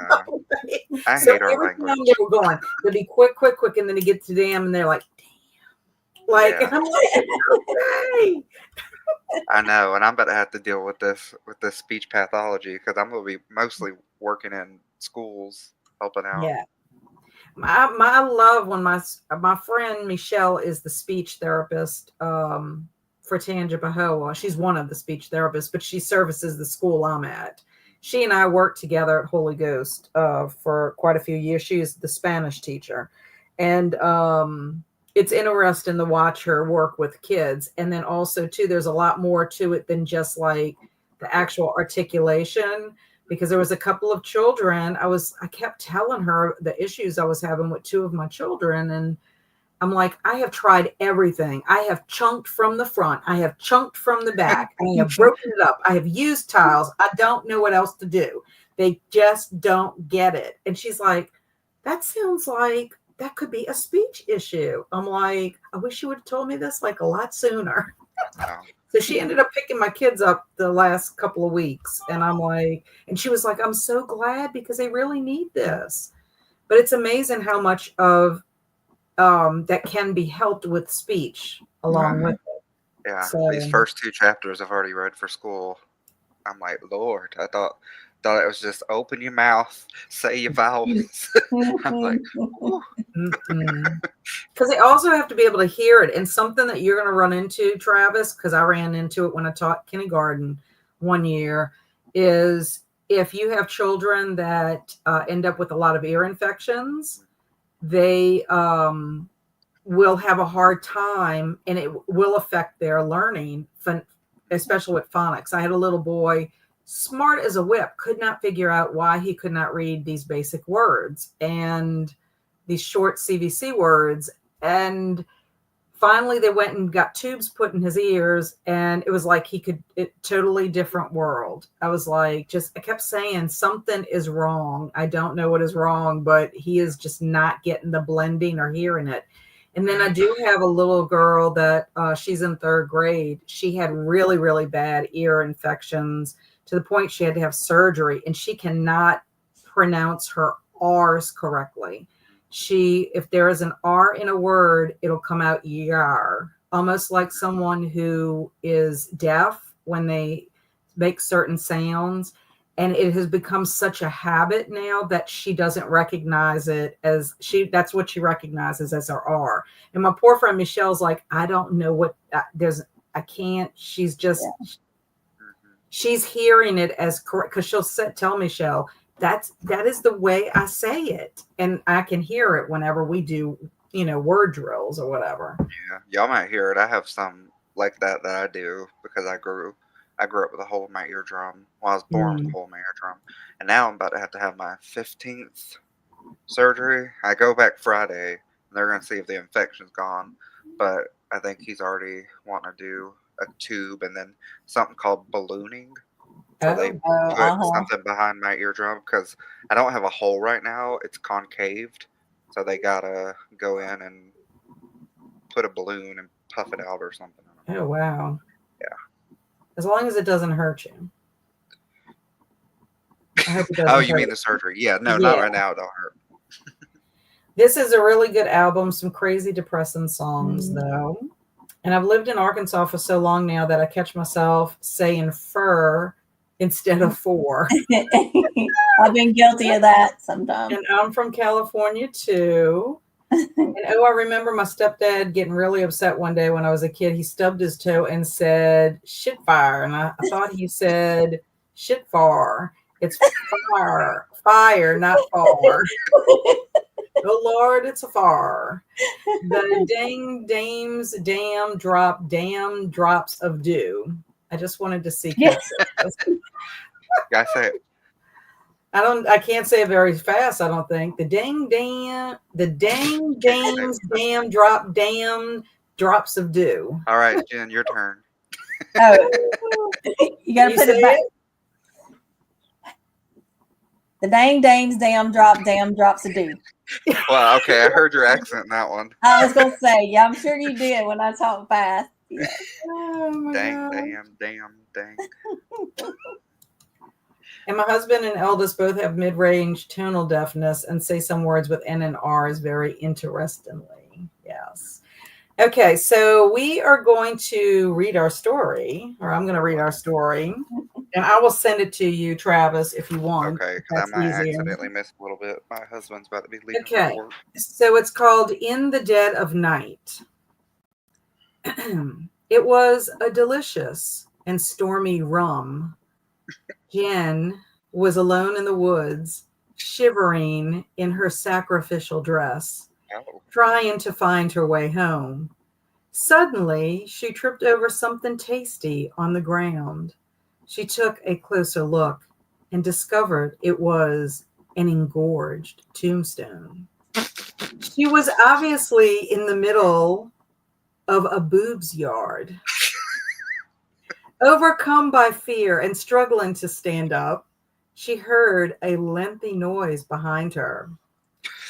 I so hate our every language. time they were going, they'd be quick, and then they get to the dam, and they're like, damn. Like, and I'm like, okay. I know, and I'm about to have to deal with this speech pathology because I'm going to be mostly working in schools helping out. Yeah. My love when my friend Michelle is the speech therapist for Tangipahoa. She's one of the speech therapists, but she services the school I'm at. She and I worked together at Holy Ghost for quite a few years. She is the Spanish teacher, and it's interesting to watch her work with kids. And then also too, there's a lot more to it than just like the actual articulation. Because there was a couple of children, I kept telling her the issues I was having with two of my children. And I'm like, I have tried everything. I have chunked from the front. I have chunked from the back. I have broken it up. I have used tiles. I don't know what else to do. They just don't get it. And she's like, that sounds like that could be a speech issue. I'm like, I wish you would have told me this like a lot sooner. Wow. So she ended up picking my kids up the last couple of weeks. And I'm like, and she was like, I'm so glad because they really need this. But it's amazing how much of that can be helped with speech along with it. Yeah. So, These first 2 chapters I've already read for school. I'm like, Lord, I thought it was just open your mouth, say your vowels. I'm like, because they also have to be able to hear it. And something that you're going to run into, Travis, because I ran into it when I taught kindergarten one year, is if you have children that end up with a lot of ear infections, they will have a hard time, and it will affect their learning, especially with phonics. I had a little boy, smart as a whip, could not figure out why he could not read these basic words and these short CVC words. And finally they went and got tubes put in his ears, and it was like totally different world. I was like, I kept saying something is wrong. I don't know what is wrong, but he is just not getting the blending or hearing it. And then I do have a little girl that she's in 3rd grade. She had really, really bad ear infections to the point she had to have surgery, and she cannot pronounce her R's correctly. If there is an R in a word, it'll come out yar, almost like someone who is deaf when they make certain sounds. And it has become such a habit now that she doesn't recognize it as that's what she recognizes as her R. And my poor friend Michelle's like, I don't know what I can't. She's just, she's hearing it as correct, because she'll tell Michelle, that is the way I say it. And I can hear it whenever we do, word drills or whatever. Yeah, y'all might hear it. I have some like that I do because I grew up with a hole in my eardrum. Well, I was born with a hole in my eardrum. And now I'm about to have my 15th surgery. I go back Friday, and they're going to see if the infection's gone. But I think he's already wanting to do a tube and then something called ballooning. So they put something behind my eardrum because I don't have a hole right now. It's concaved. So they got to go in and put a balloon and puff it out or something. Oh, wow. Yeah. As long as it doesn't hurt you. I hope it doesn't Oh, you mean the surgery? Yeah, no, not right now. It don't hurt. This is a really good album. Some crazy depressing songs, though. And I've lived in Arkansas for so long now that I catch myself saying fur instead of for. I've been guilty of that sometimes. And I'm from California, too. And I remember my stepdad getting really upset one day when I was a kid. He stubbed his toe and said, shit fire. And I thought he said, shit far. It's fire, not far. Oh, Lord, it's a far. The dang dames, damn drops of dew. I just wanted to see. Gotta say it. I can't say it very fast, I don't think. The dang dames, damn drops of dew. All right, Jen, your turn. Oh, you gotta put it back. The dang dames, damn drops of dew. Well, okay, I heard your accent in that one. I was gonna say, yeah, I'm sure you did when I talk fast. Yeah. Oh, dang. And my husband and eldest both have mid-range tonal deafness and say some words with N and R's very interestingly. Yes. Okay, so we are going to read our story, or I'm going to read our story. And I will send it to you, Travis, if you want. Okay, because I That's might easier. accidentally miss a little bit. My husband's about to be leaving Okay. for work. So it's called In the Dead of Night. It was a delicious and stormy rum. Jen was alone in the woods, shivering in her sacrificial dress, Oh. trying to find her way home. Suddenly, she tripped over something tasty on the ground. She took a closer look and discovered it was an engorged tombstone. She was obviously in the middle of a boob's yard. Overcome by fear and struggling to stand up, she heard a lengthy noise behind her.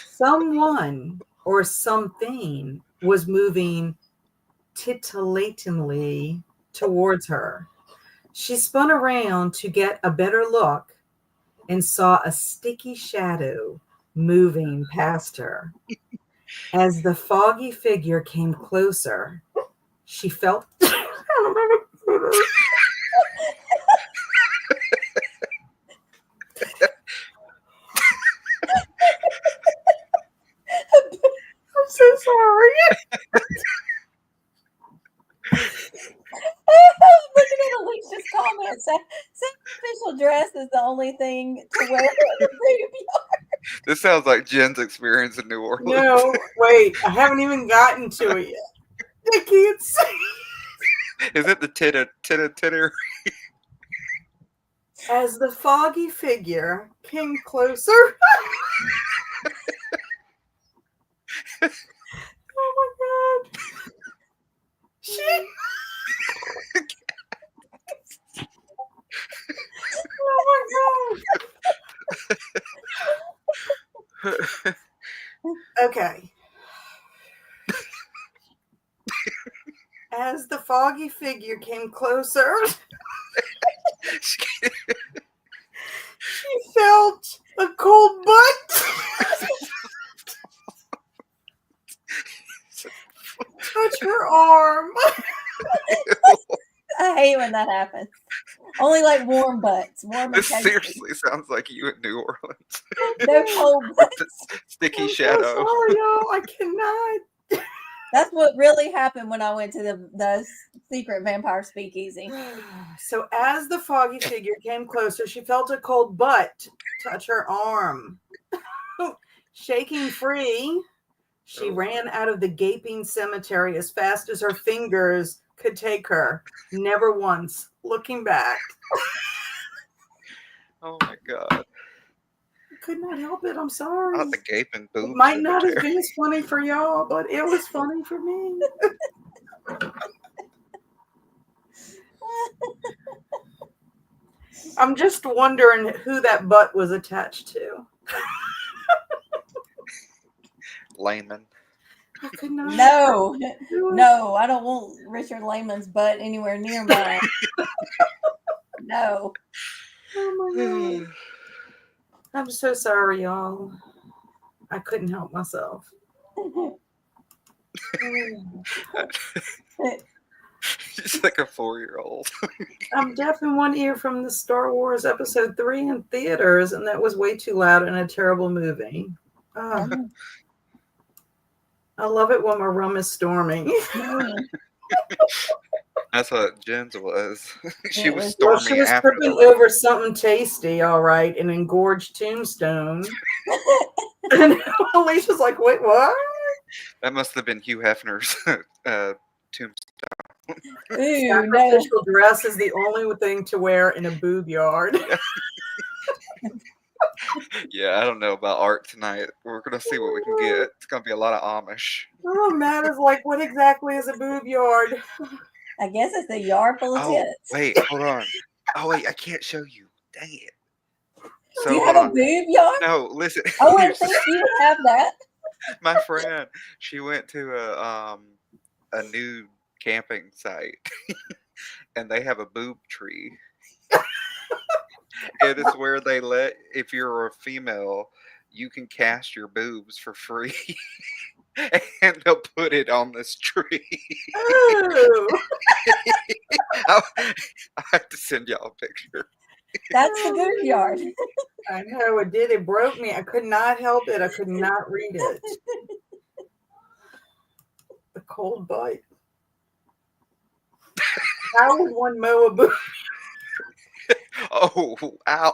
Someone or something was moving titillatingly towards her. She spun around to get a better look and saw a sticky shadow moving past her. As the foggy figure came closer, she felt. I'm so sorry. I'm looking at Alicia's comments. Sacrificial dress is the only thing to wear at the graveyard. This sounds like Jen's experience in New Orleans. No, wait, I haven't even gotten to it yet. I can't say. Is it the titter? As the foggy figure came closer. Oh my God. Oh my God. Okay. As the foggy figure came closer, she felt a cold butt touch her arm. I hate when that happens. Only like warm butts. Warm This and seriously sounds like you in New Orleans. no cold butts. Sticky I'm shadow. So sorry, y'all. I cannot. That's what really happened when I went to the secret vampire speakeasy. So as the foggy figure came closer, she felt a cold butt touch her arm. Shaking free, she ran out of the gaping cemetery as fast as her fingers could take her, never once looking back. Oh my God. Could not help it. I'm sorry. Not the gaping boob. It might not have been as funny for y'all, but it was funny for me. I'm just wondering who that butt was attached to. Layman. I could not. No, I don't want Richard Lehman's butt anywhere near mine. No. Oh my God. I'm so sorry, y'all. I couldn't help myself. She's like a 4-year-old. I'm deaf in one ear from the Star Wars Episode 3 in theaters, and that was way too loud in a terrible movie. I love it when my rum is storming. That's what Jen's was. She was Well, storming she was after tripping the over something tasty, all right, an engorged tombstone. And Alicia's like, wait, what? That must have been Hugh Hefner's tombstone. Sacrificial dress is the only thing to wear in a boob yard. Yeah, I don't know about art tonight. We're gonna see what we can get. It's gonna be a lot of Amish. Oh, Matt is like, what exactly is a boob yard? I guess it's a yard full of tits. Wait, hold on. Oh wait, I can't show you. Dang it. So Do you have a boob yard? No, listen. I wouldn't think you would have that. My friend, she went to a new camping site, and they have a boob tree. It is where they let, if you're a female, you can cast your boobs for free. and they'll put it on this tree. Oh, I have to send y'all a picture. That's the bookyard. I know it did. It broke me. I could not help it. I could not read it. The cold bite. How would one mow a boot? Oh, ow.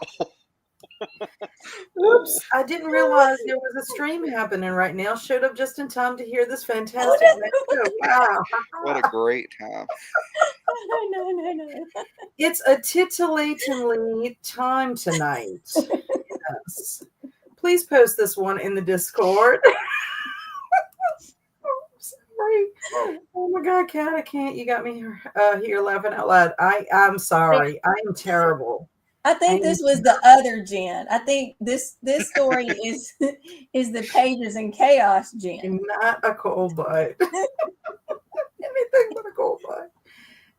Oops, I didn't realize there was a stream happening right now. Showed up just in time to hear this fantastic show. Wow. What a great time. No. It's a titillatingly time tonight. Yes. Please post this one in the Discord. Sorry. Oh my God, Kat, I can't. You got me here laughing out loud. I'm sorry. I am terrible. I think this was the other Jen. I think this story is the Pages and Chaos Jen. Not a cold bite. Anything but a cold bite.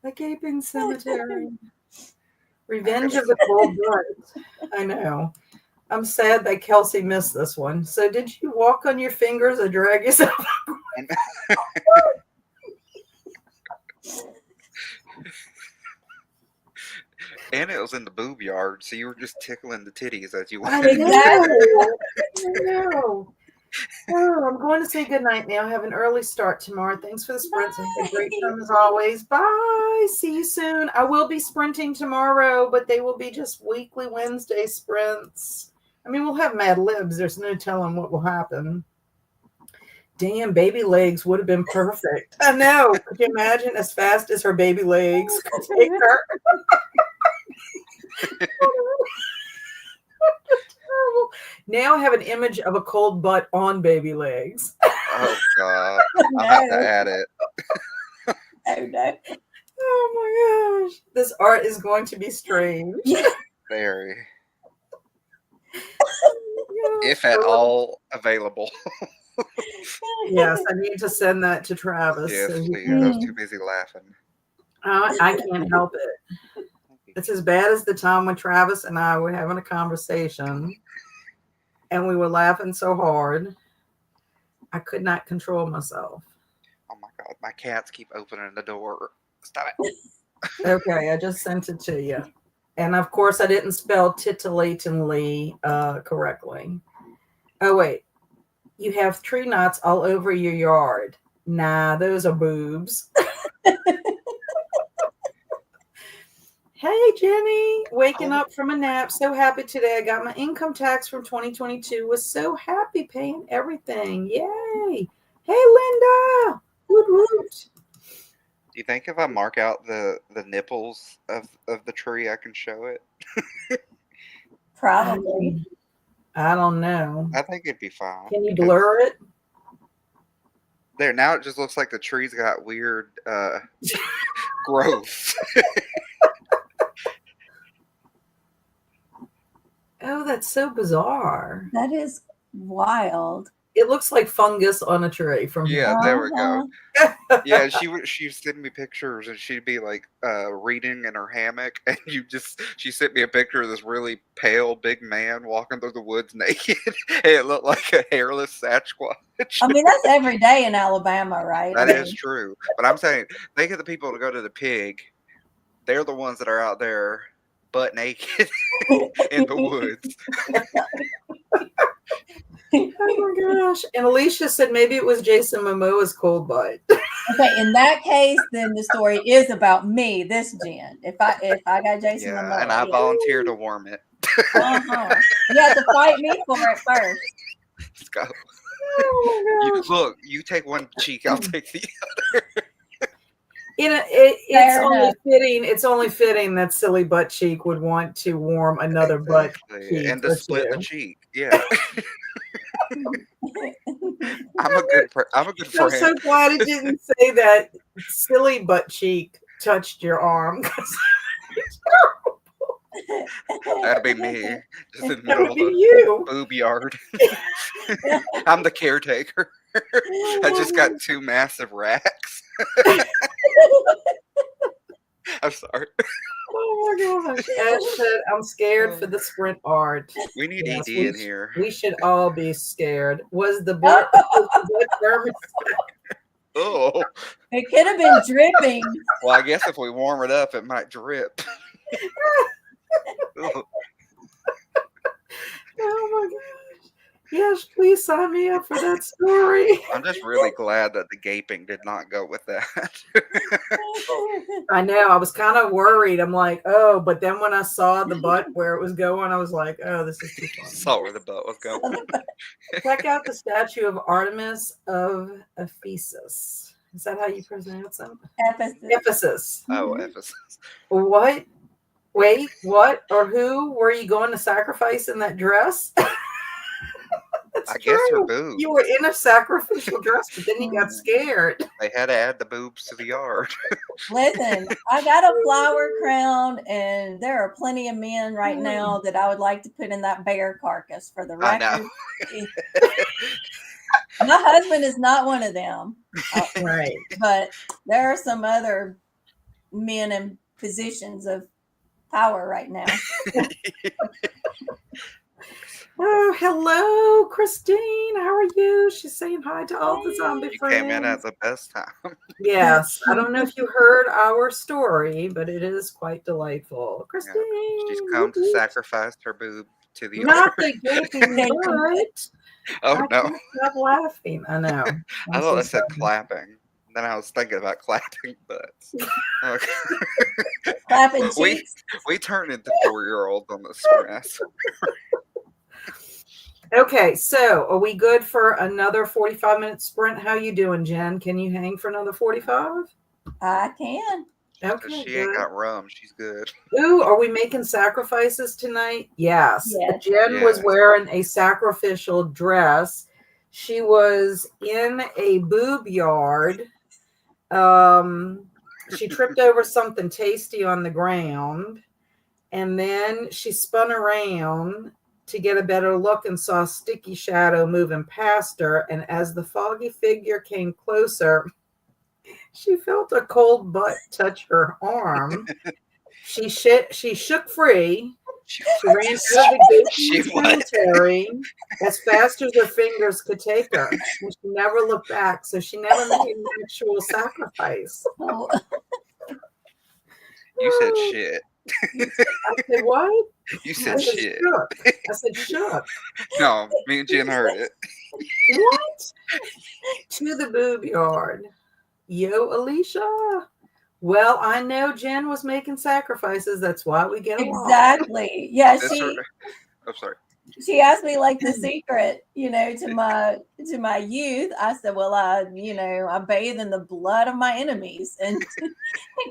The Gaping Cemetery. Revenge of the Cold Bite. I know. I'm sad that Kelsi missed this one. So did you walk on your fingers or drag yourself? And it was in the boob yard, so you were just tickling the titties as you I went. know. Oh, I'm going to say goodnight now. Have an early start tomorrow. Thanks for the sprints. And have a great time as always. Bye. See you soon. I will be sprinting tomorrow, but they will be just weekly Wednesday sprints. I mean, we'll have Mad Libs. There's no telling what will happen. Damn, baby legs would have been perfect. I know. Could you imagine as fast as her baby legs could take her? Now I have an image of a cold butt on baby legs. Oh, God. I'll have to add it. Oh, no. Oh, my gosh. This art is going to be strange. Very. Oh, If at all available. Yes, I need to send that to Travis. Yes, so please. I was too busy laughing. I can't help it. It's as bad as the time when Travis and I were having a conversation and we were laughing so hard, I could not control myself. Oh, my God. My cats keep opening the door. Stop it. Okay, I just sent it to you. And of course, I didn't spell titillatingly correctly. Oh, wait. You have tree knots all over your yard. Nah, those are boobs. Hey, Jenny. Waking up from a nap. So happy today. I got my income tax from 2022. Was so happy paying everything. Yay. Hey, Linda. Woot woot. Do you think if I mark out the nipples of the tree, I can show it? Probably. I don't know. I think it'd be fine. Can you blur it? There, now it just looks like the tree's got weird growth. Oh, that's so bizarre. That is wild. It looks like fungus on a tree from here. Yeah, there we go. Yeah, she sent me pictures, and she'd be like reading in her hammock, and she sent me a picture of this really pale big man walking through the woods naked. And it looked like a hairless Sasquatch. I mean, that's every day in Alabama, right? That is true. But I'm saying, think of the people that go to the pig. They're the ones that are out there butt naked in the woods. Oh my gosh. And Alicia said maybe it was Jason Momoa's cold butt. Okay, in that case, then the story is about me, this Jen. If I got Jason Momoa. And I volunteer to warm it. Uh-huh. You have to fight me for it first. Let's go. Oh my gosh. You take one cheek, I'll take the other. It's only fitting that silly butt cheek would want to warm another butt cheek and to split the cheek. Yeah. I'm a good friend. I'm so glad it didn't say that silly butt cheek touched your arm. That'd be me. Just in the middle of you. Boob yard. I'm the caretaker. I just got 2 massive racks. I'm sorry. Oh Oh my gosh. Ash said, I'm scared for the sprint art. We need Yes, ED in here. We should all be scared. Was the book thermostat? Oh. It could have been dripping. Well, I guess if we warm it up, it might drip. Ugh. Oh my gosh. Yes, please sign me up for that story. I'm just really glad that the gaping did not go with that. I know. I was kind of worried. I'm like, oh, but then when I saw the butt where it was going, I was like, oh, this is too funny. Saw where the butt was going. Check out the statue of Artemis of Ephesus. Is that how you pronounce them? Ephesus. Oh, Ephesus. What? Wait, what or who were you going to sacrifice in that dress? I guess her boobs. You were in a sacrificial dress, but then you got scared. They had to add the boobs to the yard. Listen, I got a flower crown, and there are plenty of men right now that I would like to put in that bear carcass for the record. I know. My husband is not one of them. Right. But there are some other men in positions of power right now. Oh, hello, Kristine. How are you? She's saying hi to all the zombie You friends. came in at the best time. Yes. I don't know if you heard our story, but it is quite delightful. Kristine. Yeah. She's come to sacrifice her boob to the Not yard. the gaping butt. Oh, I no. can't stop laughing. I know. I thought it said clapping. Then I was thinking about clapping butts. Okay. Clapping cheeks. We turned into 4-year-olds on this mess. Okay, so are we good for another 45-minute sprint? How you doing, Jen? Can you hang for another 45? I can. Okay, She ain't got rum. She's good. Ooh, are we making sacrifices tonight? Yes. Jen was wearing a sacrificial dress. She was in a boob yard. She tripped over something tasty on the ground, and then she spun around to get a better look and saw a sticky shadow moving past her. And as the foggy figure came closer, she felt a cold butt touch her arm. She shook free. She ran out of the cemetery as fast as her fingers could take her. And she never looked back, so she never made an actual sacrifice. Oh. You said shit. I said, what? You said shit. Shook. I said, shook. No, me and Jen heard it. What? To the boob yard. Yo, Alicia. Well, I know Jen was making sacrifices. That's why we get along. Exactly. Yeah, I'm sorry. She asked me like the secret, to my youth. I said, well, I bathe in the blood of my enemies. And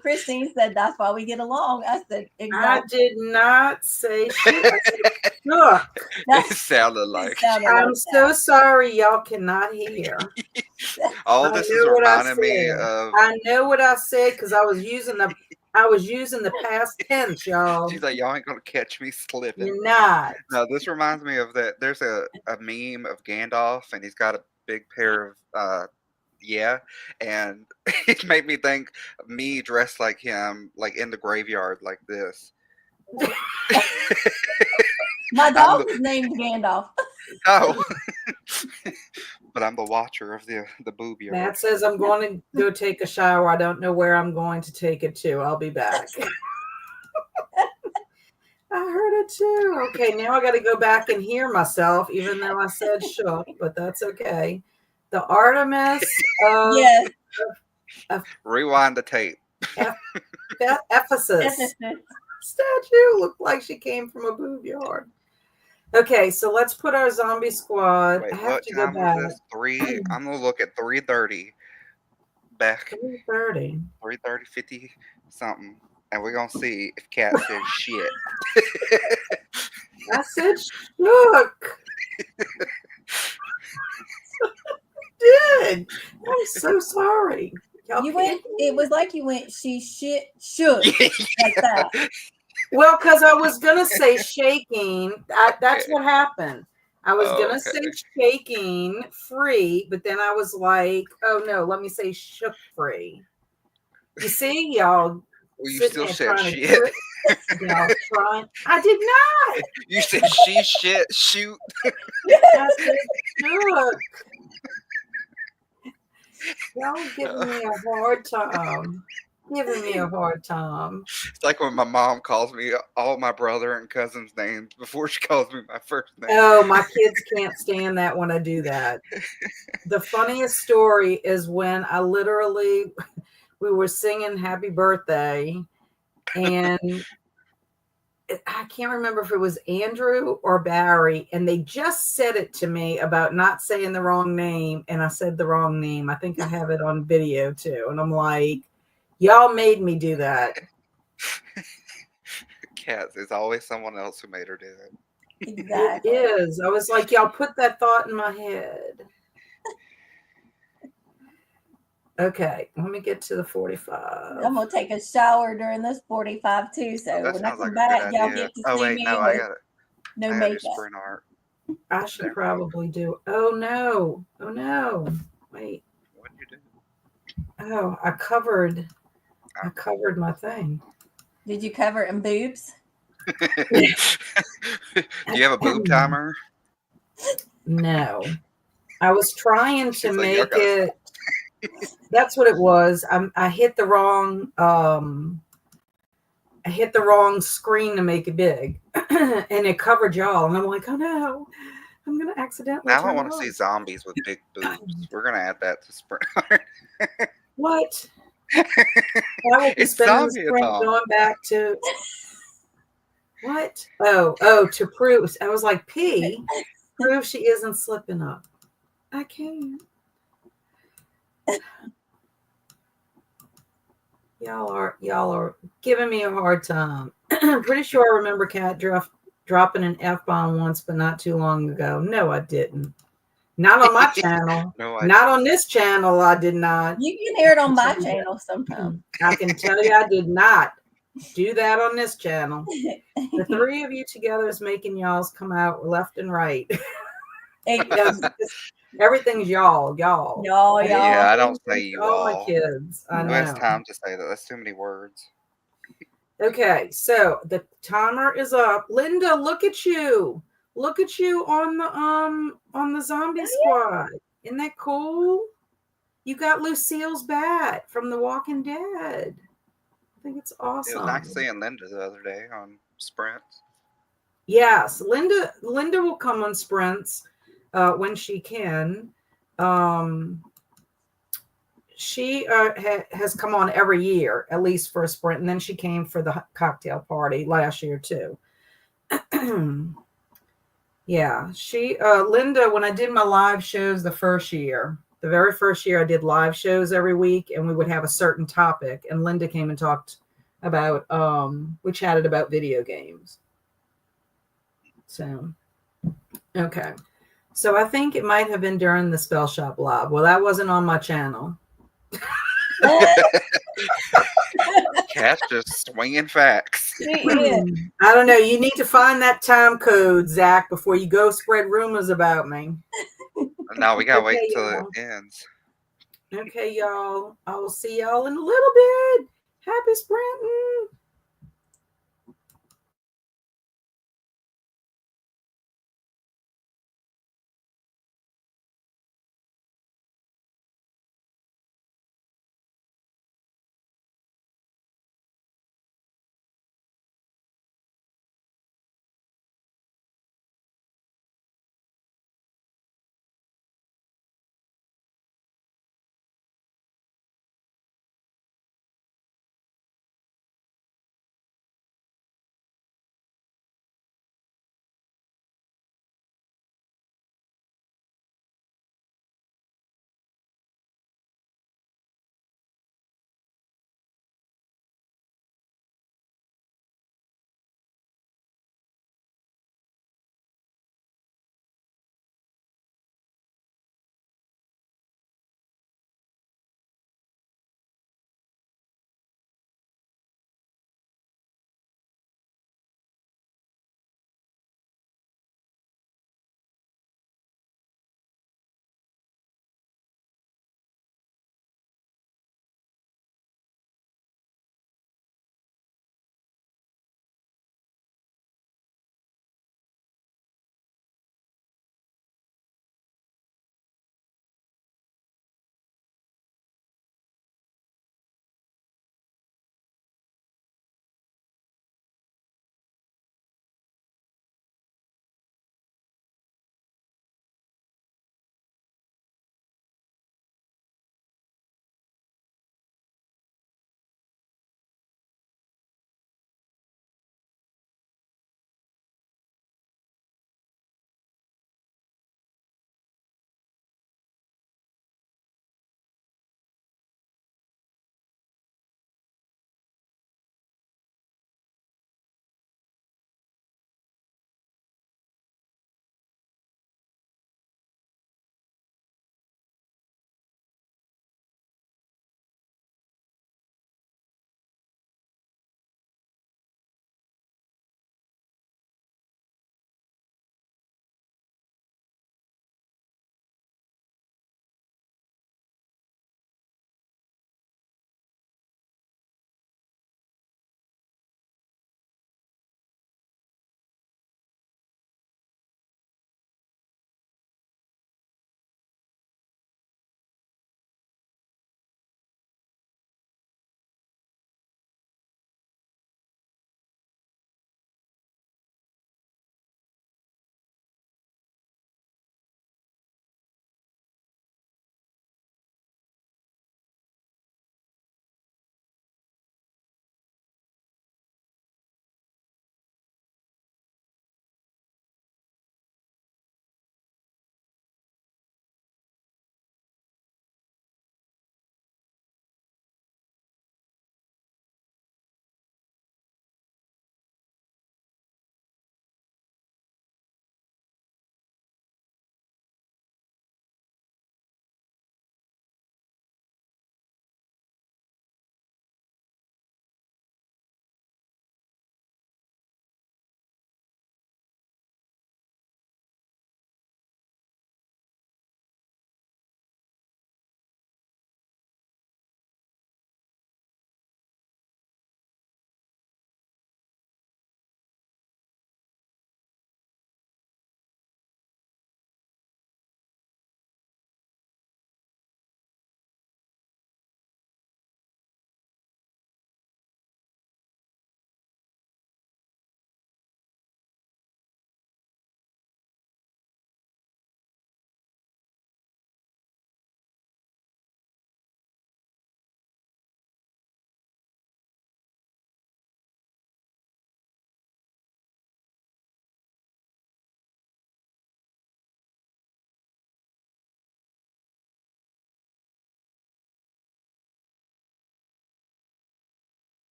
Kristine said, that's why we get along. I said, exactly. I did not say shit. Shook. It sounded like. I'm so sorry y'all cannot hear. All this is reminding me of. I know what I said because I was using the past tense, y'all. She's like, y'all ain't gonna catch me slipping. You're not. No, this reminds me of that. There's a meme of Gandalf, and he's got a big pair of and it made me think of me dressed like him, like in the graveyard, like this. My dog is named Gandalf. Oh, but I'm the watcher of the boob yard. Matt says I'm going to go take a shower. I don't know where I'm going to take it to. I'll be back. I heard it too. Okay, now I got to go back and hear myself, even though I said shook, but that's okay. The Artemis of, yes. Rewind the tape. Ephesus statue looked like she came from a boob yard. Okay, so let's put our zombie squad. Wait, I have what to go time back. was this? I'm gonna look at 3:30. Back 3:30. 3:30, 50 something, and we're gonna see if Kat says shit. I said shook. Did. I'm so sorry. It was like you went, she shit shook. Like that. Well, because I was going to say shaking. That's what happened. I was going to say shaking free, but then I was like, oh no, let me say shook free. You see, y'all. Well, you still said shit. Y'all trying. I did not. You said she shit shoot. I said, look, y'all giving me a hard time. Giving me a hard time. It's like when my mom calls me all my brother and cousin's names before she calls me my first name. Oh, my kids can't stand that when I do that. The funniest story is when I literally, we were singing Happy Birthday, and I can't remember if it was Andrew or Barry, and they just said it to me about not saying the wrong name, and I said the wrong name. I think I have it on video too. And I'm like, y'all made me do that. Cats, it's always someone else who made her do it. Exactly. It is. I was like, y'all put that thought in my head. Okay, let me get to the 45. I'm gonna take a shower during this 45 too. So That when I sounds like come a back, good y'all idea. get to Oh see wait, me no, I with got it. no I gotta do makeup. sprint art. I should probably do. Oh no. Oh no. Wait. What did you Oh, I covered my thing. Did you cover it in boobs? do? Do you have a boob timer? No. I was trying to She's like, y'all make gotta it. That's what it was. I hit the wrong screen to make it big. And it covered y'all. And I'm like, oh no, I'm gonna accidentally Now I turn want it to see on. zombies with big boobs. We're gonna add that to sprint art. What? I will be It's spending the sprint Zombiethon. going back to what? Oh, to prove. I was like, prove she isn't slipping up. I can't. Y'all are giving me a hard time. I'm pretty sure I remember Kat dropping an F-bomb once, but not too long ago. No, I didn't. Not on my channel. No, Not on this channel, I did not. You can hear it on my channel sometime. I can tell you I did not do that on this channel. The three of you together is making y'all's come out left and right. Everything's y'all. Yeah, I don't say you all my all. kids. I Who know. has time to say that? That's too many words. Okay, so the timer is up. Linda, look at you. Look at you on the zombie squad. Isn't that cool? You got Lucille's bat from The Walking Dead. I think it's awesome. It was nice seeing Linda the other day on Sprints. Yes, Linda will come on Sprints when she can. She has come on every year, at least for a sprint, and then she came for the cocktail party last year too. Yeah, she Linda, when I did my live shows the very first year I did live shows every week, and we would have a certain topic, and Linda came and talked about we chatted about video games. So okay. So I think it might have been during the Spell Shop Live. Well, that wasn't on my channel. Cat's just swinging facts. Yeah. I don't know. You need to find that time code, Zach, before you go spread rumors about me. No, we gotta Okay, wait till y'all. it ends. Okay, y'all. I will see y'all in a little bit. Happy sprinting.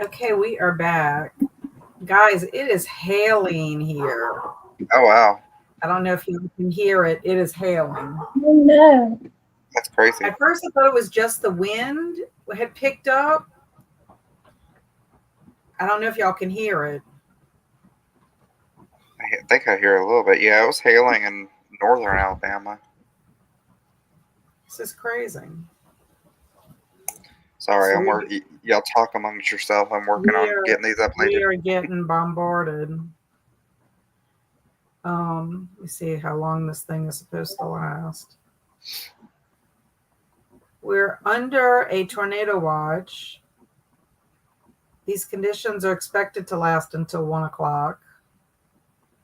Okay, we are back. Guys, it is hailing here. Oh wow, I don't know if you can hear it. It is hailing. Oh no. that's crazy. At first, I thought it was just the wind had picked up. I don't know if y'all can hear it. I think I hear a little bit. Yeah, it was hailing in northern Alabama. This is crazy. Sorry, So I'm working. Y'all talk amongst yourself. I'm working on getting these We uploaded. are getting bombarded. Let me see how long this thing is supposed to last. We're under a tornado watch. These conditions are expected to last until 1 o'clock.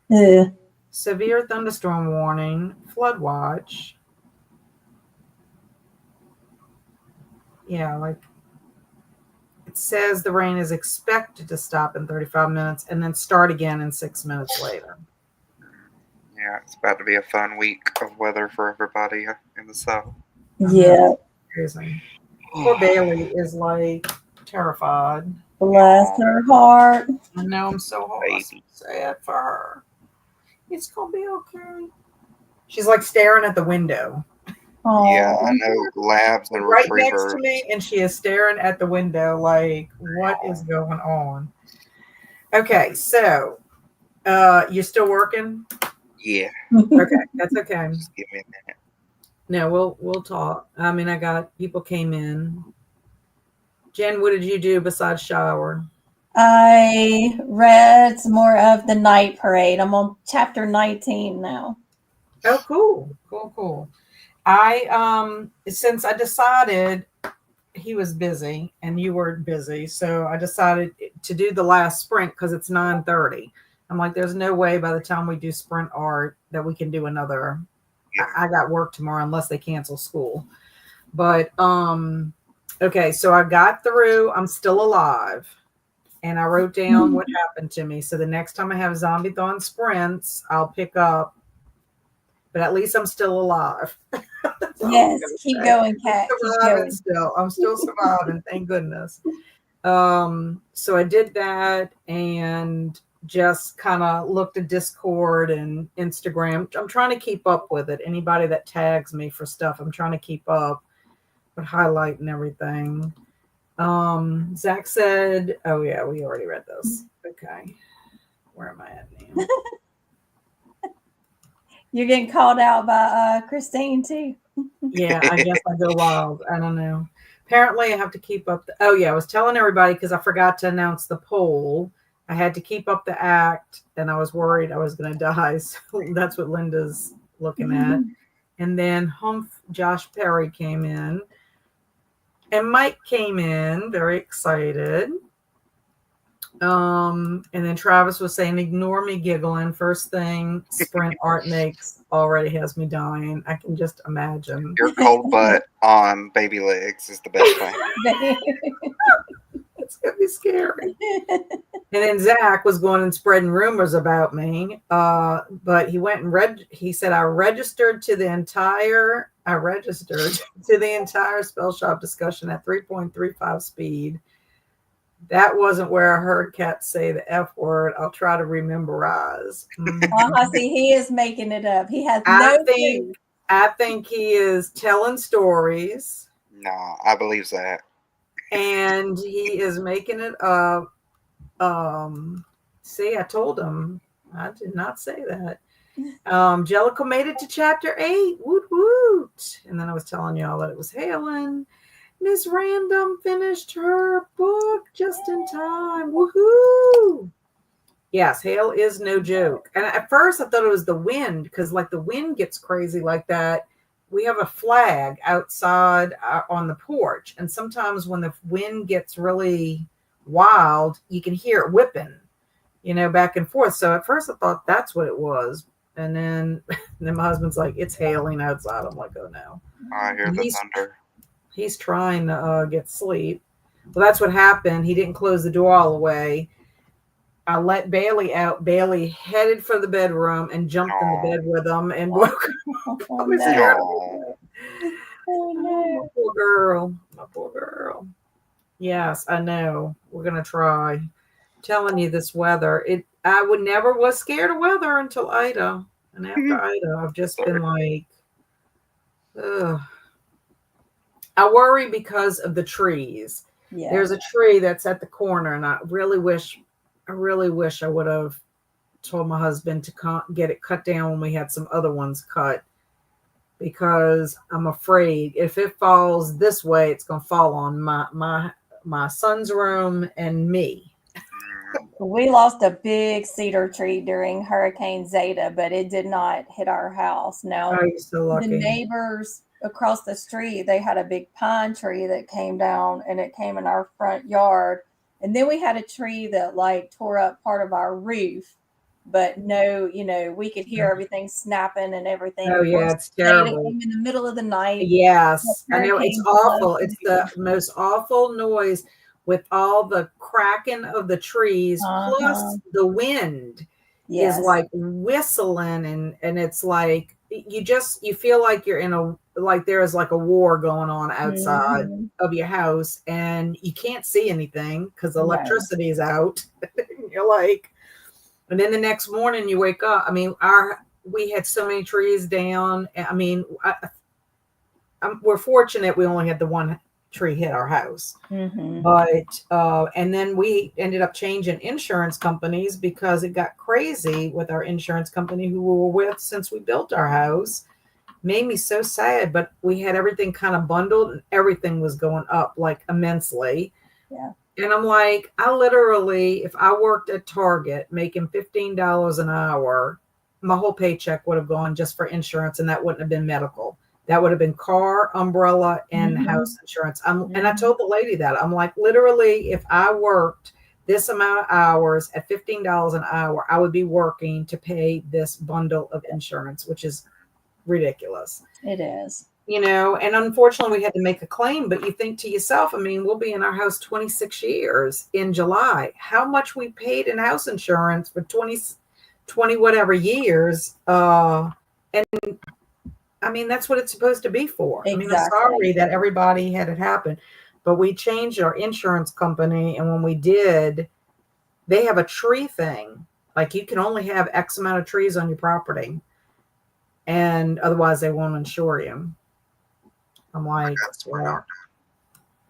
Yeah. Severe thunderstorm warning, flood watch. Yeah, like it says the rain is expected to stop in 35 minutes and then start again in 6 minutes later. Yeah, it's about to be a fun week of weather for everybody in the south. Yeah. Crazy. Poor Bailey is like terrified. Bless her heart. I know, I'm so Baby. sad for her. It's gonna be okay. She's like staring at the window. Oh. Yeah, I know labs and Right retrievers. next to me, and she is staring at the window like, what is going on? Okay, so you're still working? Yeah, Okay, that's okay. just give me a minute. No, we'll talk. I mean, I got people came in. Jen, what did you do besides shower? I read some more of The Night Parade. I'm on chapter 19 now. Oh, cool. I since I decided he was busy and you were busy, so I decided to do the last sprint because it's 9:30. I'm like, there's no way by the time we do sprint art that we can do another. Yeah. I got work tomorrow unless they cancel school. But okay, so I got through. I'm still alive, and I wrote down what happened to me. So the next time I have Zombiethon Sprints, I'll pick up. But at least I'm still alive. Yes, keep going, Kat. Keep going. I'm still surviving, thank goodness. So I did that and just kind of looked at Discord and Instagram. I'm trying to keep up with it. Anybody that tags me for stuff, I'm trying to keep up with highlighting everything. Zach said, oh yeah, we already read this. Okay. Where am I at now? You're getting called out by Kristine too. Yeah, I guess I go wild. I don't know. Apparently, I have to keep up. Oh, yeah, I was telling everybody because I forgot to announce the poll. I had to keep up the act, and I was worried I was going to die. So that's what Linda's looking at. And then Josh Perry came in, and Mike came in, very excited. And then Travis was saying, ignore me giggling. First thing sprint art makes already has me dying. I can just imagine. Your cold butt on baby legs is the best thing. It's gonna be scary. And then Zach was going and spreading rumors about me. But he went and he said I registered to the entire spell shop discussion at 3.35 speed. That wasn't where I heard Kat say the F word. I'll try to rememberize. See, he is making it up. He has no clue. I think he is telling stories. No, I believe that. And he is making it up. See, I told him. I did not say that. Jellicle made it to chapter 8. Woot woot. And then I was telling y'all that it was hailing. Miss Random finished her book just in time. Woohoo! Yes, hail is no joke. And at first I thought it was the wind because like the wind gets crazy like that. We have a flag outside on the porch. And sometimes when the wind gets really wild, you can hear it whipping, back and forth. So at first I thought that's what it was. And then my husband's like, it's hailing outside. I'm like, oh no. I hear the thunder. He's trying to get sleep. Well, that's what happened. He didn't close the door all the way. I let Bailey out. Bailey headed for the bedroom and jumped in the bed with him and woke up. I was scared. Oh, no. My poor girl. Yes, I know. We're gonna try. I'm telling you, this weather. I would never was scared of weather until Ida, and after Ida, I've just been like, ugh. I worry because of the trees. Yeah. There's a tree that's at the corner, and I really wish I would have told my husband to get it cut down when we had some other ones cut, because I'm afraid if it falls this way, it's going to fall on my son's room and me. We lost a big cedar tree during Hurricane Zeta, but it did not hit our house. Now, Oh, you're so lucky. the neighbors across the street, they had a big pine tree that came down, and it came in our front yard. And then we had a tree that like tore up part of our roof, but no, we could hear everything snapping and everything. Oh, Of yeah, course, it's terrible. Zeta came in the middle of the night. Yes, I know, it's Hurricane awful. below. It's the most awful noise with all the cracking of the trees, plus the wind Yes. is like whistling, and it's like you feel like you're like there is like a war going on outside of your house, and you can't see anything because the electricity is out. You're like, and then the next morning you wake up. I mean, we had so many trees down. I mean, we're fortunate we only had the one tree hit our house. But and then we ended up changing insurance companies because it got crazy with our insurance company who we were with since we built our house. Made me so sad, but we had everything kind of bundled and everything was going up like immensely. Yeah. And I'm like, I literally, if I worked at Target making $15 an hour, my whole paycheck would have gone just for insurance, and that wouldn't have been medical. That would have been car, umbrella, and house insurance. And I told the lady that. I'm like, literally, if I worked this amount of hours at $15 an hour, I would be working to pay this bundle of insurance, which is ridiculous. It is. And unfortunately we had to make a claim, but you think to yourself, I mean, we'll be in our house 26 years in July. How much we paid in house insurance for 20 whatever years. And I mean, that's what it's supposed to be for. Exactly. I mean, I'm sorry that everybody had it happen, but we changed our insurance company. And when we did, they have a tree thing. Like you can only have X amount of trees on your property, and otherwise they won't insure you. I'm like, well,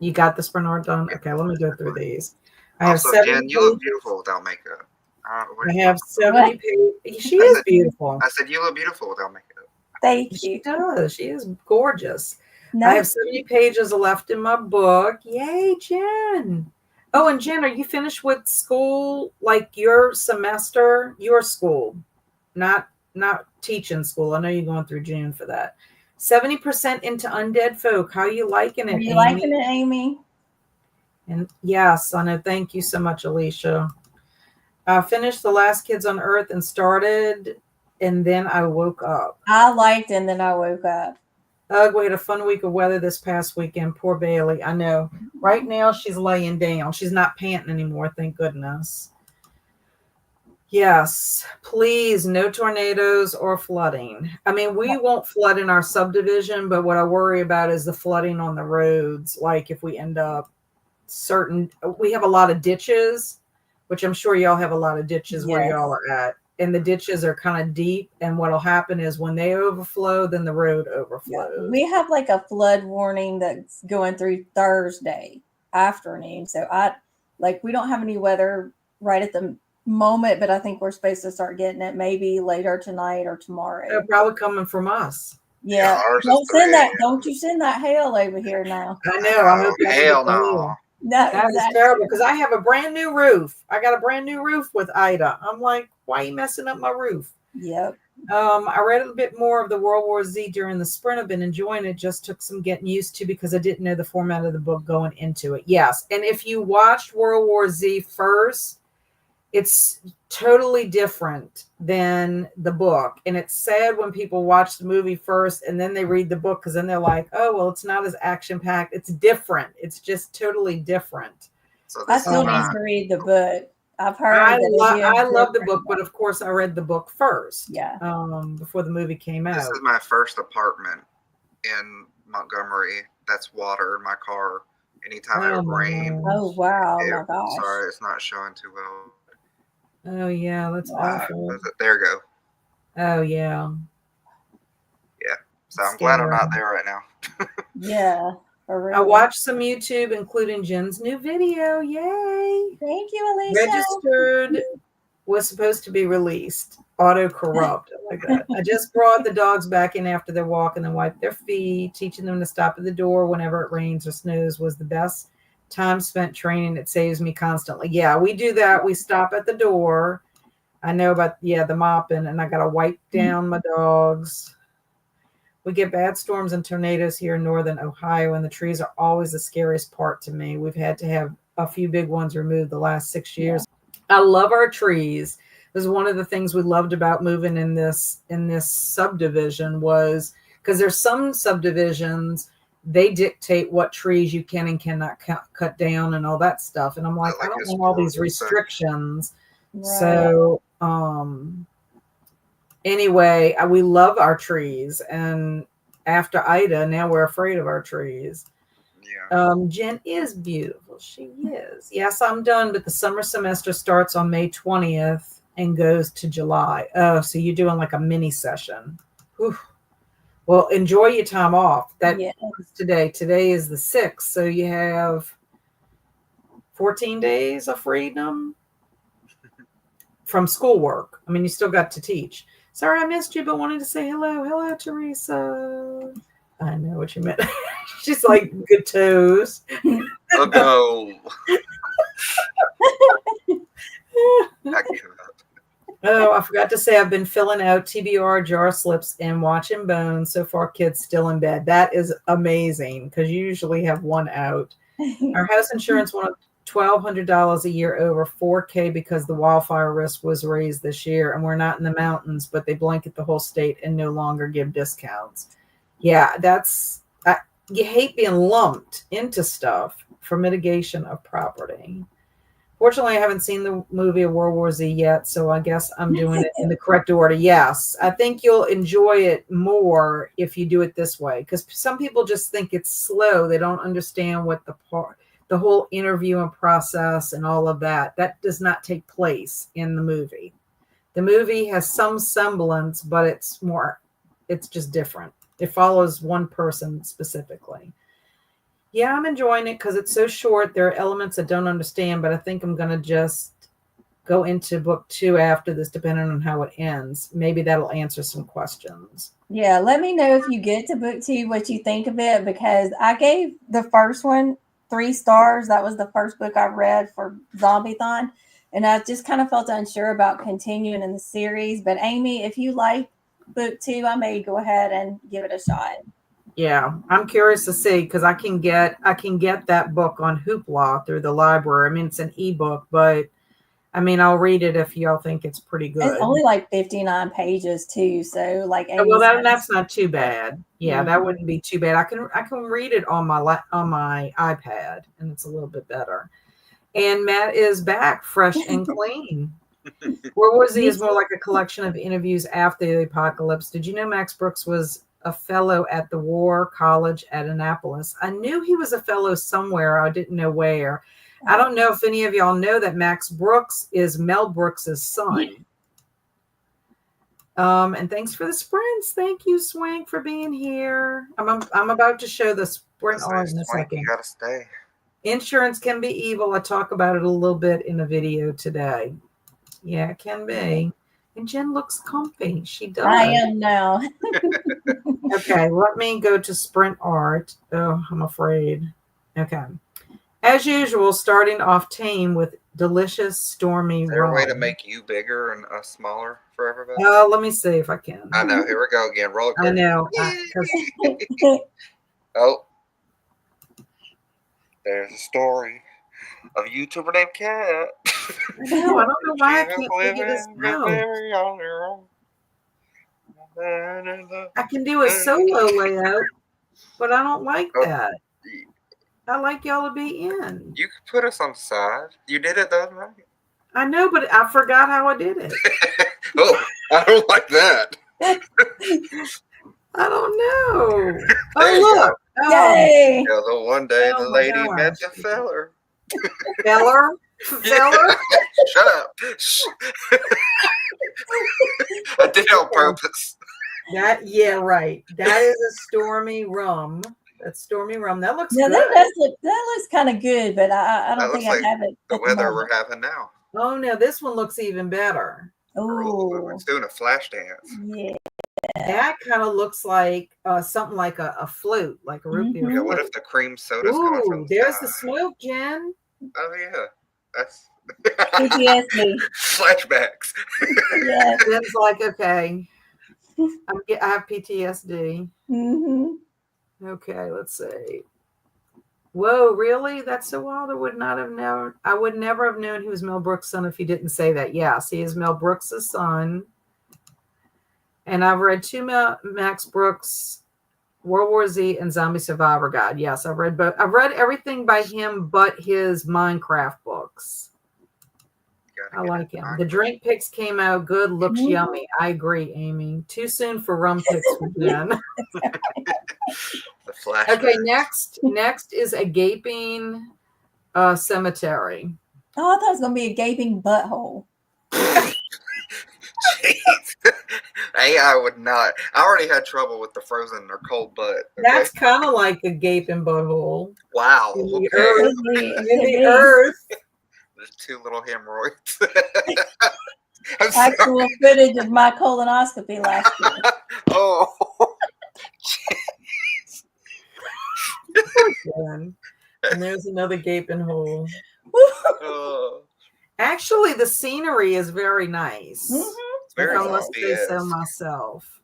you got the Bernard done? Okay, let me go through these. I have 70 Jen, you look beautiful without makeup. I have 70 pages. She is beautiful. I said, you look beautiful without makeup. Thank you. She does. She is gorgeous. No. I have 70 pages left in my book. Yay, Jen. Oh, and Jen, are you finished with school? Like your semester, your school, not teaching school. I know you're going through June for that. 70% into undead folk. How are you liking it, Are you Amy? liking it, Amy? And yes, I know. Thank you so much, Alicia. I finished The Last Kids on Earth and started, and then I woke up. I liked and then I woke up. We had a fun week of weather this past weekend. Poor Bailey. I know. Right now she's laying down. She's not panting anymore, thank goodness. Yes, please, no tornadoes or flooding. I mean, we won't flood in our subdivision, but what I worry about is the flooding on the roads. Like if we end up we have a lot of ditches, which I'm sure y'all have a lot of ditches where y'all are at. And the ditches are kind of deep. And what'll happen is when they overflow, then the road overflows. Yeah. We have like a flood warning that's going through Thursday afternoon. So we don't have any weather right at the moment, but I think we're supposed to start getting it maybe later tonight or tomorrow. They're probably coming from us. Yeah. Don't you send that hail over here now. I know. I hope hell no. No, that is terrible because I have a brand new roof. I got a brand new roof with Ida. I'm like, why are you messing up my roof? Yep. I read a bit more of the World War Z during the sprint. I've been enjoying it. Just took some getting used to because I didn't know the format of the book going into it. Yes. And if you watched World War Z first, it's totally different than the book. And it's sad when people watch the movie first and then they read the book because then they're like, oh, well, it's not as action-packed. It's different. It's just totally different. So I still need to read the book. I've heard I love the book, but of course I read the book first. Yeah. Before the movie came out. This is my first apartment in Montgomery. That's water in my car. anytime Oh, it my rained. gosh. Oh wow, my gosh. Sorry, it's not showing too well. Oh, yeah, that's awful. There we go. Oh, yeah. Yeah. So I'm Scary. glad I'm not there right now. Yeah, for I real. watched some YouTube, including Jen's new video. Yay! Thank you, Alicia. Registered was supposed to be released. Auto corrupt. I like that. I just brought the dogs back in after their walk and then wiped their feet. Teaching them to stop at the door whenever it rains or snows was the best time spent training. It saves me constantly. Yeah, we do that. We stop at the door. I know about, the mopping, and I got to wipe down my dogs. We get bad storms and tornadoes here in northern Ohio, and the trees are always the scariest part to me. We've had to have a few big ones removed the last 6 years. I love our trees. It was one of the things we loved about moving in this subdivision, was because there's some subdivisions, they dictate what trees you can and cannot cut down and all that stuff. And I'm like, I don't want all these restrictions. Right. So anyway, we love our trees, and after Ida, now we're afraid of our trees. Yeah. Jen is beautiful. She is. Yes, I'm done, but the summer semester starts on May 20th and goes to July. Oh, so you're doing like a mini session. Whew. Well, enjoy your time off. That is today. Today is the 6th, so you have 14 days of freedom from schoolwork. I mean, you still got to teach. Sorry I missed you, but wanted to say hello. Hello, Teresa. I know what you meant. She's like, good toes. Oh, Oh, I forgot to say I've been filling out TBR jar slips and watching Bones. So far, kids still in bed. That is amazing because you usually have one out. Our house insurance went up $1,200 a year over $4,000 because the wildfire risk was raised this year, and we're not in the mountains, but they blanket the whole state and no longer give discounts. Yeah, you hate being lumped into stuff for mitigation of property. Fortunately, I haven't seen the movie of World War Z yet, so I guess I'm doing it in the correct order. Yes, I think you'll enjoy it more if you do it this way, because some people just think it's slow. They don't understand what the whole interviewing process and all of that does not take place in the movie. The movie has some semblance, but it's just different. It follows one person specifically. Yeah, I'm enjoying it because it's so short. There are elements I don't understand, but I think I'm going to just go into book 2 after this, depending on how it ends. Maybe that'll answer some questions. Yeah, let me know if you get to book 2 what you think of it, because I gave the first one 3 stars. That was the first book I read for Zombiethon, and I just kind of felt unsure about continuing in the series. But Amy, if you like book 2, I may go ahead and give it a shot. Yeah, I'm curious to see, because I can get that book on Hoopla through the library. I mean, it's an ebook, but I mean, I'll read it if y'all think it's pretty good. It's only like 59 pages too, so like Amy that's not too bad. Yeah, that wouldn't be too bad. I can read it on my iPad, and it's a little bit better. And Matt is back, fresh and clean. World War Z is more like a collection of interviews after the apocalypse. Did you know Max Brooks was a fellow at the War College at Annapolis? I knew he was a fellow somewhere. I didn't know where. I don't know if any of y'all know that Max Brooks is Mel Brooks's son. And thanks for the sprints. Thank you, Swank, for being here. I'm about to show the sprint art in a second. You gotta stay. Insurance can be evil. I talk about it a little bit in a video today. Yeah, it can be. And Jen looks comfy. She does. I am now. Okay, let me go to sprint art. Oh, I'm afraid. Okay. As usual, starting off tame with delicious stormy Is there a way to rum. make you bigger and smaller for everybody? Let me see if I can. I know. Here we go again. Roller coaster. I know. Oh. There's a story of a YouTuber named Cat. No, I don't know why I can't figure this out. I can do a solo layout, but I don't like that. I like y'all to be in. You could put us on the side. You did it the other night. I know, but I forgot how I did it. Oh, I don't like that. I don't know. There you Oh, look. Oh, Yay! Yeah, the one day Oh the my lady met gosh. the feller. feller. Feller. Shut up. I did it on purpose. Yeah, right. That is a stormy rum. That's stormy rum. That looks Yeah, good. that looks kind of good, but I That don't looks think I like have it the at the weather moment. we're having now. Oh no, this one looks even better. Oh, It's doing a flash dance. yeah. That kind of looks like something like a flute, like a root beer Yeah, what float. if the cream soda's coming from Ooh, the there's sky? the smoke, Jen. Oh yeah, that's PTSD. flashbacks. Yeah. Jen's like, okay, I have PTSD. Okay, let's see. Whoa, really? That's so wild. I would never have known he was Mel Brooks' son if he didn't say that. Yes, he is Mel Brooks' son. And I've read two Max Brooks, World War Z and Zombie Survivor Guide. Yes, I've read both. I've read everything by him but his Minecraft books. I like him. The drink picks came out good. Looks yummy. I agree, Amy. Too soon for rum picks for Jen. The flash. Okay, next is a gaping cemetery. Oh, I thought it was gonna be a gaping butthole. Jeez. Hey, I would not. I already had trouble with the frozen or cold butt. Okay? That's kind of like a gaping butthole. Wow. In the Okay. earth. In the earth. There's two little hemorrhoids. Actual footage of my colonoscopy last year. Oh. And there's another gaping hole. Oh. Actually, the scenery is very nice. It's very If I must say so zombie-esque. myself.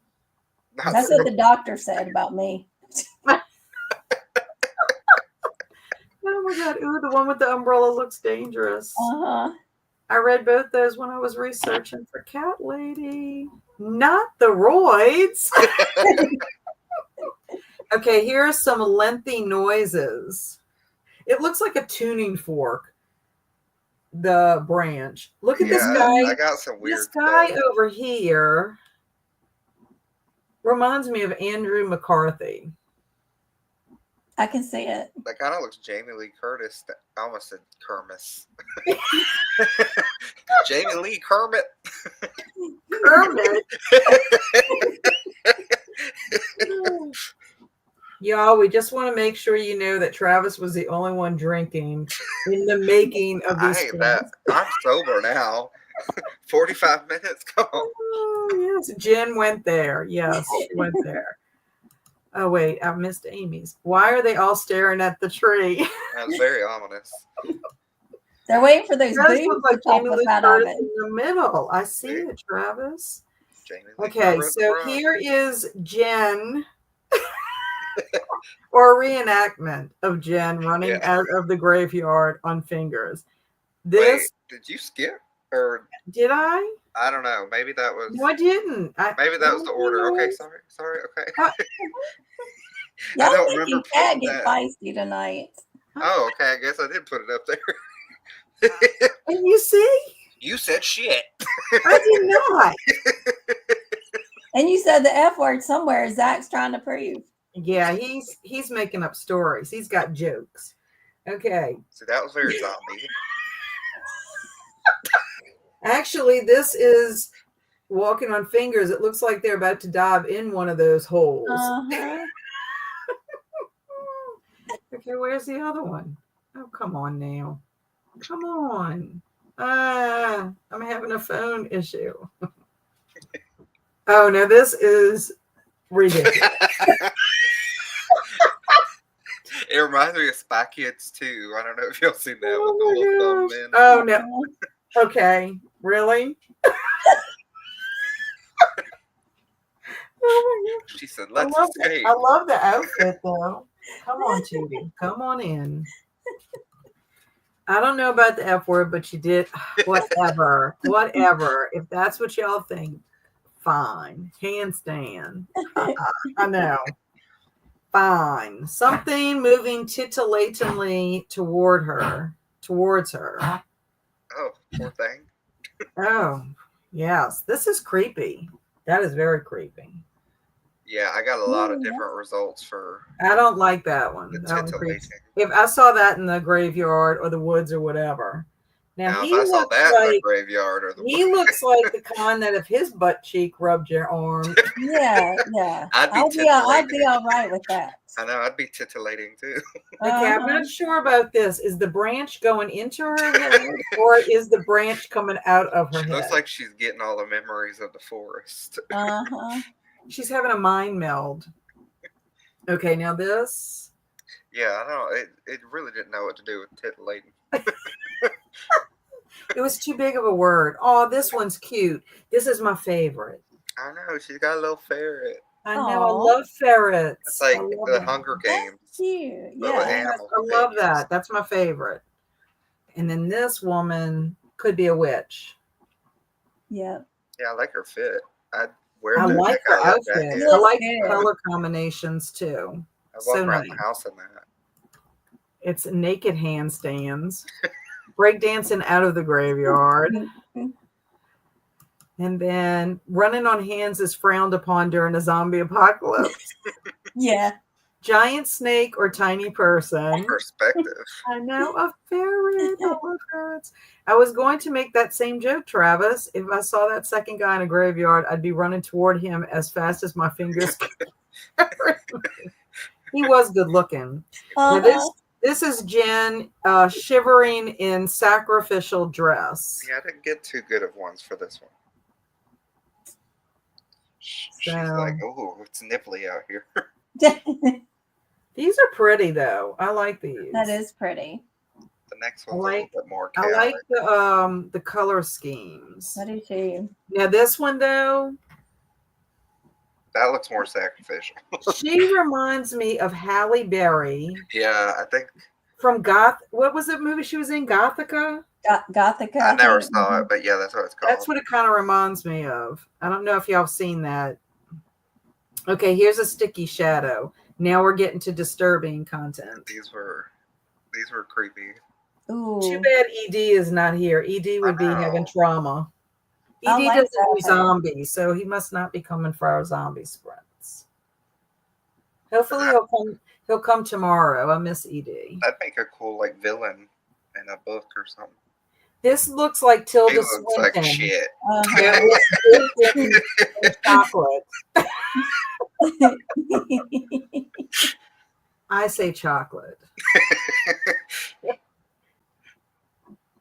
That's what the doctor said about me. Oh my god! Ooh, the one with the umbrella looks dangerous. Uh-huh. I read both those when I was researching for Cat Lady. Not the roids. Okay, here are some lengthy noises. It looks like a tuning fork. The branch. Look at this guy. I got some weird This guy stuff. over here reminds me of Andrew McCarthy. I can see it. That kind of looks Jamie Lee Curtis. I almost said Kermis. Jamie Lee Kermit. Kermit. Y'all, we just want to make sure you know that Travis was the only one drinking in the making of these films. I'm sober now. 45 minutes. Come on. Oh, yes. Jen went there. Yes, she went there. Oh, wait. I missed Amy's. Why are they all staring at the tree? That's very ominous. They're waiting for those It does boobs look like to pop Jamie up Lee out of Curtis it. in the middle. I see it, Travis. Jamie Lee Okay, Curtis so front. here is Jen, or a reenactment of Jen running out of the graveyard on fingers. This Wait, did you skip? Or did I? I don't know. Maybe that was. No, I didn't. Maybe that was the order. Okay, sorry. Okay. Y'all I don't making remember Cat putting get that. feisty tonight. Oh, okay. I guess I did put it up there. And you see, You said shit. I did not. And you said the F word somewhere. Zach's trying to prove. Yeah, he's making up stories. He's got jokes. Okay. So that was very zombie. Actually, this is walking on fingers. It looks like they're about to dive in one of those holes. Uh-huh. Okay, where's the other one? Oh, come on now. Come on. I'm having a phone issue. Oh, no, this is ridiculous. It reminds me of Spy Kids too. I don't know if y'all seen that with the Oh, little my dumb men. Oh, no. Okay, really? Oh, my gosh. She said, "Let's escape." I love the outfit, though. Come on, Judy. Come on in. I don't know about the F word, but you did. Whatever. Whatever. If that's what y'all think, fine. Handstand. I know. Fine. Something moving titillatingly towards her. Oh, poor thing. Oh, yes. This is creepy. That is very creepy. Yeah, I got a lot of different results for. I don't like that one. The That one creeps. titillating. If I saw that in the graveyard or the woods or whatever. Now If he I saw looks that in the like graveyard or the he looks like the kind that if his butt cheek rubbed your arm. Yeah. I'd be I'd be all right with that. I know, I'd be titillating too. Okay, I'm not sure about this. Is the branch going into her head or is the branch coming out of her head? Looks like she's getting all the memories of the forest. She's having a mind meld. Okay, now this. Yeah, I know. It really didn't know what to do with titillating. It was too big of a word. Oh, this one's cute. This is my favorite. I know. She's got a little ferret. I know. I love ferrets. It's like the Hunger Games. That's cute. Yeah, I love that. That's my favorite. And then this woman could be a witch. Yeah. Yeah, I like her fit. I'd wear I like her outfit. I like color combinations too. I walk around the house in that. It's naked handstands. Breakdancing out of the graveyard. And then running on hands is frowned upon during a zombie apocalypse. Yeah. Giant snake or tiny person. Perspective. I know, a ferret. I love ferrets. I was going to make that same joke, Travis. If I saw that second guy in a graveyard, I'd be running toward him as fast as my fingers could. He was good looking. Now this is Jen shivering in sacrificial dress. Yeah, I didn't get too good of ones for this one. She's like, oh, it's nipply out here. These are pretty though. I like these. That is pretty. The next one's a little bit more chaotic. I like the color schemes. What do you see? Now this one though. That looks more sacrificial. She reminds me of Halle Berry. Yeah, I think. From what was the movie she was in? Gothica? Gothica. I never saw it, but yeah, that's what it's called. That's what it kind of reminds me of. I don't know if y'all have seen that. Okay, here's a sticky shadow. Now we're getting to disturbing content. These were creepy. Ooh. Too bad ED is not here. ED would be having trauma. ED doesn't do zombies, so he must not be coming for our zombie sprints. Hopefully he'll come tomorrow. I miss ED. That'd make a cool like villain in a book or something. This looks like Tilda Swinton. Looks like shit. Chocolate. I say chocolate.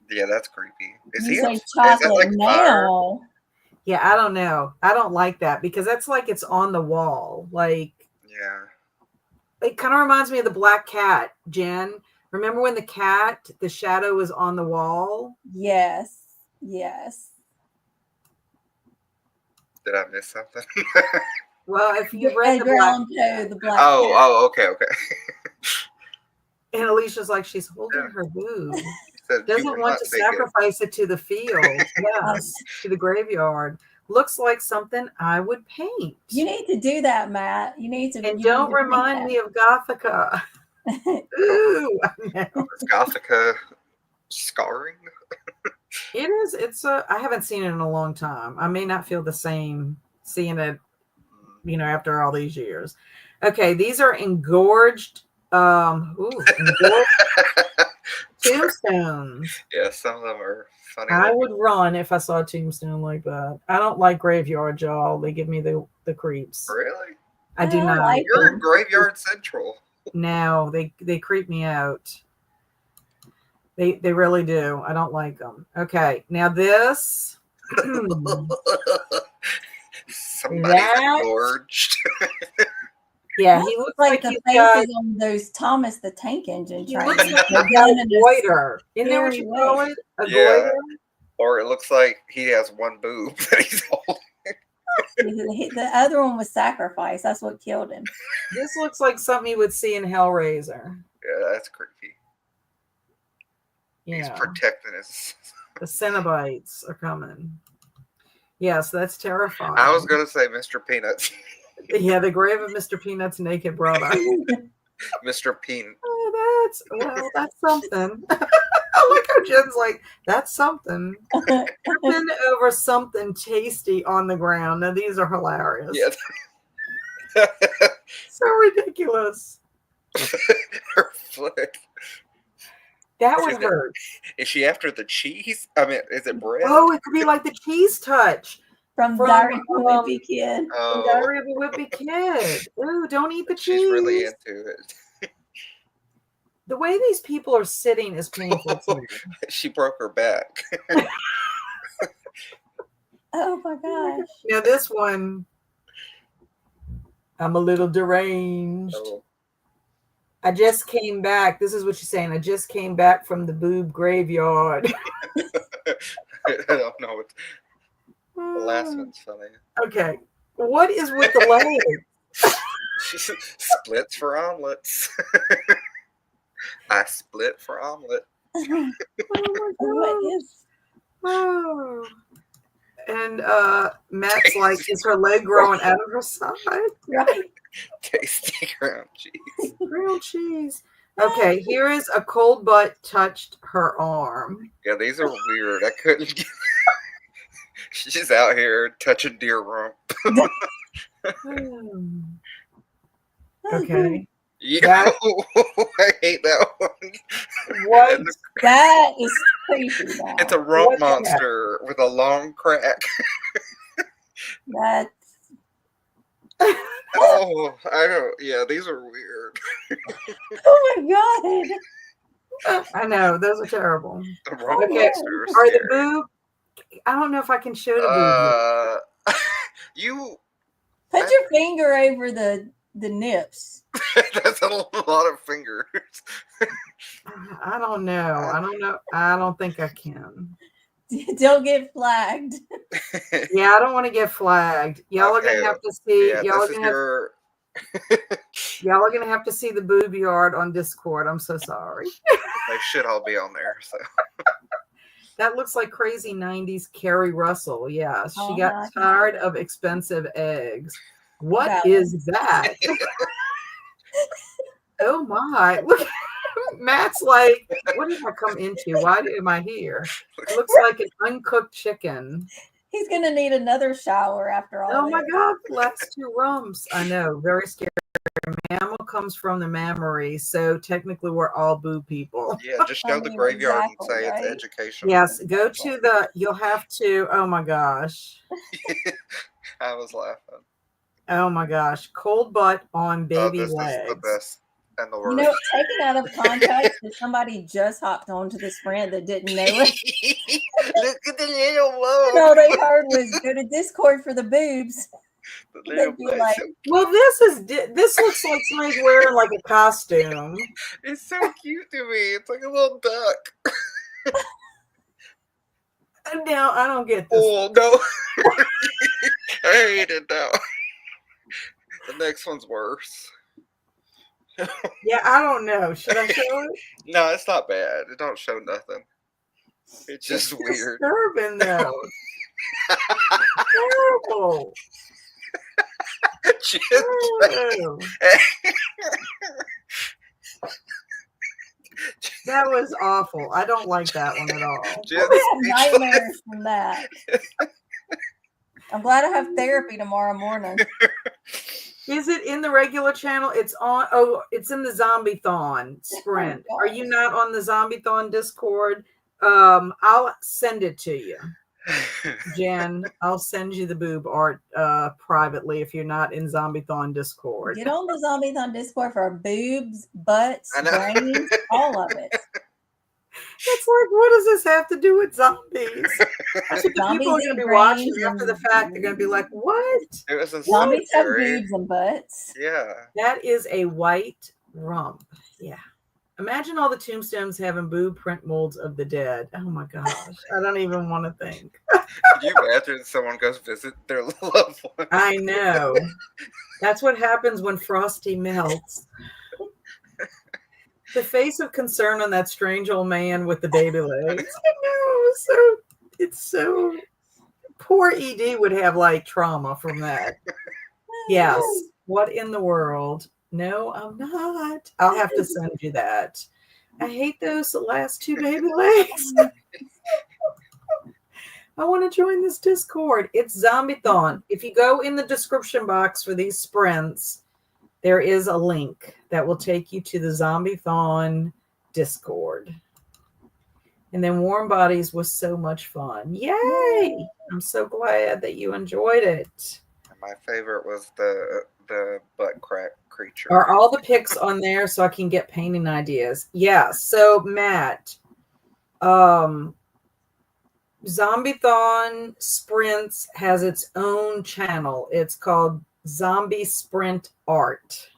Yeah, that's creepy. You say chocolate now? Fire? Yeah, I don't know. I don't like that because that's like it's on the wall. Like, yeah, it kind of reminds me of the black cat, Jen. Remember when the shadow was on the wall? Yes. Yes. Did I miss something? Well, if you read the black cat. Oh, okay. And Alicia's like, she's holding her boob. Doesn't want to sacrifice it to the field. Yes, to the graveyard. Looks like something I would paint. You need to do that, Matt. You need to. And don't remind me of Gothica. Ooh, is Gothica scarring? It is. I haven't seen it in a long time. I may not feel the same seeing it, after all these years. Okay, these are engorged. Engorged tombstones. Yeah, some of them are funny. I would run if I saw a tombstone like that. I don't like graveyards, y'all. They give me the creeps. Really? I do not. You're in Graveyard Central. No, they creep me out. They really do. I don't like them. Okay, now this. Somebody's engorged. Yeah, he looks like the faces on those Thomas the Tank Engine trains. He looks like a goiter. Isn't that what you call it? A goiter? Or it looks like he has one boob that he's holding. The other one was sacrificed. That's what killed him. This looks like something you would see in Hellraiser. Yeah, that's creepy. Yeah. He's protecting his. The Cenobites are coming. Yeah, so that's terrifying. I was going to say Mr. Peanuts. Yeah, the grave of Mr. Peanut's naked brother. Mr. Peanut. Oh, that's something. I like how Jen's like, that's something. Tripping over something tasty on the ground. Now, these are hilarious. Yeah. So ridiculous. Her foot. That would hurt. Is she after the cheese? I mean, is it bread? Oh, it could be like the cheese touch From Diary of a Wimpy Kid. from Oh, Diary of a Wimpy Kid. Ooh, don't eat the cheese. she's really into it. The way these people are sitting is painful to me. She broke her back. Oh my gosh. Now this one, I'm a little deranged. Oh. I just came back. This is what she's saying. I just came back from the boob graveyard. I don't know. The last one's funny. Okay. What is with the leg? She splits for omelets. I split for omelet. Oh my What is? Oh. And Matt's like, is her leg growing out of her side? Right. Tasty ground cheese. Grilled cheese. Okay, here is a cold butt touched her arm. Yeah, these are weird. I couldn't get. She's out here touching deer rump. Okay. Yeah, I hate that one. What? And That is creepy. Now. it's a rump What's that? monster with a long crack. That's Oh, I don't. Yeah, these are weird. oh my god. I know, those are terrible. The rump Okay, monster is Are the scary. boob? I don't know if I can show the boob. You. Put your finger over the nips. That's a lot of fingers. I don't know. I don't know. I don't think I can. Don't get flagged. Yeah, I don't want to get flagged. Y'all are gonna have to see. Yeah, Y'all are this is gonna have, your. y'all are gonna have to see the boob yard on Discord. I'm so sorry. They should all be on there. So That looks like crazy 90s Carrie Russell. Yeah, she Oh got my tired of expensive eggs. What That is that? Oh my. Look, Matt's like, what did I come into? Why am I here? It looks like an uncooked chicken. He's gonna need another shower after all. Oh my this. God, the last two rumps. I know, very scary. Mammal comes from the mammary, so technically we're all boo people. yeah, just go to the mean, graveyard exactly, and say right? it's educational. Yes, go to the, you'll have to, oh my gosh. I was laughing. Oh my gosh, cold butt on baby this legs. is the best and the You worst. know, taken out of context, if somebody just hopped onto the sprint that didn't know it, Look at the little one. and all they heard was go to Discord for the boobs. The little They'd be boy, like, Well, this looks like somebody's wearing like a costume. it's so cute to me. It's like a little duck. Now I don't get this. Oh no. I hate it now. The next one's worse. Yeah, I don't know. Should I show it? No, it's not bad. It don't show nothing. It's just It's weird. disturbing though. Terrible. Just- Oh. That was awful. I don't like that one at all. just I have nightmares from that. I'm glad I have therapy tomorrow morning. Is it in the regular channel? It's on. Oh, it's in the Zombiethon Sprint. Oh, Are you not on the Zombiethon Discord? I'll send it to you, Jen. I'll send you the boob art privately if you're not in Zombiethon Discord. Get on the Zombiethon Discord for boobs, butts, I know. brains, all of it. It's like, what does this have to do with zombies? That's what the Zombies people are going eat to be watching brains after the and- fact. They're going to be like, what? It was a Zombies have scary. boobs and butts. Yeah. That is a white rump. Yeah. Imagine all the tombstones having boob print molds of the dead. Oh my gosh. I don't even want to think. Could you imagine someone goes visit their loved one? I know. That's what happens when Frosty melts. The face of concern on that strange old man with the baby legs. I know. It's so poor ED would have like trauma from that. Yes. What in the world? No, I'm not. I'll have to send you that. I hate those last two baby legs. I want to join this Discord. It's Zombiethon. If you go in the description box for these sprints, there is a link that will take you to the Zombiethon Discord. And then Warm Bodies was so much fun. Yay! I'm so glad that you enjoyed it. My favorite was the butt crack creature. Are all the pics on there so I can get painting ideas? Yeah. So Matt, Zombiethon Sprints has its own channel. It's called Zombie Sprint Art.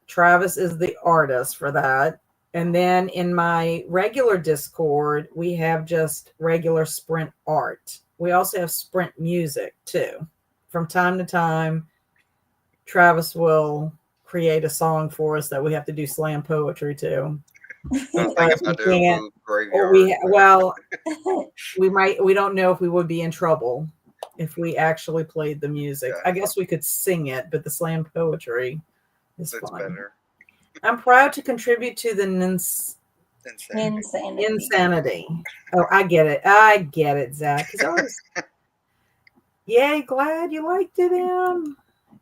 Travis is the artist for that. And then in my regular Discord, we have just regular sprint art. We also have sprint music too. From time to time, Travis will create a song for us that we have to do slam poetry to. We don't know if we would be in trouble if we actually played the music. I guess we could sing it, but the slam poetry is fun. Better. I'm proud to contribute to the insanity. Oh, I get it. I get it, Zach. Yay, glad you liked it, Em.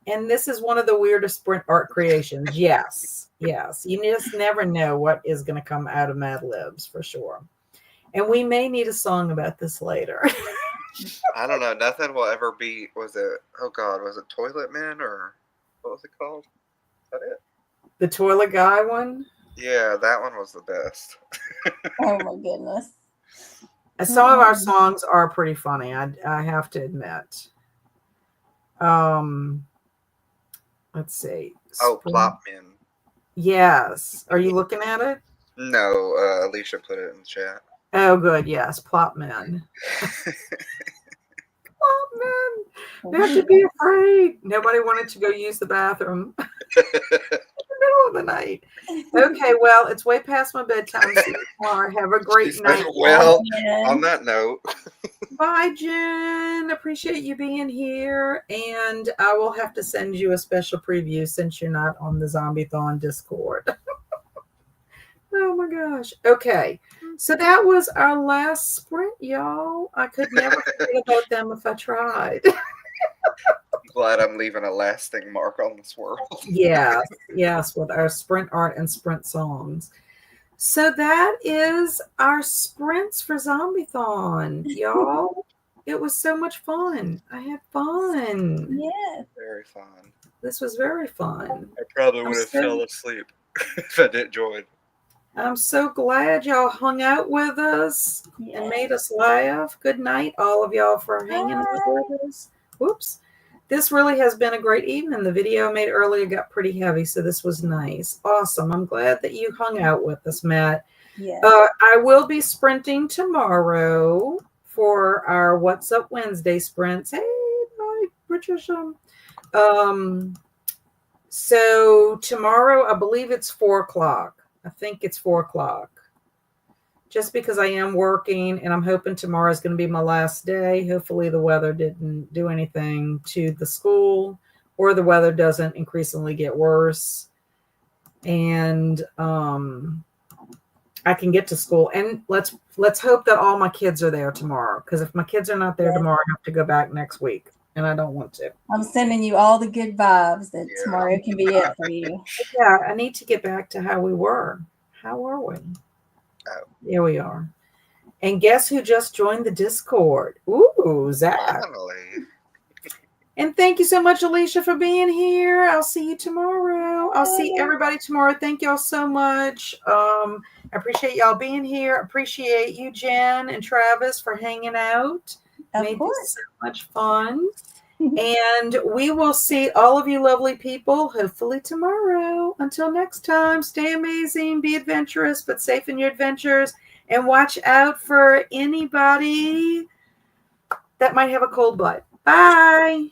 And this is one of the weirdest sprint art creations. Yes. Yes. You just never know what is going to come out of Mad Libs for sure. And we may need a song about this later. I don't know. Nothing will ever be, was it Toilet Man or what was it called? Is that it? The toilet guy one? Yeah, that one was the best. Oh my goodness. Some of our songs are pretty funny, I have to admit. Let's see. Plop Men. Yes. Are you looking at it? No, Alicia put it in the chat. Oh, good. Yes, Plop Men. Plop Men. They have to be afraid. Nobody wanted to go use the bathroom. Middle of the night. Okay, well, it's way past my bedtime. See you tomorrow. Have a great night. Well, on that note. Bye, Jen. Appreciate you being here. And I will have to send you a special preview since you're not on the Zombiethon Discord. Oh my gosh. Okay. So that was our last sprint, y'all. I could never forget about them if I tried. Glad I'm leaving a lasting mark on this world. Yes, with our sprint art and sprint songs. So that is our sprints for Zombiethon, y'all. It was so much fun. I had fun. Yeah. Very fun. This was very fun. I probably would have fell asleep if I didn't join. I'm so glad y'all hung out with us and made us laugh. Good night, all of y'all, for hanging out with us. Whoops. This really has been a great evening. The video I made earlier got pretty heavy, so this was nice. Awesome. I'm glad that you hung out with us, Matt. Yeah. I will be sprinting tomorrow for our What's Up Wednesday sprints. Hey, bye, Patricia. So tomorrow, I believe it's 4 o'clock. I think it's 4 o'clock. Just because I am working and I'm hoping tomorrow is going to be my last day. Hopefully the weather didn't do anything to the school or the weather doesn't increasingly get worse. And I can get to school. And let's hope that all my kids are there tomorrow. Because if my kids are not there tomorrow, I have to go back next week. And I don't want to. I'm sending you all the good vibes that tomorrow can be it for you. Yeah, I need to get back to how we were. How are we? Oh. There we are. And guess who just joined the Discord? Ooh, Zach. Finally. And thank you so much, Alicia, for being here. I'll see you tomorrow. I'll see everybody tomorrow. Thank y'all so much. I appreciate y'all being here. Appreciate you, Jen and Travis, for hanging out. Made this so much fun. And we will see all of you lovely people hopefully tomorrow. Until next time, stay amazing, be adventurous, but safe in your adventures, and watch out for anybody that might have a cold butt. Bye.